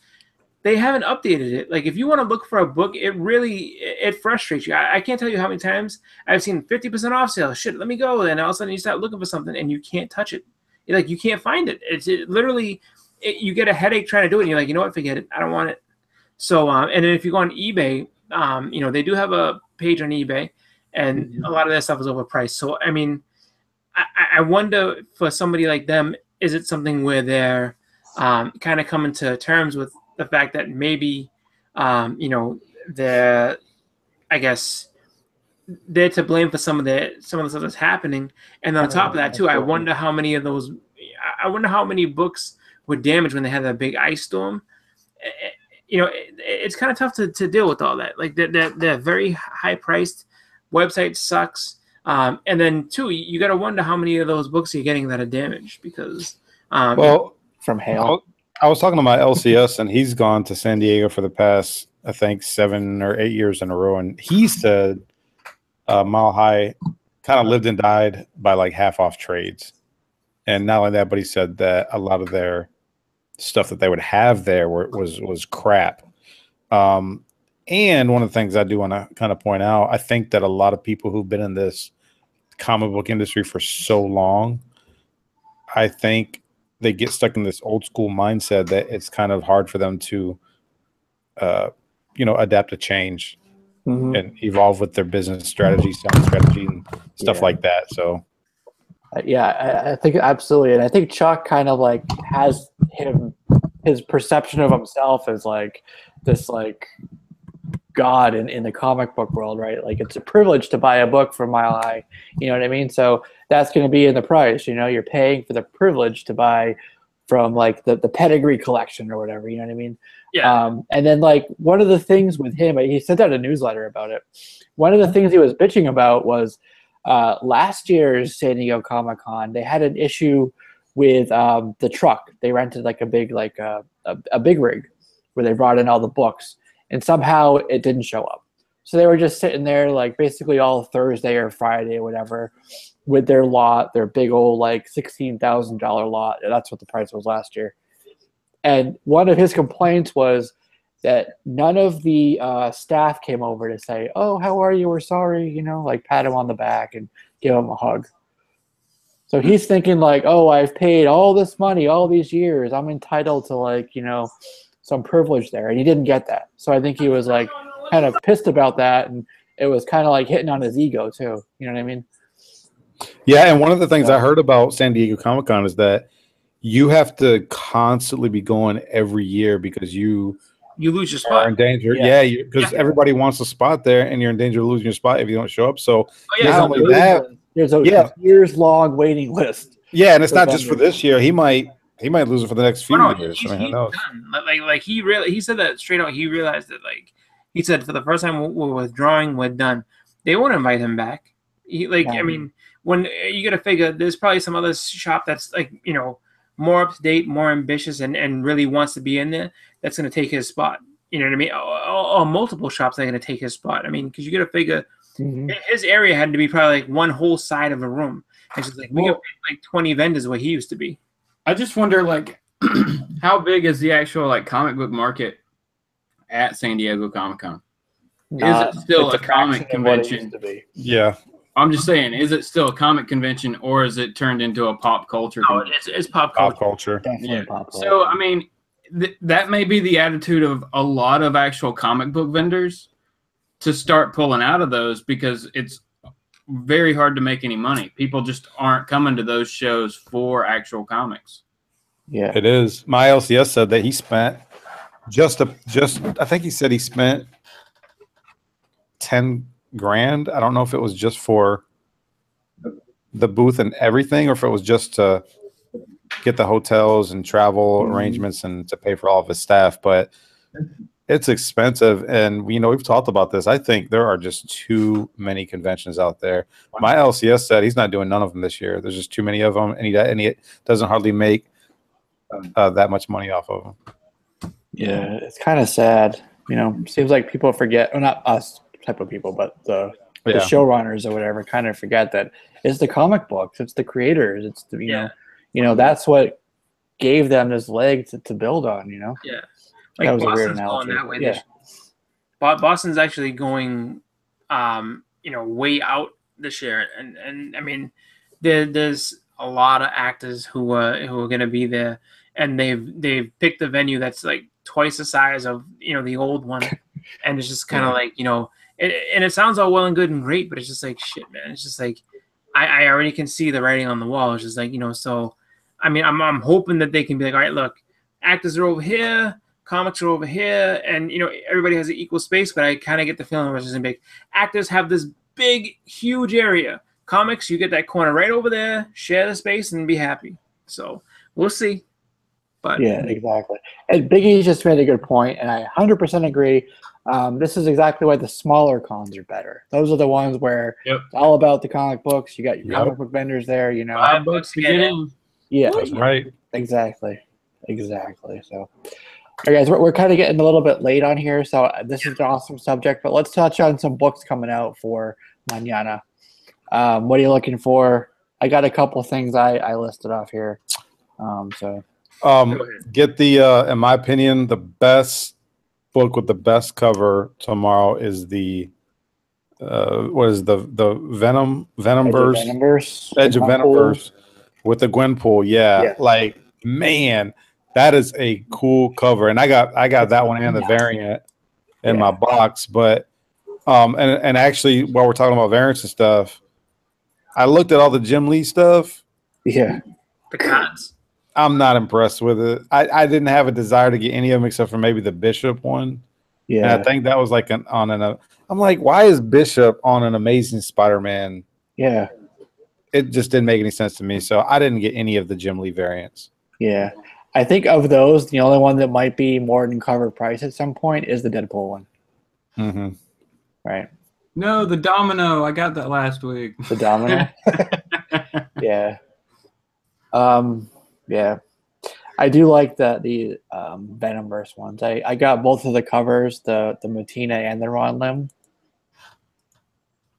They haven't updated it. Like, if you want to look for a book, it frustrates you. I can't tell you how many times I've seen 50% off sale. Shit, let me go. And all of a sudden you start looking for something and you can't touch it. Like, you can't find it. Literally, you get a headache trying to do it. And you're like, you know what? Forget it. I don't want it. So, and then if you go on eBay, you know, they do have a page on eBay, and a lot of that stuff is overpriced. So, I mean, I wonder for somebody like them, is it something where they're kind of coming to terms with the fact that maybe, you know, the, I guess they're to blame for some of the stuff that's happening. And on top of that too, I wonder how many books were damaged when they had that big ice storm. You know, it's kind of tough to deal with all that. Like they're very high priced. Website sucks. And then two, you got to wonder how many of those books you're getting that are damaged because from hail. I was talking to my LCS, and he's gone to San Diego for the past, I think, 7 or 8 years in a row, and he said Mile High kind of lived and died by like half off trades. And not only that, but he said that a lot of their stuff that they would have there was crap. And one of the things I do want to kind of point out, I think that a lot of people who've been in this comic book industry for so long, I think they get stuck in this old school mindset that it's kind of hard for them to, adapt to change and evolve with their business strategy, selling strategy, and stuff like that. So, I think absolutely, and I think Chuck kind of like has his perception of himself as like this like God in the comic book world, right? Like it's a privilege to buy a book from Mile High, you know what I mean? So that's going to be in the price, you know, you're paying for the privilege to buy from like the pedigree collection or whatever, you know what I mean? Yeah. And then like one of the things with him, he sent out a newsletter about it. One of the things he was bitching about was last year's San Diego Comic-Con, they had an issue with the truck. They rented like a big rig where they brought in all the books. And somehow it didn't show up. So they were just sitting there like basically all Thursday or Friday or whatever with their lot, their big old like $16,000 lot. And that's what the price was last year. And one of his complaints was that none of the staff came over to say, oh, how are you? We're sorry, you know, like pat him on the back and give him a hug. So he's thinking like, oh, I've paid all this money all these years. I'm entitled to like, you know, some privilege there, and he didn't get that. So I think he was like kind of pissed about that, and it was kind of like hitting on his ego too. You know what I mean? Yeah, and one of the things I heard about San Diego Comic-Con is that you have to constantly be going every year because you lose your spot. Are in danger. Yeah, because everybody wants a spot there, and you're in danger of losing your spot if you don't show up. So not only that, there's a years-long waiting list. Yeah, and it's not just for this year. He might lose it for the next few years. I mean, who knows? Like he said that straight out. He realized that, like he said, for the first time we're withdrawing, we're done. They won't invite him back. I mean, when you got to figure, there's probably some other shop that's like, you know, more up to date, more ambitious, and really wants to be in there. That's going to take his spot. You know what I mean? Or multiple shops that are going to take his spot. I mean, because you got to figure his area had to be probably like one whole side of a room. It's just like we got like 20 vendors where he used to be. I just wonder, like, how big is the actual like comic book market at San Diego Comic-Con? Is it still a comic convention? Yeah, I'm just saying, is it still a comic convention, or is it turned into a pop culture? No, it's pop culture. Pop culture. Definitely pop culture. So I mean, that may be the attitude of a lot of actual comic book vendors to start pulling out of those because it's very hard to make any money. People just aren't coming to those shows for actual comics. Yeah, it is. My LCS said that he spent I think he said he spent 10 grand. I don't know if it was just for the booth and everything, or if it was just to get the hotels and travel arrangements and to pay for all of his staff. But it's expensive, and we've talked about this. I think there are just too many conventions out there. My LCS said he's not doing none of them this year. There's just too many of them, and he doesn't hardly make that much money off of them. Yeah, it's kind of sad. Seems like people forget, well, not us type of people, but the showrunners or whatever kind of forget that it's the comic books, it's the creators, it's the that's what gave them this leg to build on. Yeah. Like that was Boston's a weird analogy. That way Boston's actually going, way out this year, and I mean, there's a lot of actors who are going to be there, and they've picked a venue that's like twice the size of the old one, and it's just kind of like and it sounds all well and good and great, but it's just like shit, man. It's just like I already can see the writing on the wall. It's just like so. I mean, I'm hoping that they can be like, all right, look, actors are over here. comics are over here, and everybody has an equal space, but I kind of get the feeling it isn't big. Actors have this big, huge area. Comics, you get that corner right over there, share the space, and be happy. So we'll see. But yeah, exactly. And Biggie just made a good point, and I 100% agree. This is exactly why the smaller cons are better. Those are the ones where it's all about the comic books. You got your comic book vendors there, $5 to get in. Yeah, That's right. Exactly. So, all right, guys, we're kind of getting a little bit late on here, so this is an awesome subject, but let's touch on some books coming out for mañana. What are you looking for? I got a couple things I listed off here. Get the, in my opinion, the best book with the best cover tomorrow is the what is the Venomverse? Edge of Venomverse with the Gwenpool. Yeah, like man, that is a cool cover, and I got that one and the variant in my box. But and actually, while we're talking about variants and stuff, I looked at all the Jim Lee stuff. Yeah, the cons. I'm not impressed with it. I didn't have a desire to get any of them except for maybe the Bishop one. Yeah, and I think that was like I'm like, why is Bishop on an Amazing Spider-Man? Yeah, it just didn't make any sense to me. So I didn't get any of the Jim Lee variants. Yeah, I think of those, the only one that might be more than cover price at some point is the Deadpool one. Mm-hmm. Right. No, the Domino. I got that last week. The Domino. Yeah. Yeah, I do like the Venomverse ones. I got both of the covers, the Matina and the Ron Lim,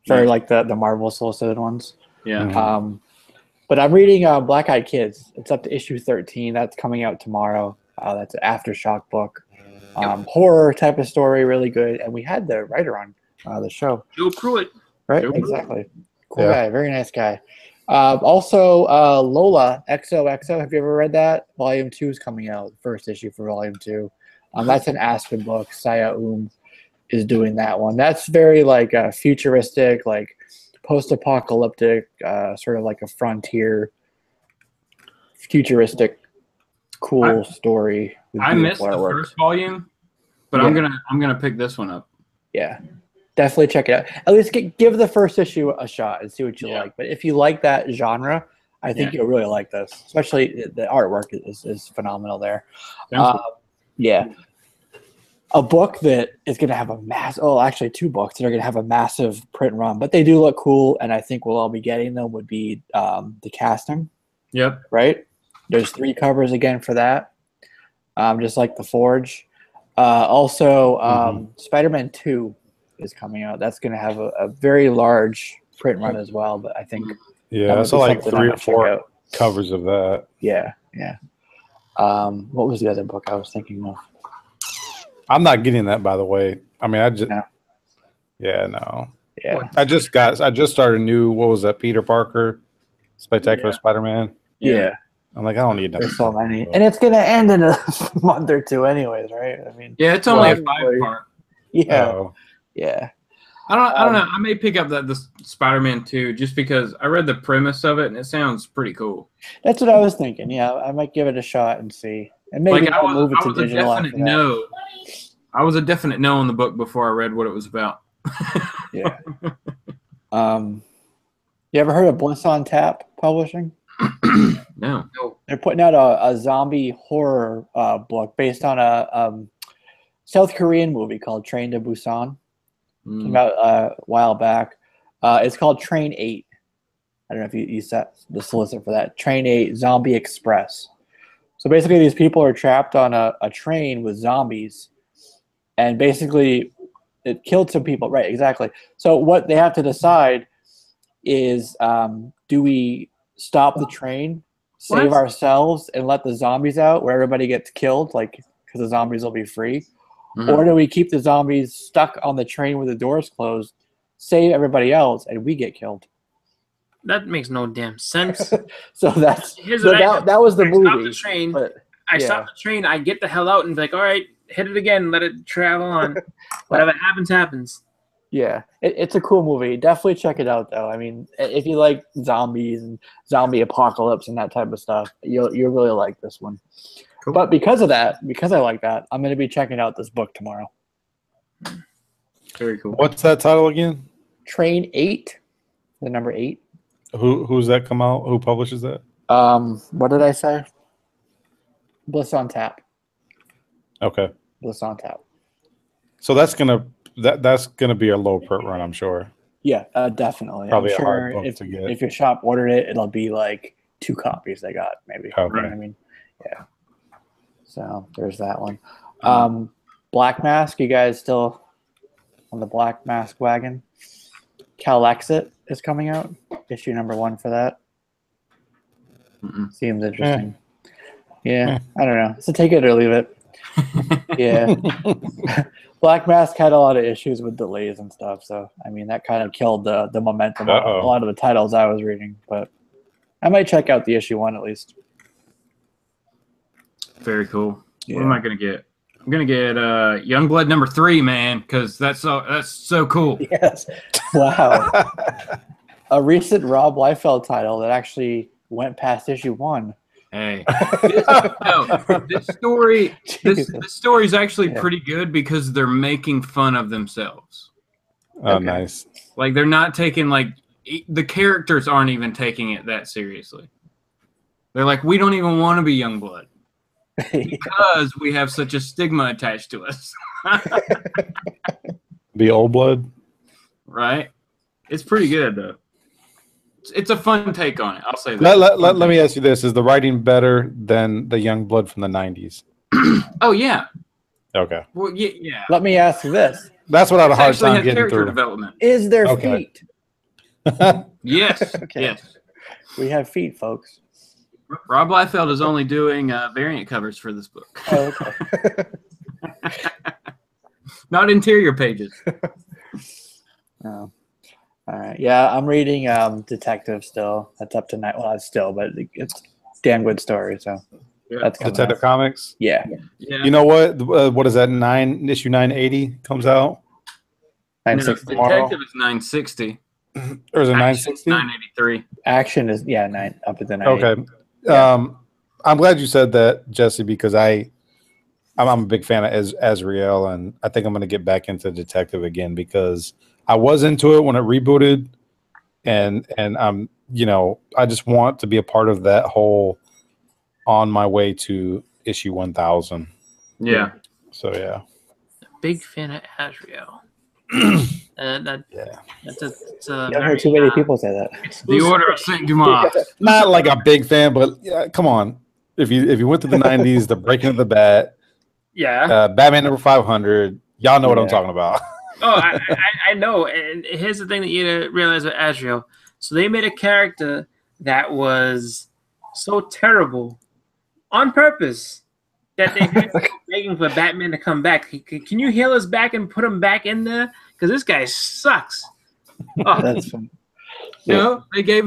for like the Marvel solicited ones. Yeah. Mm-hmm. But I'm reading Black Eyed Kids. It's up to issue 13. That's coming out tomorrow. That's an Aftershock book. Horror type of story, really good. And we had the writer on the show. Joe Pruitt. Right, exactly. Cool guy, very nice guy. Also, Lola XOXO. Have you ever read that? Volume 2 is coming out. First issue for Volume 2. That's an Aspen book. Saya is doing that one. That's very like futuristic, like post-apocalyptic, sort of like a frontier, futuristic, cool story. I missed the first volume, but I'm gonna pick this one up. Yeah. Definitely check it out. At least give the first issue a shot and see what you like. But if you like that genre, I think you'll really like this. Especially the artwork is phenomenal there. Yeah. A book that is going to have a massive, actually 2 books that are going to have a massive print run, but they do look cool, and I think we'll all be getting them, would be the casting. Yep. Right? There's 3 covers again for that, just like the Forge. Also, Spider-Man 2 is coming out. That's going to have a very large print run as well, but I think I saw like 3 or 4 covers of that. Yeah. What was the other book I was thinking of? I'm not getting that, by the way. I mean, I just no. I just started a new, what was that, Peter Parker Spectacular Spider-Man. I'm like, I don't need that. There's so many, and it's going to end in a month or 2 anyways, right? I mean, it's only a 5-part. Yeah. I don't know. I may pick up the Spider-Man 2 just because I read the premise of it and it sounds pretty cool. That's what I was thinking. Yeah, I might give it a shot and see. And maybe I move it to digital after that. No. I was a definite no on the book before I read what it was about. Yeah. You ever heard of Bliss on Tap Publishing? No. They're putting out a zombie horror book based on a South Korean movie called Train to Busan. Came out a while back. It's called Train 8. I don't know if you set the solicit for that. Train 8 Zombie Express. So basically these people are trapped on a train with zombies. And basically it killed some people. Right, exactly. So what they have to decide is, do we stop the train, save ourselves, and let the zombies out where everybody gets killed, like because the zombies will be free? Or do we keep the zombies stuck on the train with the doors closed, save everybody else, and we get killed? That makes no damn sense. So that was the movie. Stop the train. I stop the train. I get the hell out and be like, all right, hit it again. Let it travel on. Whatever happens, happens. Yeah, it's a cool movie. Definitely check it out, though. I mean, if you like zombies and zombie apocalypse and that type of stuff, you'll really like this one. Cool. But because of that, because I like that, I'm going to be checking out this book tomorrow. Very cool. What's that title again? Train 8, the number 8. Who's that come out? Who publishes that? What did I say? Bliss on Tap. Okay. Bliss on Tap. So that's gonna be a low print run, I'm sure. Yeah, definitely. Probably I'm a hard sure book to get. if your shop ordered it, it'll be like 2 copies they got, maybe. Okay. You know what I mean? Yeah. So there's that one. Black Mask, you guys still on the Black Mask wagon? Calexit is coming out. Issue number 1 for that. Seems interesting. Yeah, I don't know. So take it or leave it. Yeah. Black Mask had a lot of issues with delays and stuff, so I mean that kind of killed the momentum of a lot of the titles I was reading, but I might check out the issue 1 at least. Very cool. Yeah. What am I gonna get? I'm gonna get Youngblood number 3, man, because that's so cool. Yes. Wow. A recent Rob Liefeld title that actually went past issue 1. Hey, this story is actually pretty good because they're making fun of themselves. Oh, nice. Like they're not taking the characters aren't even taking it that seriously. They're like, we don't even want to be Youngblood because we have such a stigma attached to us. Be Old Blood, right? It's pretty good though. It's a fun take on it. I'll say that. Let me ask you this: is the writing better than the Youngblood from the '90s? Oh yeah. Okay. Well, yeah. Let me ask you this. That's what I had a hard Actually time has getting character through. development. Is there Okay. feet? Yes. Okay. Yes. We have feet, folks. Rob Liefeld is only doing variant covers for this book. Oh, okay. Not interior pages. Oh. All right. Yeah, I'm reading Detective still. That's up to 9. Well, not still, but it's a damn good story. So Yeah. that's coming Detective out. Comics. Yeah. Yeah. You know what? What is that? Issue 980 comes out, 960. Detective is 960. or is it Action 960? is 983. Action is 9 up at the 9. Okay. Yeah. I'm glad you said that, Jesse, because I'm a big fan of Azrael, and I think I'm going to get back into Detective again because I was into it when it rebooted, and I'm I just want to be a part of that whole on my way to issue 1000. Yeah. So yeah. Big fan of Azrael. Yeah. That's I haven't heard too many people say that. The Order of Saint Dumas. Not like a big fan, but come on. If you went through the 90s, the Breaking of the Bat, Yeah. Batman number 500, y'all know what I'm Yeah. talking about. Oh, I know. And here's the thing that you need to realize with Azrael. So they made a character that was so terrible on purpose that they had to go begging for Batman to come back. Can you heal us back and put him back in there? Because this guy sucks. Oh, That's fun. You know, they gave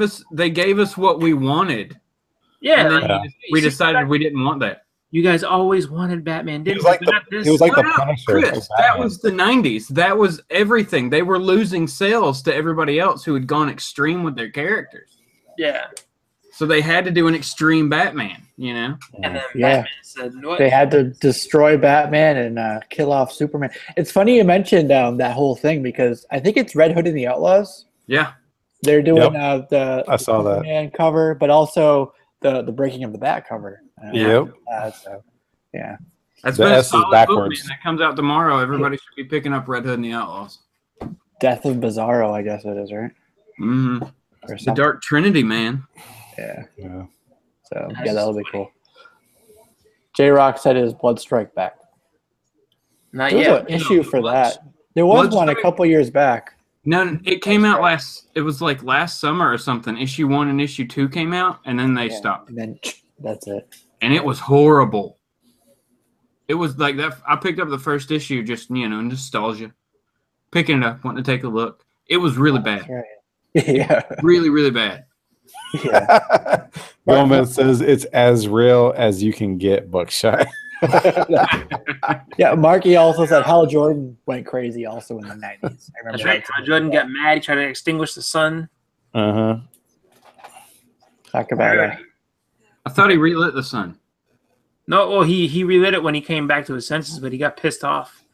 us what we wanted. yeah. And then like, we decided we didn't want that. you guys always wanted Batman, He didn't was like you? the, Not this. he was like the No, Punisher. Chris, of that Batman. was the 90s. That was everything. They were losing sales to everybody else who had gone extreme with their characters. Yeah. So they had to do an extreme Batman, you know? And then Yeah. Batman said, "What?" They had to destroy Batman and kill off Superman. It's funny you mentioned that whole thing because I think it's Red Hood and the Outlaws. Yeah. They're doing the I saw that. Superman cover, but also the Breaking of the Bat cover. Yep. So, yeah. That's The been a S is solid book, backwards. man. That comes out tomorrow. Everybody should be picking up Red Hood and the Outlaws. Death of Bizarro, I guess it is, right? Mm-hmm. Or The something. Dark Trinity, man. Yeah. Yeah. So, yeah, that'll be cool. J-Rock said his Bloodstrike back. Not There was yet. an issue for that. There was one a Bloodstrike- couple years back. No, it came out it was like last summer or something. Issue 1 and issue 2 came out, and then they Yeah, stopped. And then that's it. And it was horrible. It was like that. I picked up the first issue, just, nostalgia. Picking it up, wanting to take a look. It was really bad. That's right. Yeah. Really, really bad. Yeah. Gomez says it's as real as you can get, Buckshot. Yeah, Marky also said Hal Jordan went crazy also in the 90s. I remember That's right. that. Jordan got mad. He tried to extinguish the sun. Talk about I thought he relit the sun. No, well, he relit it when he came back to his senses, but he got pissed off.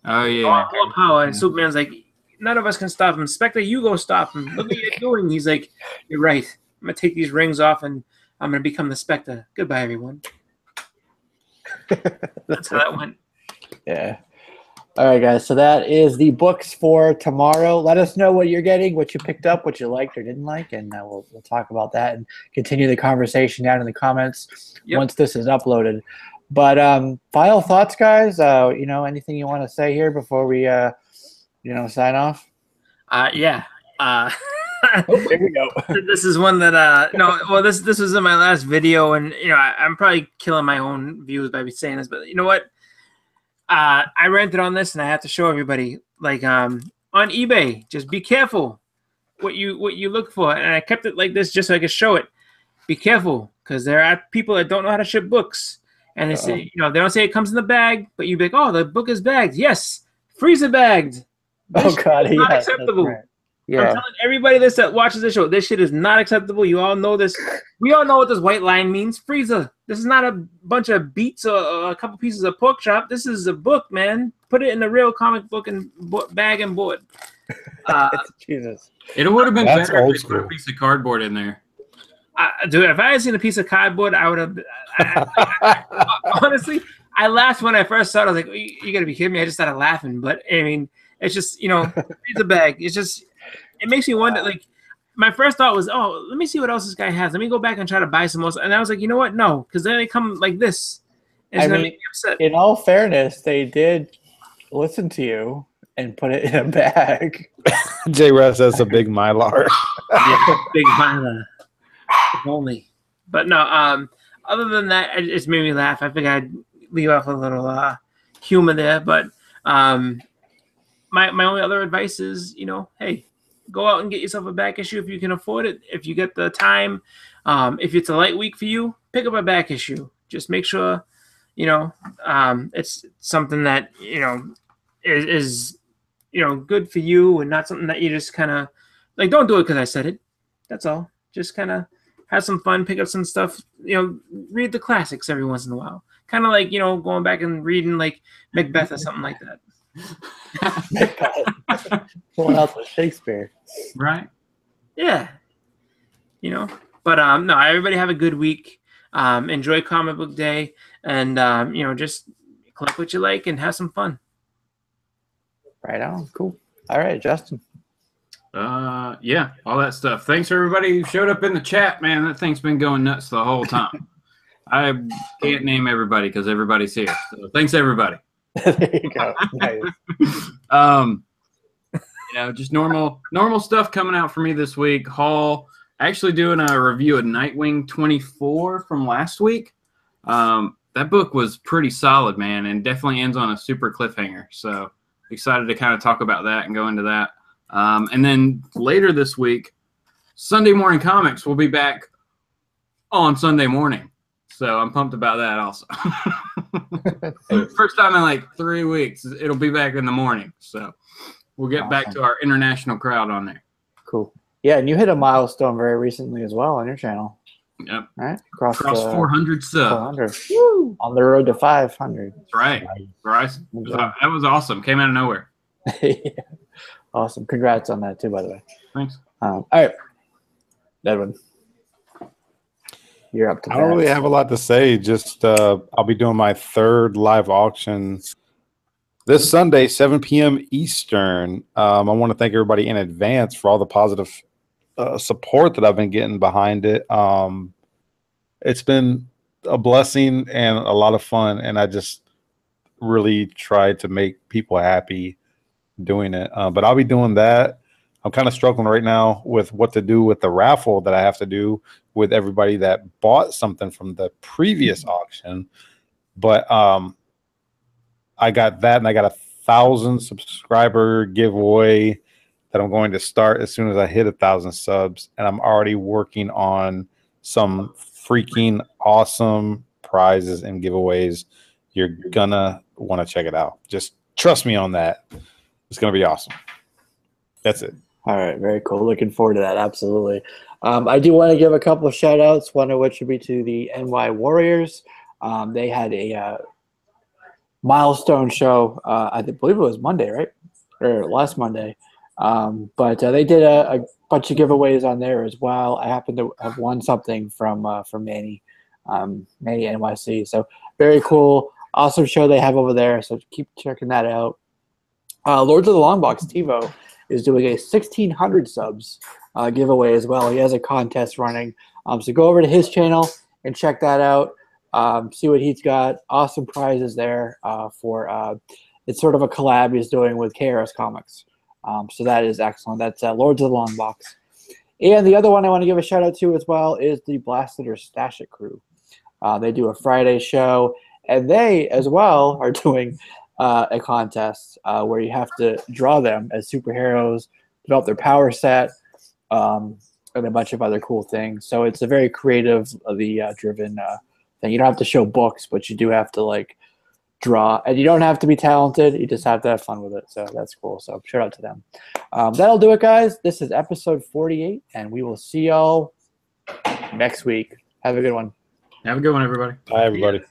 Oh yeah. More power, and Superman's like, none of us can stop him. Spectre, you go stop him. Look what you're doing. He's like, you're right. I'm gonna take these rings off, and I'm gonna become the Spectre. Goodbye, everyone. That's how that went. Yeah. All right, guys. So that is the books for tomorrow. Let us know what you're getting, what you picked up, what you liked or didn't like, and we'll talk about that and continue the conversation down in the comments once this is uploaded. But final thoughts, guys. Anything you want to say here before we, sign off? Yeah. Oh, here we go. This is one that this was in my last video, and I'm probably killing my own views by saying this, but you know what? I rented on this, and I have to show everybody. Like on eBay, just be careful what you look for. And I kept it like this just so I could show it. Be careful, because there are people that don't know how to ship books, and they say they don't say it comes in the bag, but you be like, oh, the book is bagged. Yes, freezer bagged. This God, not acceptable. Right. Yeah. I'm telling everybody this that watches this show, this shit is not acceptable. You all know this. We all know what this white line means. Freezer. This is not a bunch of beets or a couple pieces of pork chop. This is a book, man. Put it in the real comic book and bag and board. Jesus. It would have been That's better old if they put a school. piece of cardboard in there. Dude, if I had seen a piece of cardboard, I would have. Honestly, I laughed when I first saw it. I was like, you got to be kidding me. I just started laughing. But, I mean, it's just, freezer bag. It's just, it makes me wonder, like, my first thought was, oh, let me see what else this guy has. Let me go back and try to buy some more. And I was like, you know what? No, because then they come like this. It's going to make me upset. In all fairness, they did listen to you and put it in a bag. J. Russ has a big Mylar. Yeah, big Mylar. If only. But no, other than that, it just made me laugh. I think I'd leave off a little humor there. But my only other advice is, hey, go out and get yourself a back issue if you can afford it. If you get the time, if it's a light week for you, pick up a back issue. Just make sure, it's something that, is good for you and not something that you just kind of, like, don't do it because I said it. That's all. Just kind of have some fun, pick up some stuff, read the classics every once in a while. Kind of like, going back and reading, like, Macbeth or something like that. Someone else with Shakespeare. Right? Yeah. But no, everybody have a good week. Enjoy comic book day, and just collect what you like and have some fun. Right on. Cool. All right, Justin. Yeah, all that stuff. Thanks everybody who showed up in the chat, man. That thing's been going nuts the whole time. I can't name everybody because everybody's here. So thanks everybody. There you go. Nice. Just normal stuff coming out for me this week. Haul, actually doing a review of Nightwing 24 from last week. That book was pretty solid, man, and definitely ends on a super cliffhanger. So excited to kind of talk about that and go into that. And then later this week, Sunday Morning Comics will be back on Sunday morning. So I'm pumped about that also. First time in like 3 weeks. It'll be back in the morning. So we'll get back to our international crowd on there. Cool. Yeah, and you hit a milestone very recently as well on your channel. Yep. Right? Across 400 subs. 400. Woo! On the road to 500. That's right. Right. That was awesome. Came out of nowhere. Yeah. Awesome. Congrats on that too, by the way. Thanks. All right. Edwin. You're up to I don't really have a lot to say. Just I'll be doing my third live auction this Sunday, 7 p.m. Eastern. I want to thank everybody in advance for all the positive support that I've been getting behind it. It's been a blessing and a lot of fun, and I just really tried to make people happy doing it. But I'll be doing that. I'm kind of struggling right now with what to do with the raffle that I have to do with everybody that bought something from the previous auction. But I got that, and I got a 1,000 subscriber giveaway that I'm going to start as soon as I hit 1,000 subs. And I'm already working on some freaking awesome prizes and giveaways. You're gonna want to check it out. Just trust me on that. It's gonna be awesome. That's it. All right, very cool. Looking forward to that. Absolutely. I do want to give a couple of shout outs, one of which would be to the NY Warriors. They had a milestone show. I believe it was Monday, right? Or last Monday. But they did a bunch of giveaways on there as well. I happen to have won something from Manny NYC. So very cool. Awesome show they have over there. So keep checking that out. Lords of the Longbox, TiVo, is doing a 1,600 subs giveaway as well. He has a contest running. So go over to his channel and check that out. See what he's got. Awesome prizes there for it's sort of a collab he's doing with KRS Comics. So that is excellent. That's Lords of the Longbox. And the other one I want to give a shout out to as well is the Blasted or Stash It crew. They do a Friday show, and they as well are doing a contest where you have to draw them as superheroes, develop their power set, and a bunch of other cool things. So it's a very creative, driven thing. You don't have to show books, but you do have to like draw, and you don't have to be talented. You just have to have fun with it. So that's cool. So shout out to them. That'll do it, guys. This is episode 48, and we will see y'all next week. Have a good one. Have a good one, everybody. Bye, everybody.